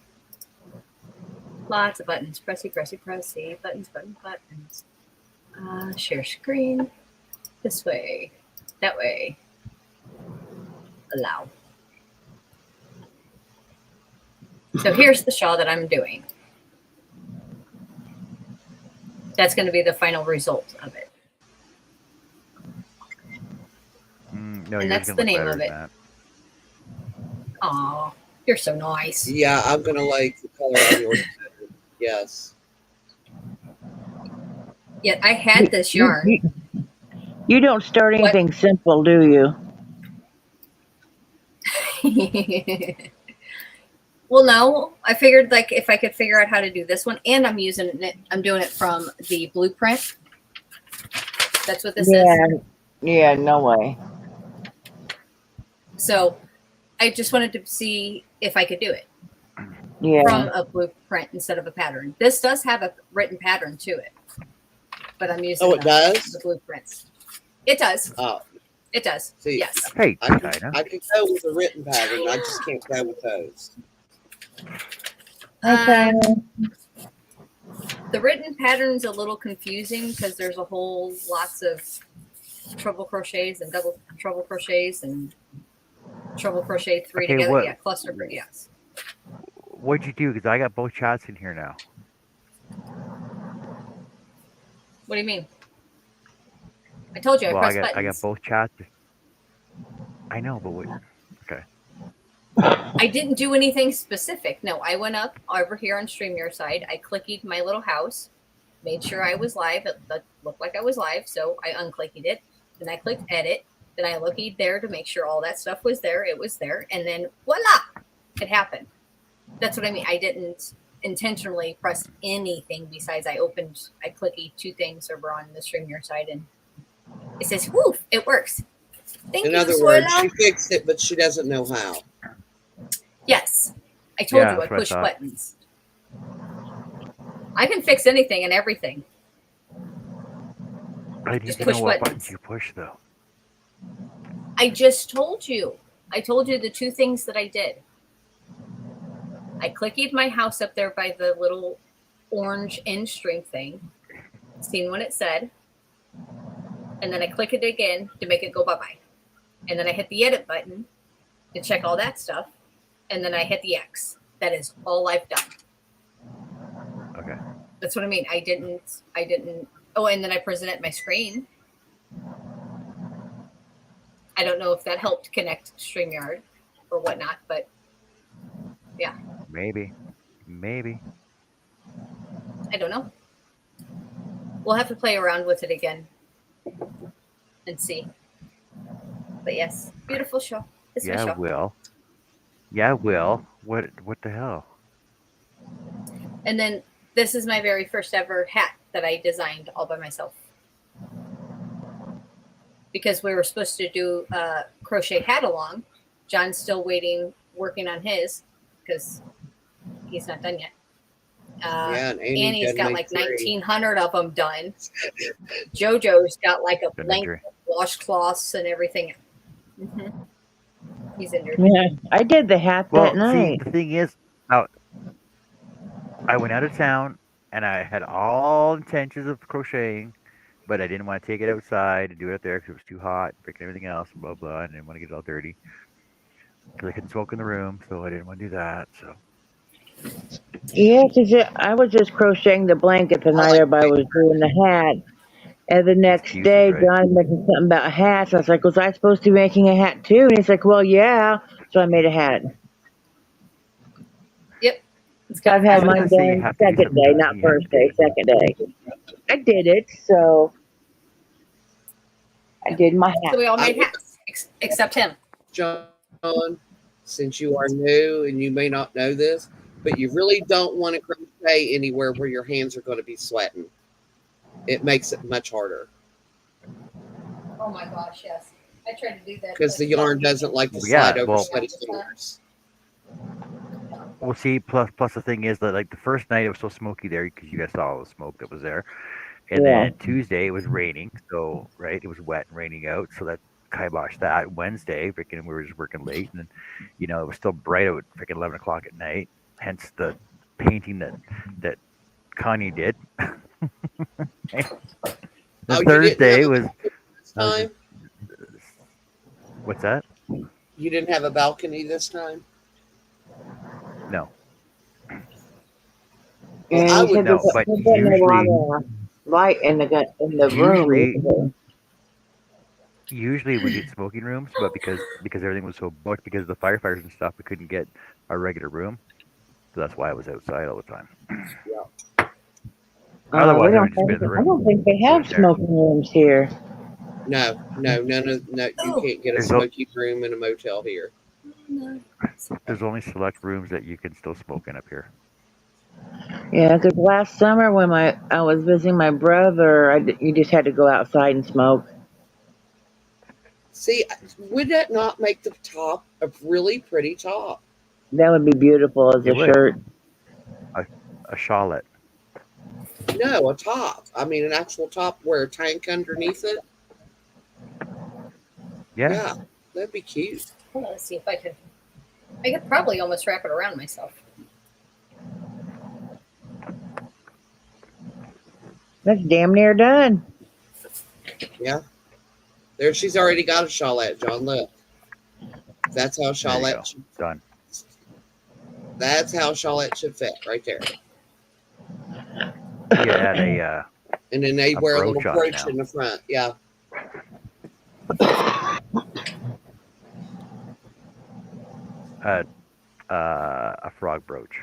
Lots of buttons. Pressy, pressy, pressy. Buttons, buttons, buttons. Share screen. This way. That way. Allow. So here's the shawl that I'm doing. That's going to be the final result of it. No, and that's the name of it. Aw, you're so nice. Yeah, I'm going to like the color on yours. Yes. Yeah, I had this yarn. You don't start anything simple, do you? Well, no. I figured like if I could figure out how to do this one, and I'm doing it from the blueprint. That's what this is. Yeah, no way. So I just wanted to see if I could do it. Yeah. From a blueprint instead of a pattern. This does have a written pattern to it, but I'm using the blueprints. It does. Oh, it does. See, yes. Hey, I can go with a written pattern. I just can't go with those. Okay. The written pattern's a little confusing because there's a whole lots of treble crochets and double treble crochets and treble crochet three together. Yeah, cluster. Yes. What'd you do? Because I got both chats in here now. What do you mean? I told you I pressed buttons. I got both chats. I know, but what? Okay. I didn't do anything specific. No, I went up over here on StreamYard side. I clicked my little house, made sure I was live. It looked like I was live, so I unclicked it. Then I clicked edit. Then I looked there to make sure all that stuff was there. It was there, and then voila, it happened. That's what I mean. I didn't intentionally press anything besides I clicked two things over on the StreamYard side, and it says, "Woof, it works." Thank you, in other words, she fixed it, but she doesn't know how. Yes, I told you I push buttons. I can fix anything and everything. I need to know what buttons you push, though. I just told you. I told you the two things that I did. I clicked my house up there by the little orange end string thing, seen what it said, and then I click it again to make it go bye-bye. And then I hit the edit button, to check all that stuff, and then I hit the X. That is all I've done. Okay. That's what I mean. I didn't. Oh, and then I presented my screen. I don't know if that helped connect StreamYard or whatnot, but yeah, Maybe. I don't know. We'll have to play around with it again and see. But yes, beautiful show. It's my Yeah, show. Will. Yeah, Will. What the hell? And then this is my very first ever hat that I designed all by myself. Because we were supposed to do a crochet hat along. John's still waiting, working on his, because he's not done yet. Yeah, and Annie Annie's did got make like 3. 1,900 of them done. JoJo's got like a Been blank injured. washcloths and everything. Mm-hmm. He's injured. Yeah, I did the hat that Well, see, night. the thing is, I went out of town and I had all intentions of crocheting, but I didn't want to take it outside and do it out there because it was too hot, breaking everything else, blah blah. And I didn't want to get it all dirty because I couldn't smoke in the room, so I didn't want to do that. So Yeah, 'cause I was just crocheting the blanket the I night like everybody was doing the hat. And the next excuses, day, right? John mentioned something about hats. I was like, was I supposed to be making a hat too? And he's like, well, yeah. So I made a hat. Yep. It's So got I've had What mine does it say you done have to do second something? day, Does it not you have first to day, do? second day. I did it, so I did my So hat. we all I made would, hats, except him. John, since you are new and you may not know this, but you really don't want to crochet anywhere where your hands are going to be sweating. It makes it much harder Oh my gosh, yes. I tried to do that. because the yarn doesn't like to Well, slide yeah, over well, sweaty fingers. we'll see. Plus the thing is that like the first night it was so smoky there because you guys saw all the smoke that was there, and Yeah. then Tuesday it was raining, so right it was wet and raining out, so that kiboshed that. Wednesday, freaking, we were just working late, and then it was still bright out, freaking 11 o'clock at night. Hence the painting that Connie did. The Oh, you didn't have Thursday a was balcony this I was just time? what's that? You didn't have a balcony this time? No, Well, And I you would. said no, but there's been a lot usually of light in the room usually yesterday. usually we did smoking rooms, but because everything was so booked because of the firefighters and stuff, we couldn't get our regular room, so that's why I was outside all the time. Yeah. We Otherwise, I don't would just been think in the I room don't think they doing have it there. smoking rooms here. No, no. You Oh, can't get a There's smoky room in a motel here. no. there's only select rooms that you can still smoke in up here. Yeah, 'cause last summer when I was visiting my brother, you just had to go outside and smoke. See, would that not make the top a really pretty top? That would be beautiful as It a would shirt. a, a Charlotte. No, a top. I mean, an actual top where a tank underneath it. Yeah, Yeah, that'd be cute. Hold on, let's see if I could. I could probably almost wrap it around myself. That's damn near done. Yeah, there. She's already got a Charlotte, John. Look, that's how there you Charlotte. go. Done. That's how Charlotte should fit right there. You add And then they a wear a little brooch on brooch now. in the front. Yeah. Uh, a frog brooch.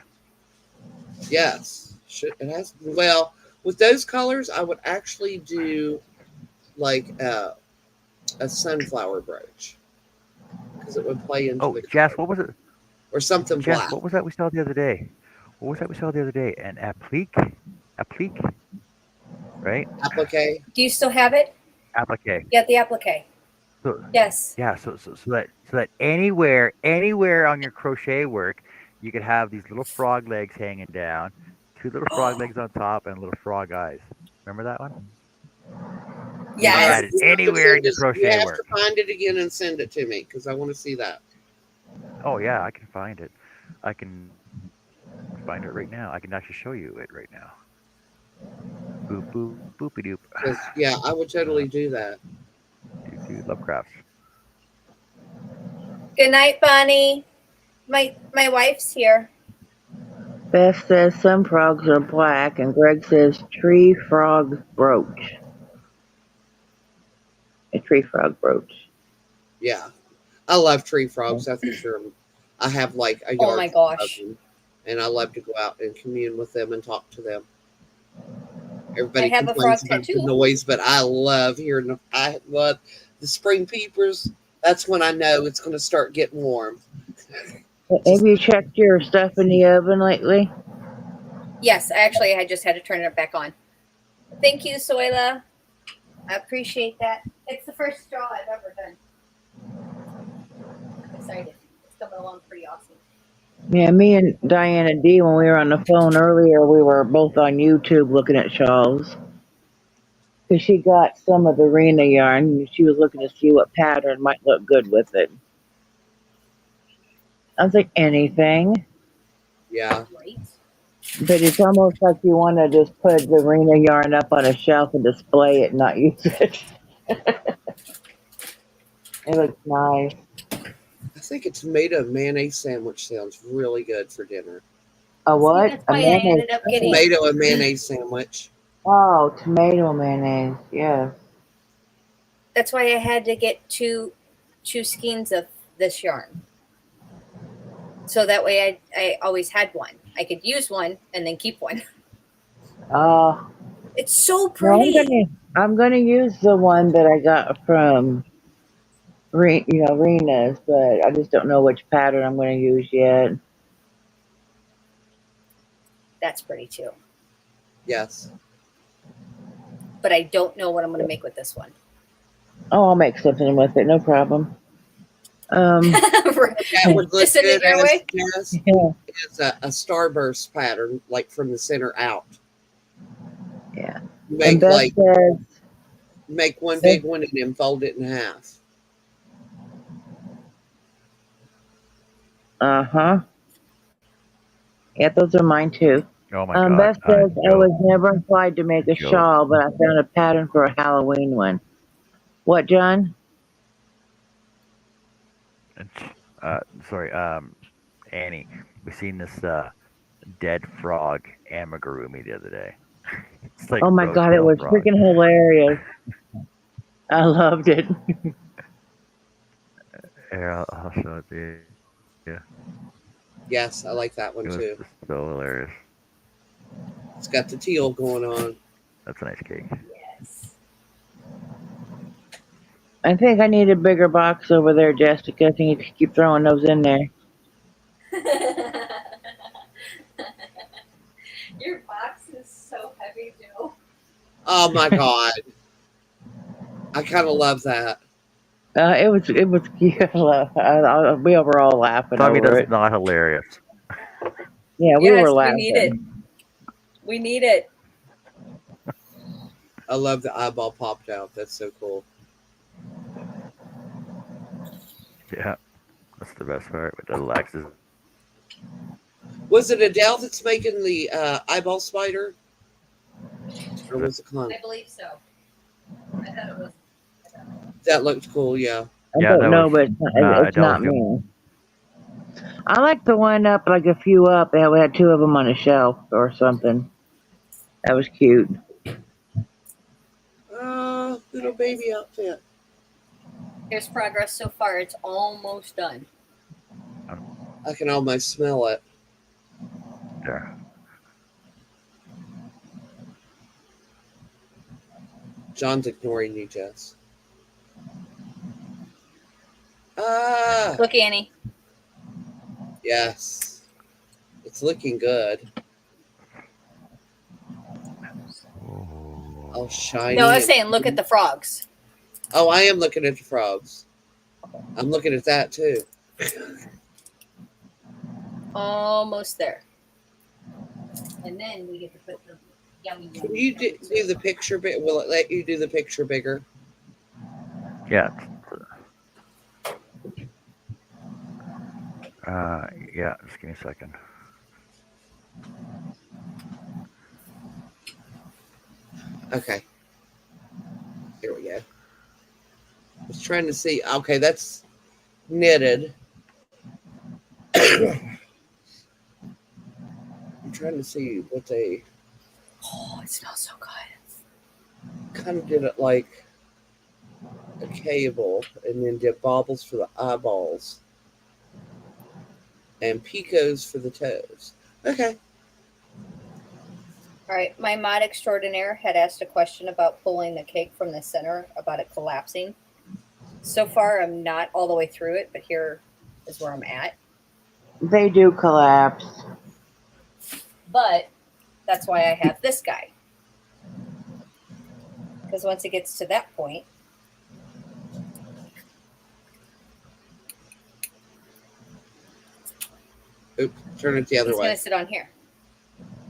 Yes. It has. Well, with those colors, I would actually do like a sunflower brooch because it would play into Oh, the Jess, color what was it? or something Jess, black. what was that we saw the other day? What was that we saw the other day? An applique, right? Applique. Do you still have it? Applique. Yeah, the applique. So Yes. yeah, so that anywhere on your crochet work, you could have these little frog legs hanging down, two little frog legs on top, and little frog eyes. Remember that one? You can Yes. add it anywhere in your You crochet have work. to find it again and send it to me because I want to see that. Oh yeah, I can find it. I can find it right now. I can actually show you it right now. Boop boop boopy doop. Because yeah, I would totally do that. Love crafts. Good night, Bonnie. My wife's here. Beth says some frogs are black, and Greg says tree frog brooch. A tree frog brooch. Yeah. I love tree frogs. I think I have like a Oh yard my full of gosh. them, and I love to go out and commune with them and talk to them. I Everybody have a frog complains about the tattoo. noise, but I love hearing them. I love the spring peepers. That's when I know it's going to start getting warm. Have Just you checked your stuff in the oven lately? Yes, actually, I just had to turn it back on. Thank you, Soila. I appreciate that. It's the first straw I've ever done. I'm excited. It's coming along pretty awesome. Yeah, me and Diana D, when we were on the phone earlier, we were both on YouTube looking at shawls. Because she got some of the Rena yarn, and she was looking to see what pattern might look good with it. I was like, anything. yeah, Right? But it's almost like you want to just put the Rena yarn up on a shelf and display it, not use it. It looks nice. I think a tomato and mayonnaise sandwich sounds really good for dinner. A See, what? that's A why I mayonnaise? ended up getting. Tomato and mayonnaise sandwich. Oh, tomato mayonnaise. Yes. That's why I had to get two skeins of this yarn. So that way I always had one. I could use one and then keep one. It's so No, pretty. I'm gonna use the one that I got from Rena's, but I just don't know which pattern I'm gonna use yet. That's pretty too. Yes. But I don't know what I'm going to make with this one. Oh, I'll make something with it, no problem. That would look Just send it good your way. as Yeah. a starburst pattern, like from the center out. Yeah. And Make Beth like says, make one big one and then fold it in half. uh-huh. Yeah, those are mine too. Oh my God. Beth says, I Joe, was never implied to make a Joe, shawl, but I found a pattern for a Halloween one. What, John? uh, sorry, Annie, we seen this dead frog amigurumi the other day. It's like Oh my God, it roadkill was frog. freaking hilarious. I loved it. Yeah, I'll show it to you. Yes, I like that It one was too. just so hilarious. It's got the teal going on. That's a nice cake. Yes. I think I need a bigger box over there, Jessica. I think you can keep throwing those in there. Your box is so heavy, Joe. Oh my God. I kind of love that. It was cute. We were all laughing Tell me over that's it. not hilarious. Yeah, we were Yes, we need it. laughing. We need it. I love the eyeball popped out. That's so cool. Yeah, that's the best part. But Alexis, Was it Adele that's making the eyeball spider? Or was it Clone? I believe so. I thought it was. That looked cool, yeah. I yeah, that don't know, was but it's Adele not was doing. me. I like the one up, like a few up. We had two of them on a shelf or something. That was cute. Little baby outfit. Here's progress so far. It's almost done. I can almost smell it. There. John's ignoring you, Jess. Look, Annie. Yes. It's looking good. Oh, shiny. No, I was saying, look at the frogs. Oh, I am looking at the frogs. I'm looking at that too. Almost there. And then we get to put the yummy. Can you do the picture bit? Will it let you do the picture bigger? Yeah. Yeah. Just give me a second. Okay. Here we go. I was trying to see. Okay, that's knitted. I'm trying to see what they Oh, it smells so good. kind of did it like a cable and then did baubles for the eyeballs and picos for the toes. Okay. All right, my mod extraordinaire had asked a question about pulling the cake from the center, about it collapsing. So far, I'm not all the way through it, but here is where I'm at. They do collapse. But that's why I have this guy. Because once it gets to that point, Oop, turn it the other he's going way. to sit on here.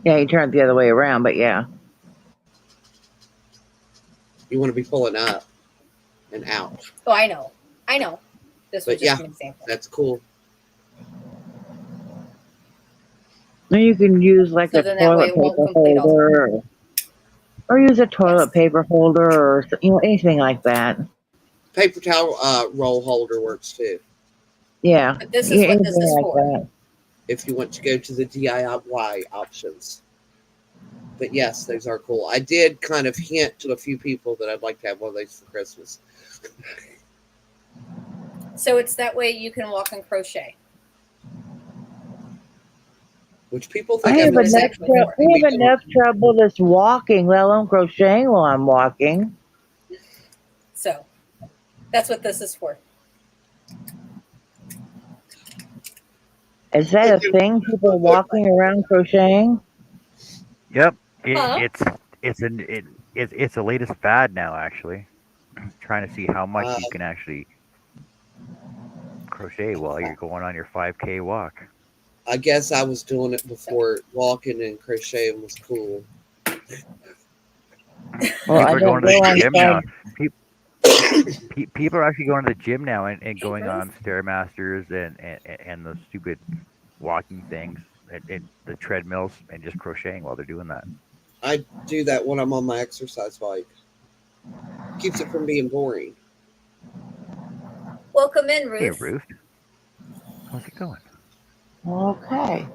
Yeah, you turn it the other way around, but yeah. You want to be pulling up and out. Oh, I know. I know. This was But just yeah, an example. that's cool. And you can use like So a then that way toilet it won't paper complete all the way. holder, or use a toilet Yes. paper holder, or anything like that. Paper towel roll holder works too. Yeah, But this is yeah, what this anything is like for. that. If you want to go to the DIY options. But yes, those are cool. I did kind of hint to a few people that I'd like to have one of those for Christmas. So it's that way you can walk and crochet. Which people I think have I'm That's enough. insane. exactly for I it. I have don't. enough trouble just walking, let alone crocheting while I'm walking. So that's what this is for. Is that a Okay. thing? People walking around crocheting? Yep. Huh? It's the latest fad now. Actually, trying to see how much Uh, you can actually crochet while you're going on your 5K walk. I guess I was doing it before walking and crocheting was cool. Well, I People are don't going to go the on gym now. side. People are actually going to the gym now and Hey, going Ruth. on stairmasters and the stupid walking things and the treadmills and just crocheting while they're doing that. I do that when I'm on my exercise bike. Keeps it from being boring. Welcome in, Hey, Ruth. Ruth, how's it going? Okay.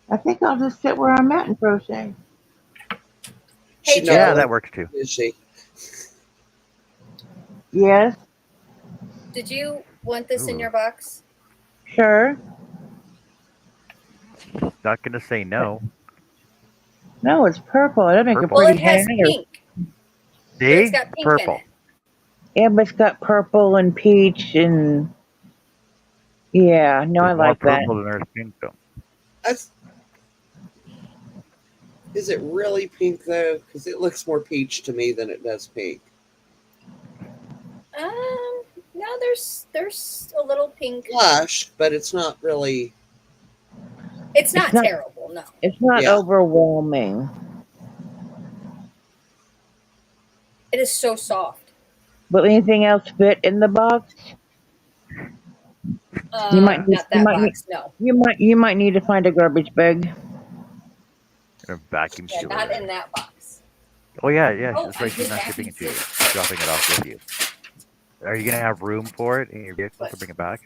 I think I'll just sit where I'm at and crochet. Hey, She's not Yeah, Joe. that going, works too. is she? Yes, Did you want this in Ooh, your box? sure. not gonna say no. No, it's purple. It'll make a Purple. Well, it pretty hat. has pink, but it's See, got pink in purple. it. Yeah, but it's got purple and peach and yeah. No, I There's more like that. purple than there's pink though. That's, is it really pink though? Because it looks more peach to me than it does pink. No, there's a little pink. Blush, but it's not really. It's It's not not. terrible, no. It's not Yeah. overwhelming. It is so soft. Will anything else fit in the box? You might need. Not You that might need. box, no. You might need to find a garbage bag. A vacuum Yeah, not sealer. in that box. Oh yeah. Oh, That's I right. She's did not vacuum shipping it to seal. you. She's dropping it off with you. Are you gonna have room for it in your vehicle to But bring it back?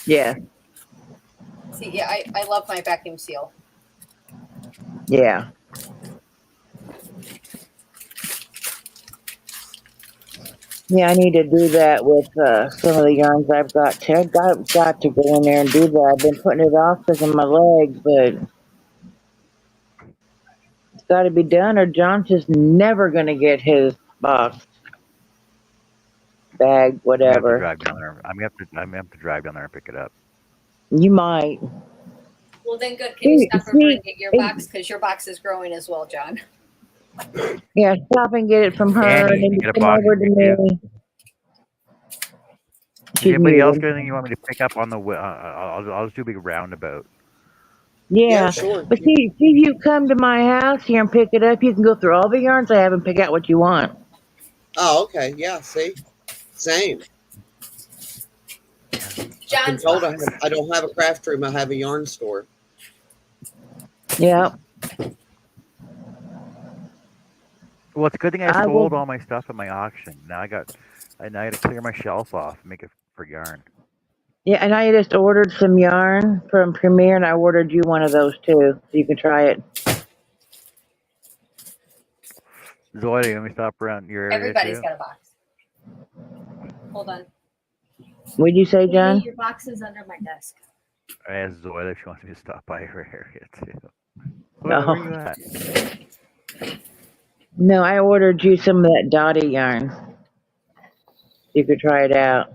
Yeah, see, yeah, I love my vacuum seal. yeah. Yeah, I need to do that with some of the yarns I've got. I've got to go in there and do that. I've been putting it off because of my legs, but it's got to be done, or John's just never going to get his box, bag, I'm gonna have to whatever. drive down there. I'm gonna have to drive down there and pick it up. You might. Well, then good. Can you stop over See, and get your it, box? Because your box is growing as well, John. yeah, stop and get it from her, And and you then can you get a come box over from to me too. me. Is She's anybody else muted. got anything you want me to pick up on the? I'll just do a big roundabout. Yeah, Yeah, sure. but see, if you come to my house here and pick it up, you can go through all the yarns I have and pick out what you want. Oh, okay. Yeah, see? Same. Yeah. I've been John's told box. I don't have a craft room, I have a yarn store. Yeah, Well, it's a good thing I I sold will. all my stuff at my auction. Now I got to clear my shelf off and make it for yarn. Yeah, and I just ordered some yarn from Premier, and I ordered you one of those too, so you can try it. Zoe, let me stop around your area Everybody's too. got a box. Hold on. What'd you say, Katie, John? your box is under my desk. I asked Zoe if she wants me to stop by her area too. Zoe, No, where you at? no, I ordered you some of that Dottie yarn. You could try it out.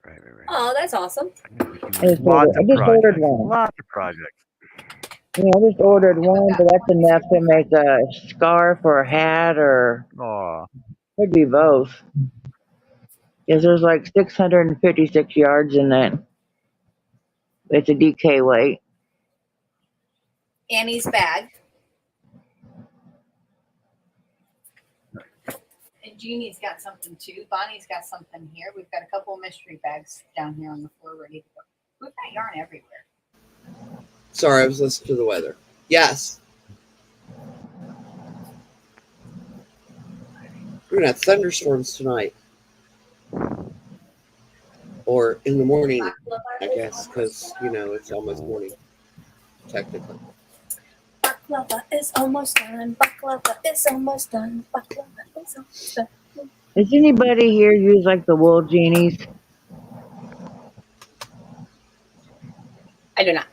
Right. Oh, that's awesome. I know we do lots I of just ordered projects. one. Lots of projects. Yeah, I just Aw. ordered one, but that's enough to make a scarf or a hat, or Aw. could be both. Because there's like 656 yards in that. It's a DK weight. Annie's bag. And Jeannie's got something too. Bonnie's got something here. We've got a couple of mystery bags down here on the floor ready to go. We've got yarn everywhere. Sorry, I was listening to the weather. Yes. We're gonna have thunderstorms tonight. Or in the morning, I guess, because it's almost morning, technically. Baklava is almost done. Baklava is almost done. Baklava is almost done. Does anybody here use like the wool genies? I do not.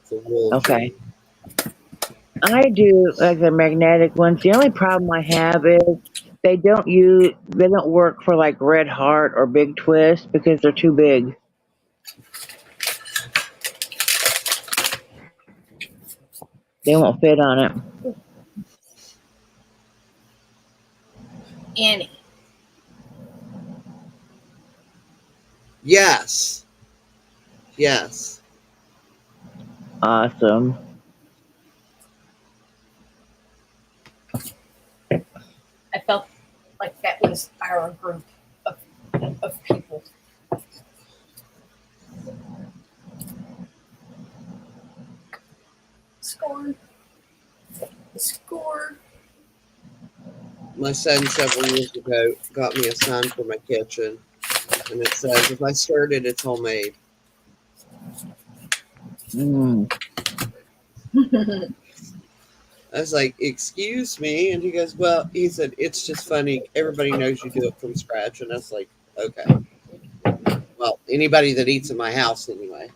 The wool. Okay. I do like the magnetic ones. The only problem I have is they don't work for like Red Heart or Big Twist because they're too big. They won't fit on it. Annie. Yes. Yes. Awesome. I felt like that was our group of people. Score. My son several years ago got me a sign for my kitchen, and it says, "If I stirred it, it's homemade." Mm. I was like, "Excuse me," and he goes, "Well," he said, "it's just funny. Everybody knows you do it from scratch," and I was like, "Okay." Well, anybody that eats in my house, anyway.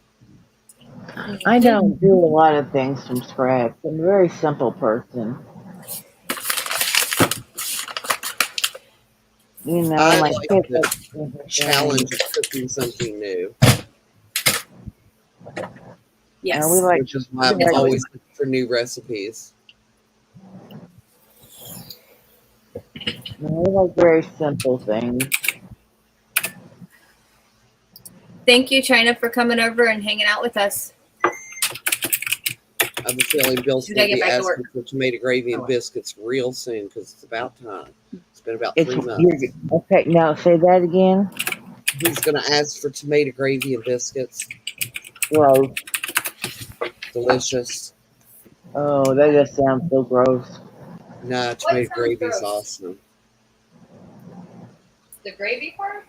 I don't do a lot of things from scratch. I'm a very simple person. I Like like the challenge of cooking something new, Yes. we like which is why I'm always looking for new recipes. very simple things. Thank you, China, for coming over and hanging out with us. I have a feeling Bill's Did I going to get be back to asking for tomato gravy and biscuits real soon because it's about time. It's been about 3 months. Okay, now say that again. He's going to ask for tomato gravy and biscuits. Gross. Delicious. Oh, that just sounds so gross. Nah, tomato sounds gravy's gross? awesome. The gravy part?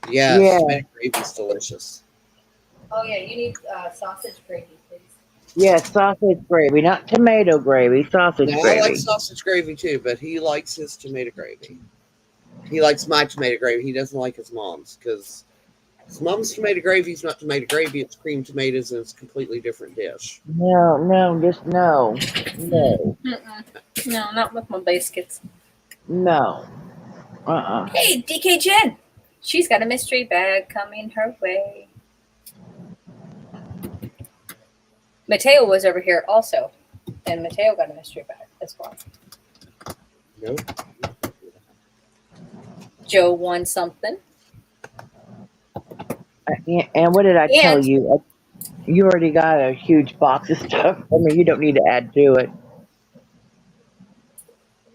Yes, Yeah. tomato gravy's delicious. Oh, yeah. You need sausage gravy, please. Yeah, sausage gravy, not tomato gravy, sausage Now, I gravy. like sausage gravy too, but he likes his tomato gravy. He likes my tomato gravy. He doesn't like his mom's because his mom's tomato gravy is not tomato gravy. It's cream tomatoes and it's a completely different dish. No, just no. No. No, not with my biscuits. No. Hey, DK Jen. She's got a mystery bag coming her way. Mateo was over here also, and Mateo got a mystery bag as well. Nope. Joe won something. And what did I tell you? You already got a huge box of stuff. I mean, you don't need to add to it.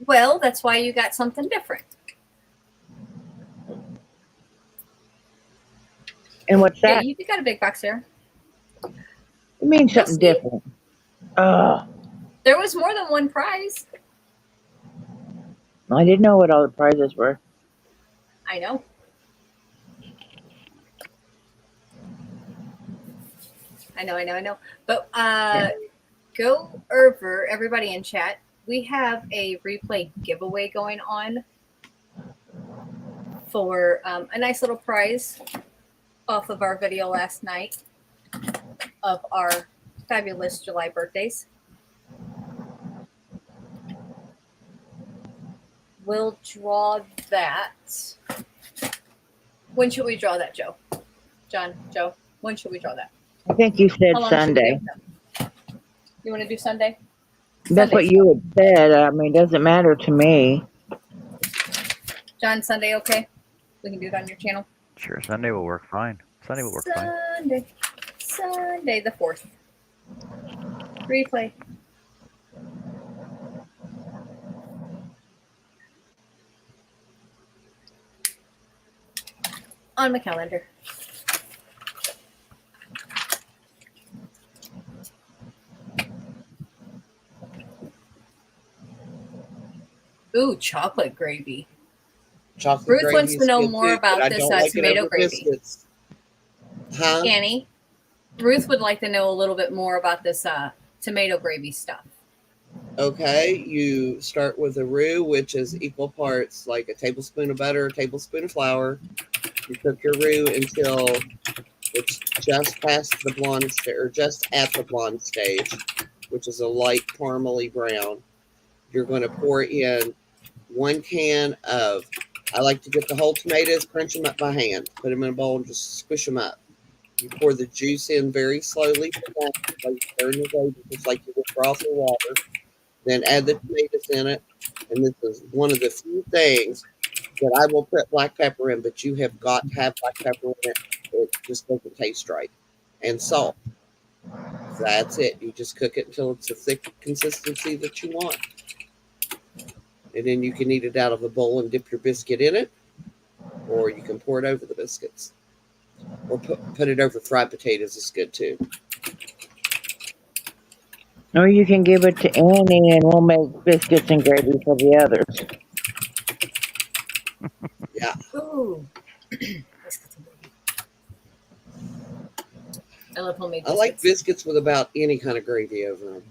Well, that's why you got something different. And what's that? Yeah, you got a big box there. It means something different. There was more than one prize. I didn't know what all the prizes were. I know. I know. But go over, everybody in chat. We have a replay giveaway going on for a nice little prize off of our video last night of our fabulous July birthdays. We'll draw that. When should we draw that, Joe? Joe, when should we draw that? I think you said How long should we Sunday. give them? You want to do Sunday? That's what Sunday's you had said. I mean, it doesn't matter to me. John, Sunday, okay? We can do it on your channel. Sure, Sunday will work fine. Sunday will work fine. Sunday the 4th. Replay. On my calendar. Ooh, chocolate gravy. Chocolate Ruth gravy wants is to know good more too, about but I this don't like it tomato over gravy. biscuits. Huh? Annie, Ruth would like to know a little bit more about this tomato gravy stuff. Okay, you start with a roux, which is equal parts like a tablespoon of butter, a tablespoon of flour. You cook your roux until it's just past the blonde stage, or just at the blonde stage, which is a light caramely brown. You're going to pour in 1 can of, I like to get the whole tomatoes, crunch them up by hand, put them in a bowl and just squish them up. You pour the juice in very slowly, like stir in the gravy, just like you would broth or water. Then add the tomatoes in it. And this is one of the few things that I will put black pepper in, but you have got to have black pepper in it. It just doesn't taste right. And salt. That's it. You just cook it until it's a thick consistency that you want. And then you can eat it out of a bowl and dip your biscuit in it. Or you can pour it over the biscuits. Or put it over fried potatoes is good too. Or you can give it to Annie and we'll make biscuits and gravy for the others. Yeah. Ooh. I love homemade biscuits. I like biscuits with about any kind of gravy over them.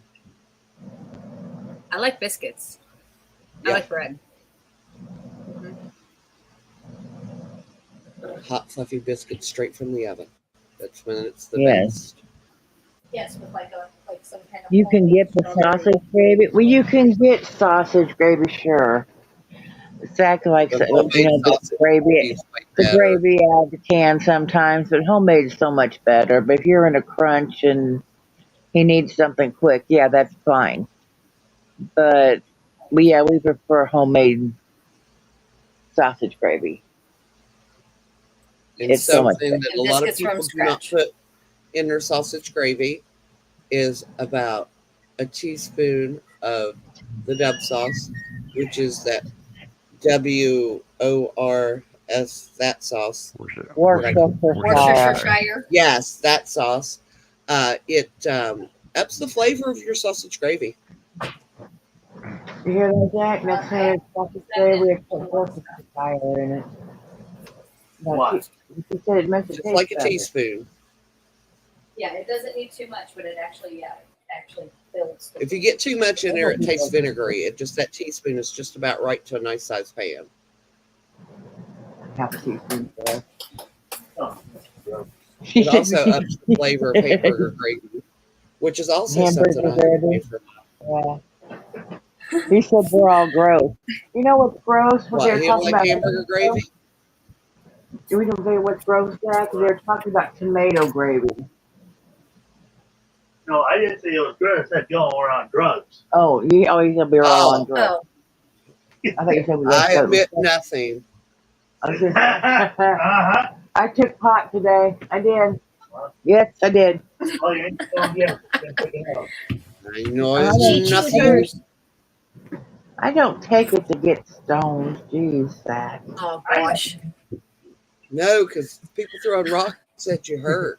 I like biscuits. Yeah. I like bread. Hot, fluffy biscuits straight from the oven. That's when it's the Yes. best. Yes, with like some kind of. You can get the sausage gravy. Well, you can get sausage gravy, sure. Exactly like The you homemade know the sausage gravy. is way The better. gravy out of the can sometimes, but homemade is so much better. But if you're in a crunch and he needs something quick, yeah, that's fine. But we prefer homemade sausage gravy. And It's so much something that a lot of Biscuits from people do not scratch. put in their sausage gravy is about a teaspoon of the dub sauce, which is that WORS, that sauce. Worcestershire. Yes, that sauce. It ups the flavor of your sausage gravy. You hear that, Jack? Next time it's sausage gravy, it's put Worcestershire in it. What? She said it makes it Just taste like a better. teaspoon. Yeah, it doesn't need too much, but it actually builds. If you get too much in there, it tastes vinegary. That teaspoon is just about right to a nice sized pan. Half a teaspoon there. It also ups the flavor of hamburger gravy, which is also something I have Hamburger made for. Yeah. He said we're all gross. You know what's gross? What What, they were you talking like about hamburger gravy? Do we know what's gross, Jack? They were talking about tomato gravy. No, I didn't say it was good. I said y'all were on drugs. Oh, you said we were all on drugs. Oh, I thought you said we were. I admit nothing. Uh-huh. I took pot today. I did. Yes, I did. Oh, you ain't going yet. Pick it up. I know I it's don't- nothing. I don't take it to get stoned. Jeez, Zach. oh gosh. No, because people throwing rocks at you hurt.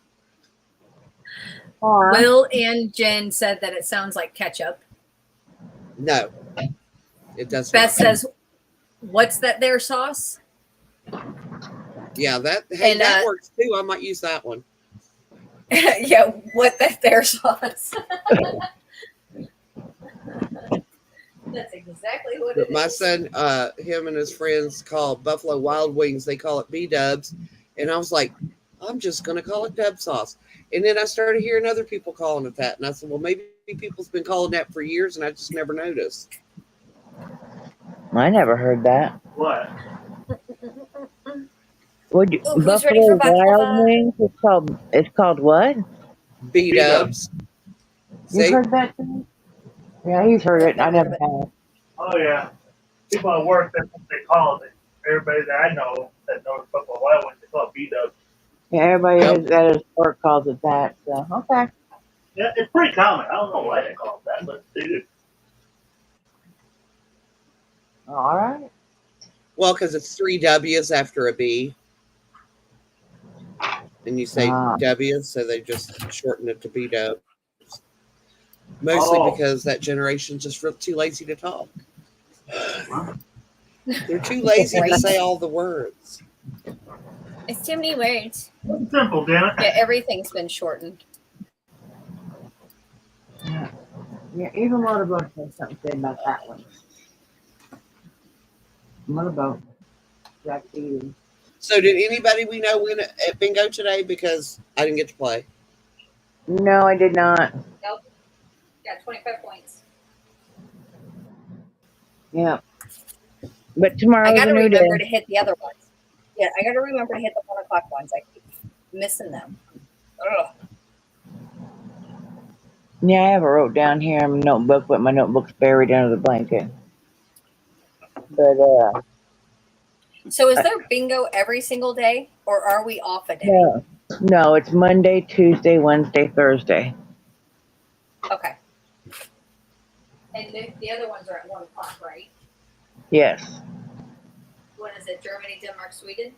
Or, Will and Jen said that it sounds like ketchup. No, it doesn't. Beth says, "What's that there sauce?" Yeah, that And, that works too. I might use that one. Yeah, what that their sauce. That's exactly what it But my is. son, him and his friends call Buffalo Wild Wings, they call it B-dubs. And I was like, I'm just going to call it dub sauce. And then I started hearing other people calling it that. And I said, well, maybe people's been calling that for years and I just never noticed. I never heard that. What? Would you, Ooh, who's ready for Buffalo Wild baklava? Wings? It's called what? B-dubs. You've See? heard that too? Yeah, he's heard Nope, it. I never heard never of it. have. Oh yeah. People at work, that's what they call it. Everybody that I know that knows Buffalo Wild Wings, they call it B-dubs. Yeah, everybody Yep. that is work calls it that. So okay. Yeah, it's pretty common. I don't know why they call it that, but they do. All right. Well, because it's 3 W's after a B. And you say Ah. W, so they just shorten it to B-dubs. Mostly Oh. because that generation's just too lazy to talk. They're too lazy to Right. say all the words. It's too many words. It's simple, damn it. Yeah, everything's been shortened. Yeah, even Motorboat said something good about that one. Motorboat. Jack Eating. So did anybody we know win at bingo today? Because I didn't get to play. No, I did not. Nope. Got 25 points. Yeah. But I tomorrow's got a to new remember day. to hit the other ones. Yeah, I got to remember to hit the 1 o'clock ones. I keep missing them. Ugh. Yeah, I have it wrote down here in my notebook, but my notebook's buried under the blanket. But So is there bingo every single day, or are we off a day? no, it's Monday, Tuesday, Wednesday, Thursday. Okay. And the other ones are at 1 o'clock, right? Yes. What is it? Germany, Denmark, Sweden?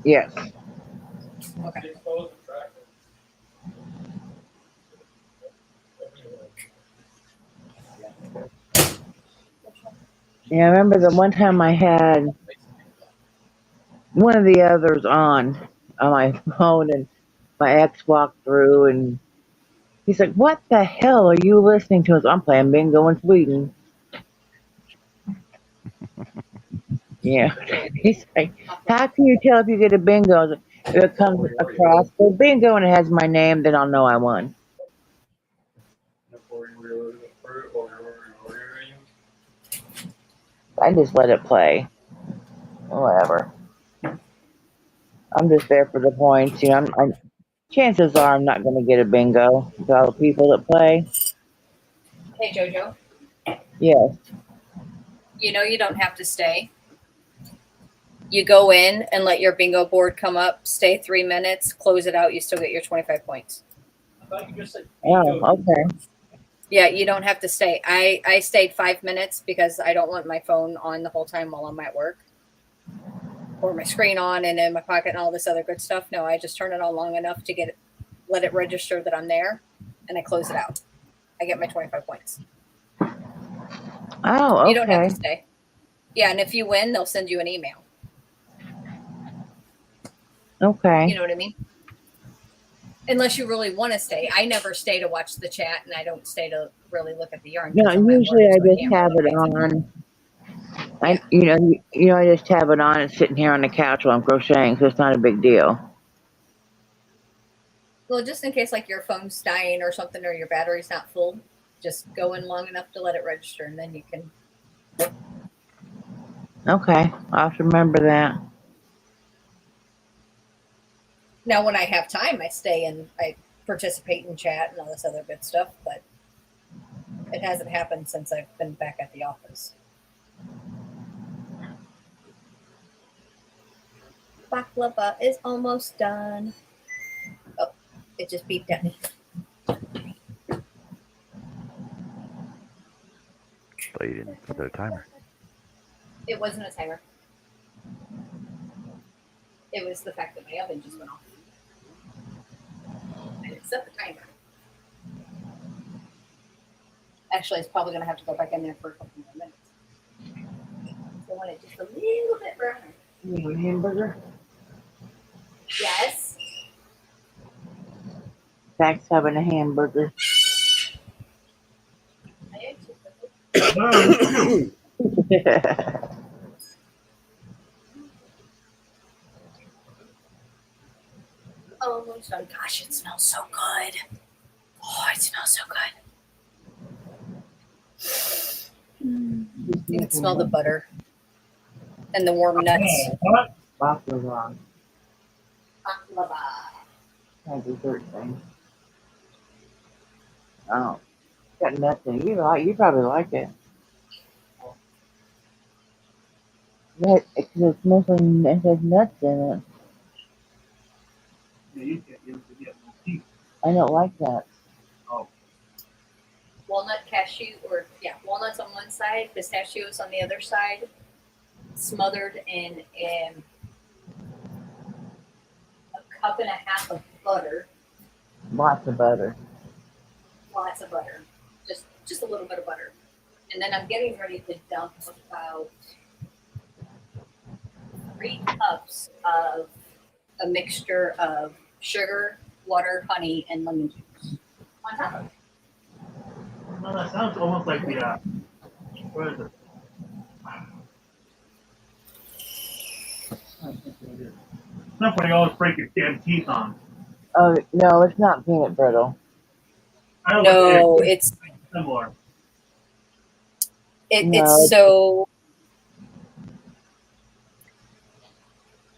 Yes. Okay. Yeah, I remember the one time I had one of the others on my phone, and my ex walked through, and he's like, "What the hell are you listening to?" I'm playing bingo in Sweden. Yeah. He's like, "How can you tell if you get a bingo? If it comes across the bingo and it has my name, then I'll know I won." I just let it play. Whatever. I'm just there for the points. You know, chances are I'm not going to get a bingo. With all the people that play. Hey, Jojo. Yes. You know you don't have to stay. You go in and let your bingo board come up, stay 3 minutes, close it out, you still get your 25 points. Oh, okay. Yeah, you don't have to stay. I stayed 5 minutes because I don't want my phone on the whole time while I'm at work. Or my screen on and in my pocket and all this other good stuff. No, I just turn it on long enough to let it register that I'm there, and I close it out. I get my 25 points. Oh, okay. You don't have to stay. Yeah, and if you win, they'll send you an email. Okay. You know what I mean? Unless you really want to stay. I never stay to watch the chat, and I don't stay to really look at the yarn. No, 'cause I'm at usually work, I so just can't have really it read on. Yeah. I just have it on and sitting here on the couch while I'm crocheting, so it's not a big deal. Well, just in case like your phone's dying or something, or your battery's not full, just go in long enough to let it register, and then you can. Okay, I'll have to remember that. Now, when I have time, I stay and I participate in chat and all this other good stuff, but it hasn't happened since I've been back at the office. Baklava is almost done. Oh, it just beeped at me. But you didn't set a timer. It wasn't a timer. It was the fact that my oven just went off. I didn't set the timer. Actually, it's probably going to have to go back in there for a couple more minutes. I want it just a little bit browner. You want a hamburger? Yes. Zach's having a hamburger. Almost done. Gosh, it smells so good. Oh, it smells so good. You can smell the butter and the warm nuts. What? Baklava. Baklava. That dessert thing. Oh, got nuts in it. You probably like it. Yeah, it's mostly it has nuts in it. Yeah, you can't use it yet. Teeth. I don't like that. Oh, Walnut cashew, or walnuts on one side, pistachios on the other side, smothered in a cup and a half of butter. Lots of butter. Lots of butter, just a little bit of butter, and then I'm getting ready to dump about 3 cups of a mixture of sugar, water, honey, and lemon juice on top of it. no, that sounds almost like the what is it? Stuff where you always break your damn teeth on. Oh no, it's not peanut brittle. I don't No, know. it's Similar. it, No, it's so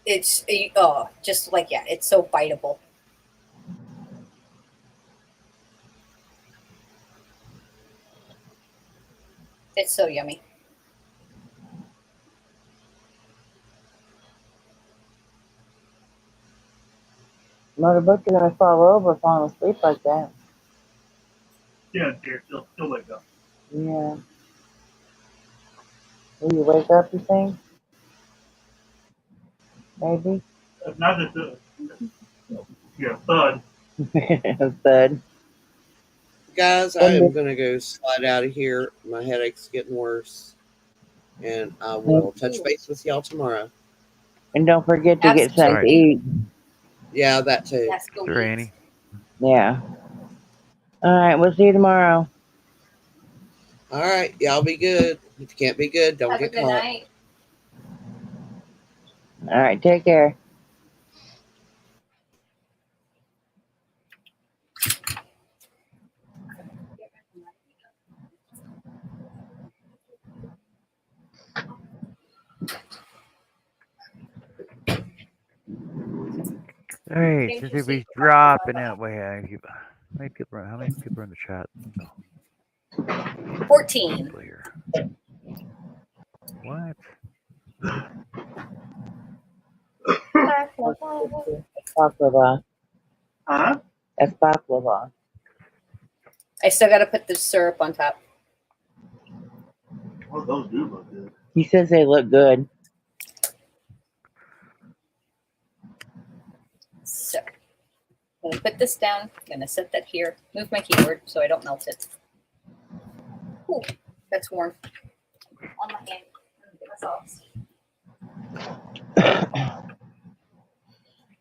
it's just like it's so biteable. It's so yummy. Mother Butcher gonna fall over falling asleep like that. Yeah, dear, still wake up. Yeah. Will you wake up, you think? Maybe? If not that you're a thud. Thud. Guys, I am going to go slide out of here. My headache's getting worse. And I will touch base with y'all tomorrow. And don't forget to get something to Absolutely. eat. Yeah, that too. Yes, go Sure, eat. Annie. Yeah. Alright, we'll see you tomorrow. All right. Y'all be good. If you can't be good, don't Have a get good caught. night. Alright, take care. All right, Thank since you, everybody's Steve. dropping out, wait, how many people are in the chat? Oh, 14. people here. What? Baklava. Huh? That's baklava. I still got to put the syrup on top. Well, those do look good. He says they look good. So I'm going to put this down. I'm going to set that here. Move my keyboard so I don't melt it. Ooh, that's warm. On my hand. Get my sauce.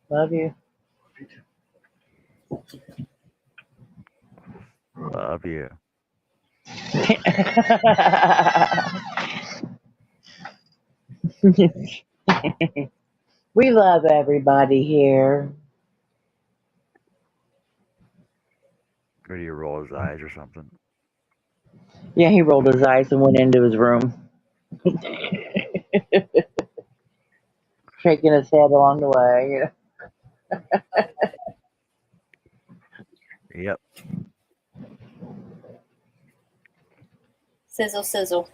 Love you. Love you. We love everybody here. Ready to roll his eyes or something? Yeah, he rolled his eyes and went into his room. Shaking his head along the way. You know? Yep. Sizzle, sizzle.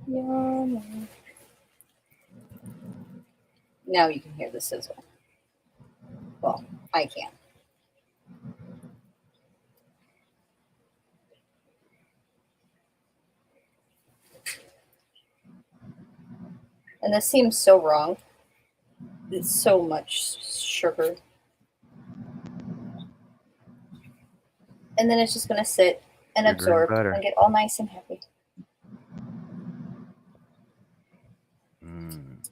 Yummy. Now you can hear the sizzle. Well, I can. And this seems so wrong. It's so much sugar. and then it's just going to sit and Sugar and absorb butter. and get all nice and happy. Mm.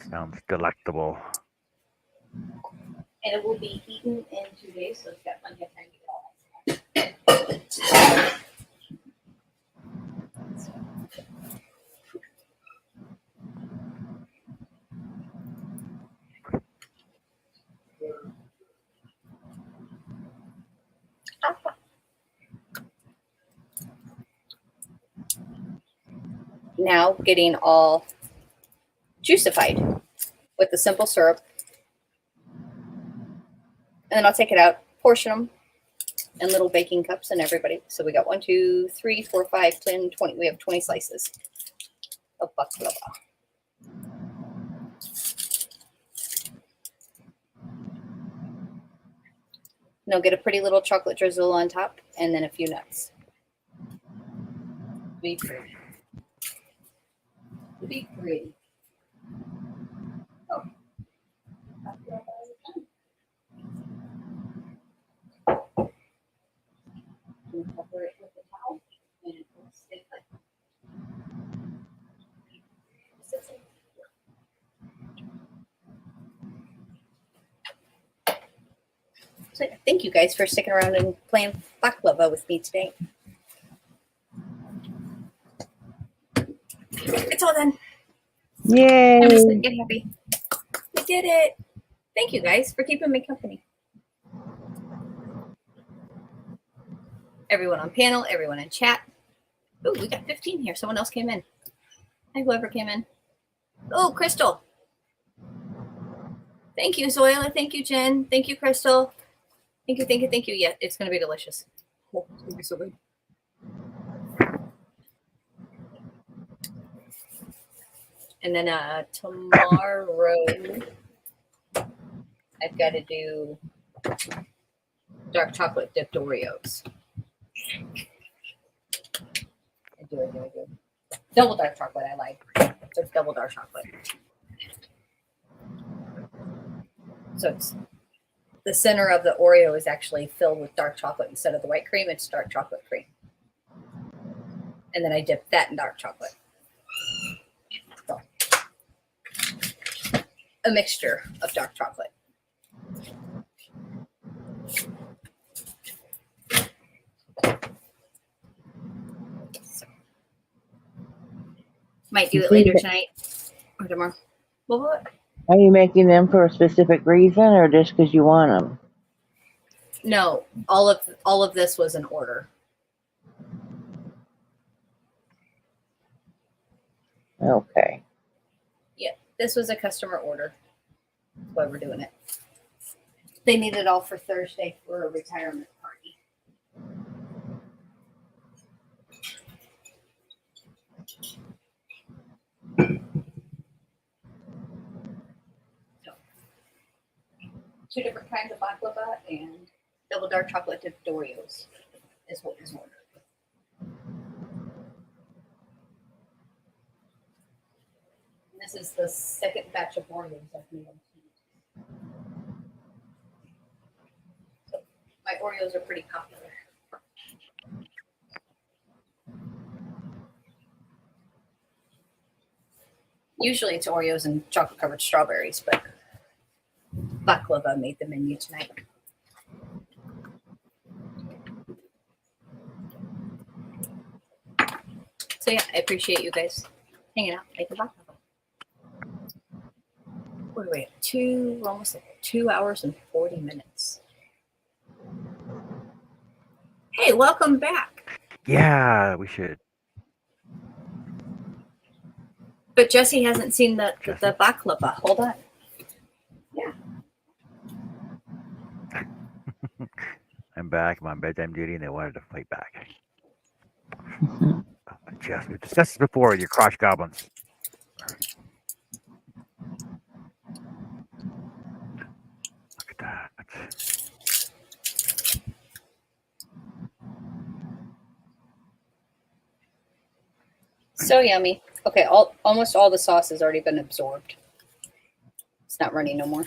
Sounds delectable. And it will be eaten in 2 days, so it's got plenty of time to get all that. Now getting all juicified with the simple syrup. And then I'll take it out, portion them in little baking cups and everybody. So we got 1, 2, 3, 4, 5, 10, 20. We have 20 slices of baklava. And I'll get a pretty little chocolate drizzle on top and then a few nuts. Be pretty. Be pretty. Oh. Cover it with a towel and it will stay put. So thank you guys for sticking around and playing baklava with me today. It's all done. Yay! I'm just gonna get happy. We did it. Thank you guys for keeping me company. Everyone on panel, everyone in chat. Oh, we got 15 here. Someone else came in. Hi, whoever came in. Oh, Crystal. Thank you, Zoila. Thank you, Jen. Thank you, Crystal. Thank you, thank you, thank you. Yeah, it's going to be delicious. Oh, it's going to be so good. And then tomorrow, I've got to do dark chocolate dipped Oreos. I do. Double dark chocolate, I like. So it's double dark chocolate. So it's the center of the Oreo is actually filled with dark chocolate instead of the white cream. It's dark chocolate cream. And then I dip that in dark chocolate. So, a mixture of dark chocolate. So, might do it later tonight or tomorrow. What? Are you making them for a specific reason or just because you want them? No, all of this was an order. Okay. Yeah, this was a customer order. That's why we're doing it. They need it all for Thursday for a retirement party. So, 2 different kinds of baklava and double dark chocolate dipped Oreos is what is ordered. And this is the second batch of Oreos I've made. So my Oreos are pretty popular. Usually it's Oreos and chocolate covered strawberries, but baklava made the menu tonight. So yeah, I appreciate you guys hanging out, making baklava. What are we at? We're almost at 2 hours and 40 minutes. Hey, welcome back. Yeah, we should. But Jesse hasn't seen the baklava. Hold on. Yeah. I'm back. I'm on bedtime duty, and they wanted to fight back. Jess, we discussed this before with your crotch goblins. Look at that. So yummy. Okay, almost all the sauce has already been absorbed. It's not running no more.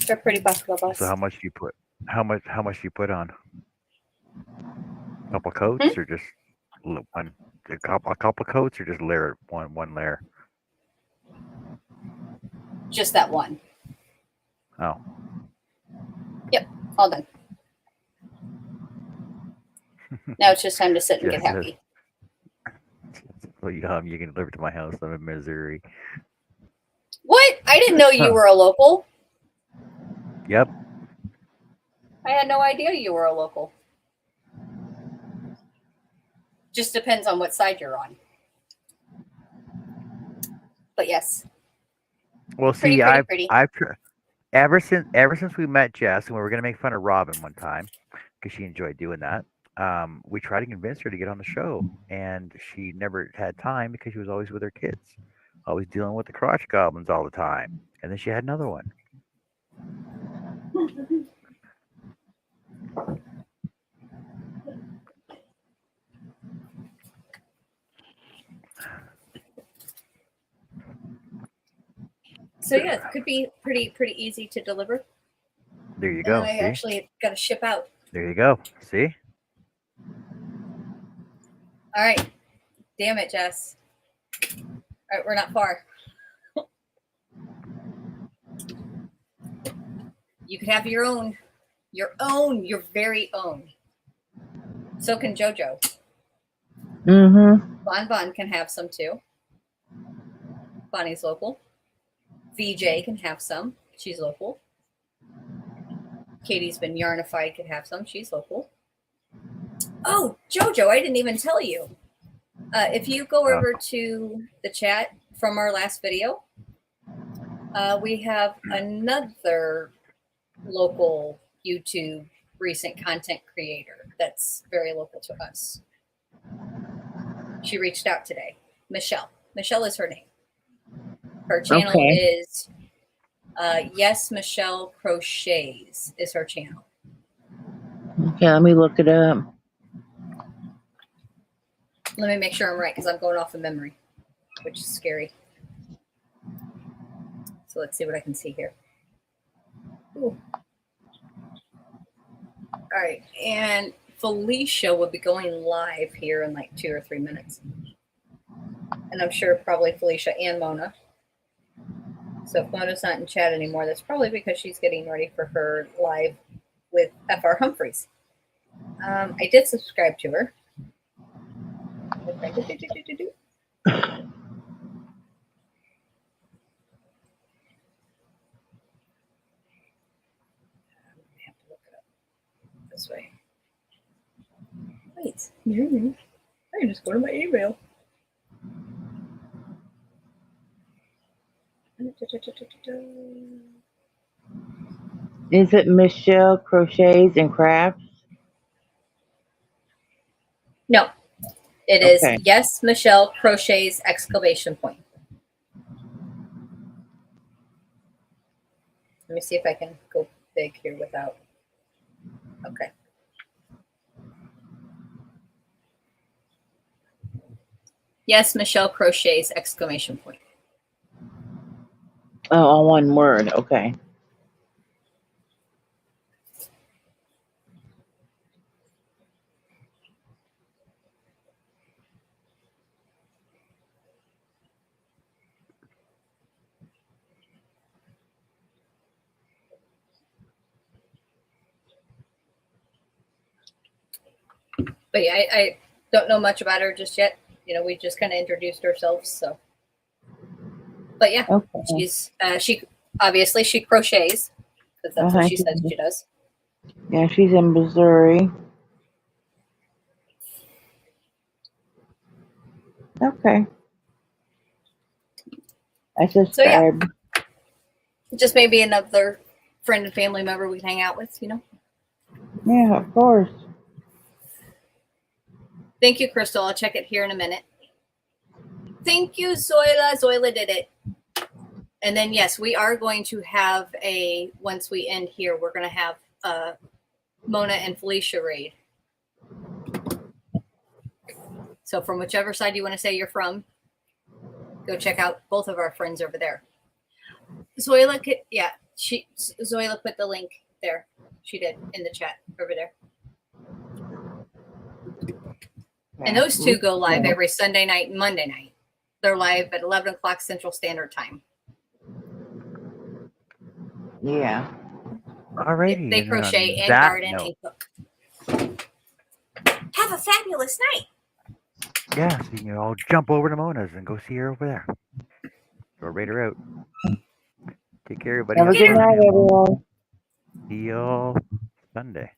They're pretty basketball So balls. how much do you put? How much do you put on? A couple coats or just one? A couple coats or just layer one layer? Just that one. Oh, Yep, all done. Now it's just time to sit and get Jess says, happy. "Well, you can deliver to my house. I'm in Missouri." What? I didn't know you were a local. Yep. I had no idea you were a local. Just depends on what side you're on. But yes. Well, Pretty, see, pretty, pretty. I've ever since we met Jess and we were gonna make fun of Robin one time because she enjoyed doing that. We tried to convince her to get on the show, and she never had time because she was always with her kids, always dealing with the crotch goblins all the time. And then she had another one. So yeah, it could be pretty easy to deliver. There you And go. then I See? actually got to ship out. There you go. See? All right. Damn it, Jess. All right, we're not far. You could have your very own. So can JoJo. Mm-hmm. Bon can have some too. Bonnie's local. VJ can have some. She's local. Katie's been yarnified, could have some. She's local. Oh, JoJo, I didn't even tell you. If you go over to the chat from our last video, we have another local YouTube recent content creator that's very local to us. She reached out today. Michelle. Michelle is her name. Her channel is Yes, Michelle Crochets is her channel. Okay, let me look it up. Let me make sure I'm right because I'm going off of memory, which is scary. So let's see what I can see here. Ooh. All right, and Felicia will be going live here in like 2 or 3 minutes. And I'm sure probably Felicia and Mona. So if Mona's not in chat anymore, that's probably because she's getting ready for her live with FR Humphreys. I did subscribe to her. This way. Wait, I can just go to my email. Is it Michelle Crochets and Crafts? No, it is Okay. Yes, Michelle Crochets exclamation point. Let me see if I can go big here without. Okay. Yes, Michelle Crochets exclamation point. Oh, all one word. Okay. But yeah, I don't know much about her just yet. You know, we just kind of introduced ourselves. So, but yeah, Okay. she obviously she crochets because that's what she says she does. Yeah, she's in Missouri. Okay. I subscribed. So yeah, just maybe another friend and family member we can hang out with. You know. Yeah, of course. Thank you, Crystal. I'll check it here in a minute. Thank you, Zoila. Zoila did it. And then, yes, we are going to have once we end here, we're going to have Mona and Felicia raid. So from whichever side you want to say you're from, go check out both of our friends over there. Zoila, yeah, Zoila put the link there. She did in the chat over there. And those two go live every Sunday night and Monday night. They're live at 11 o'clock Central Standard Time. Yeah. Alrighty. They and then on crochet and that garden note, and cook. Have a fabulous night. yeah, so you can all jump over to Mona's and go see her over there. Or rate her out. Take care, everybody. Have a good night, everyone. See y'all Sunday.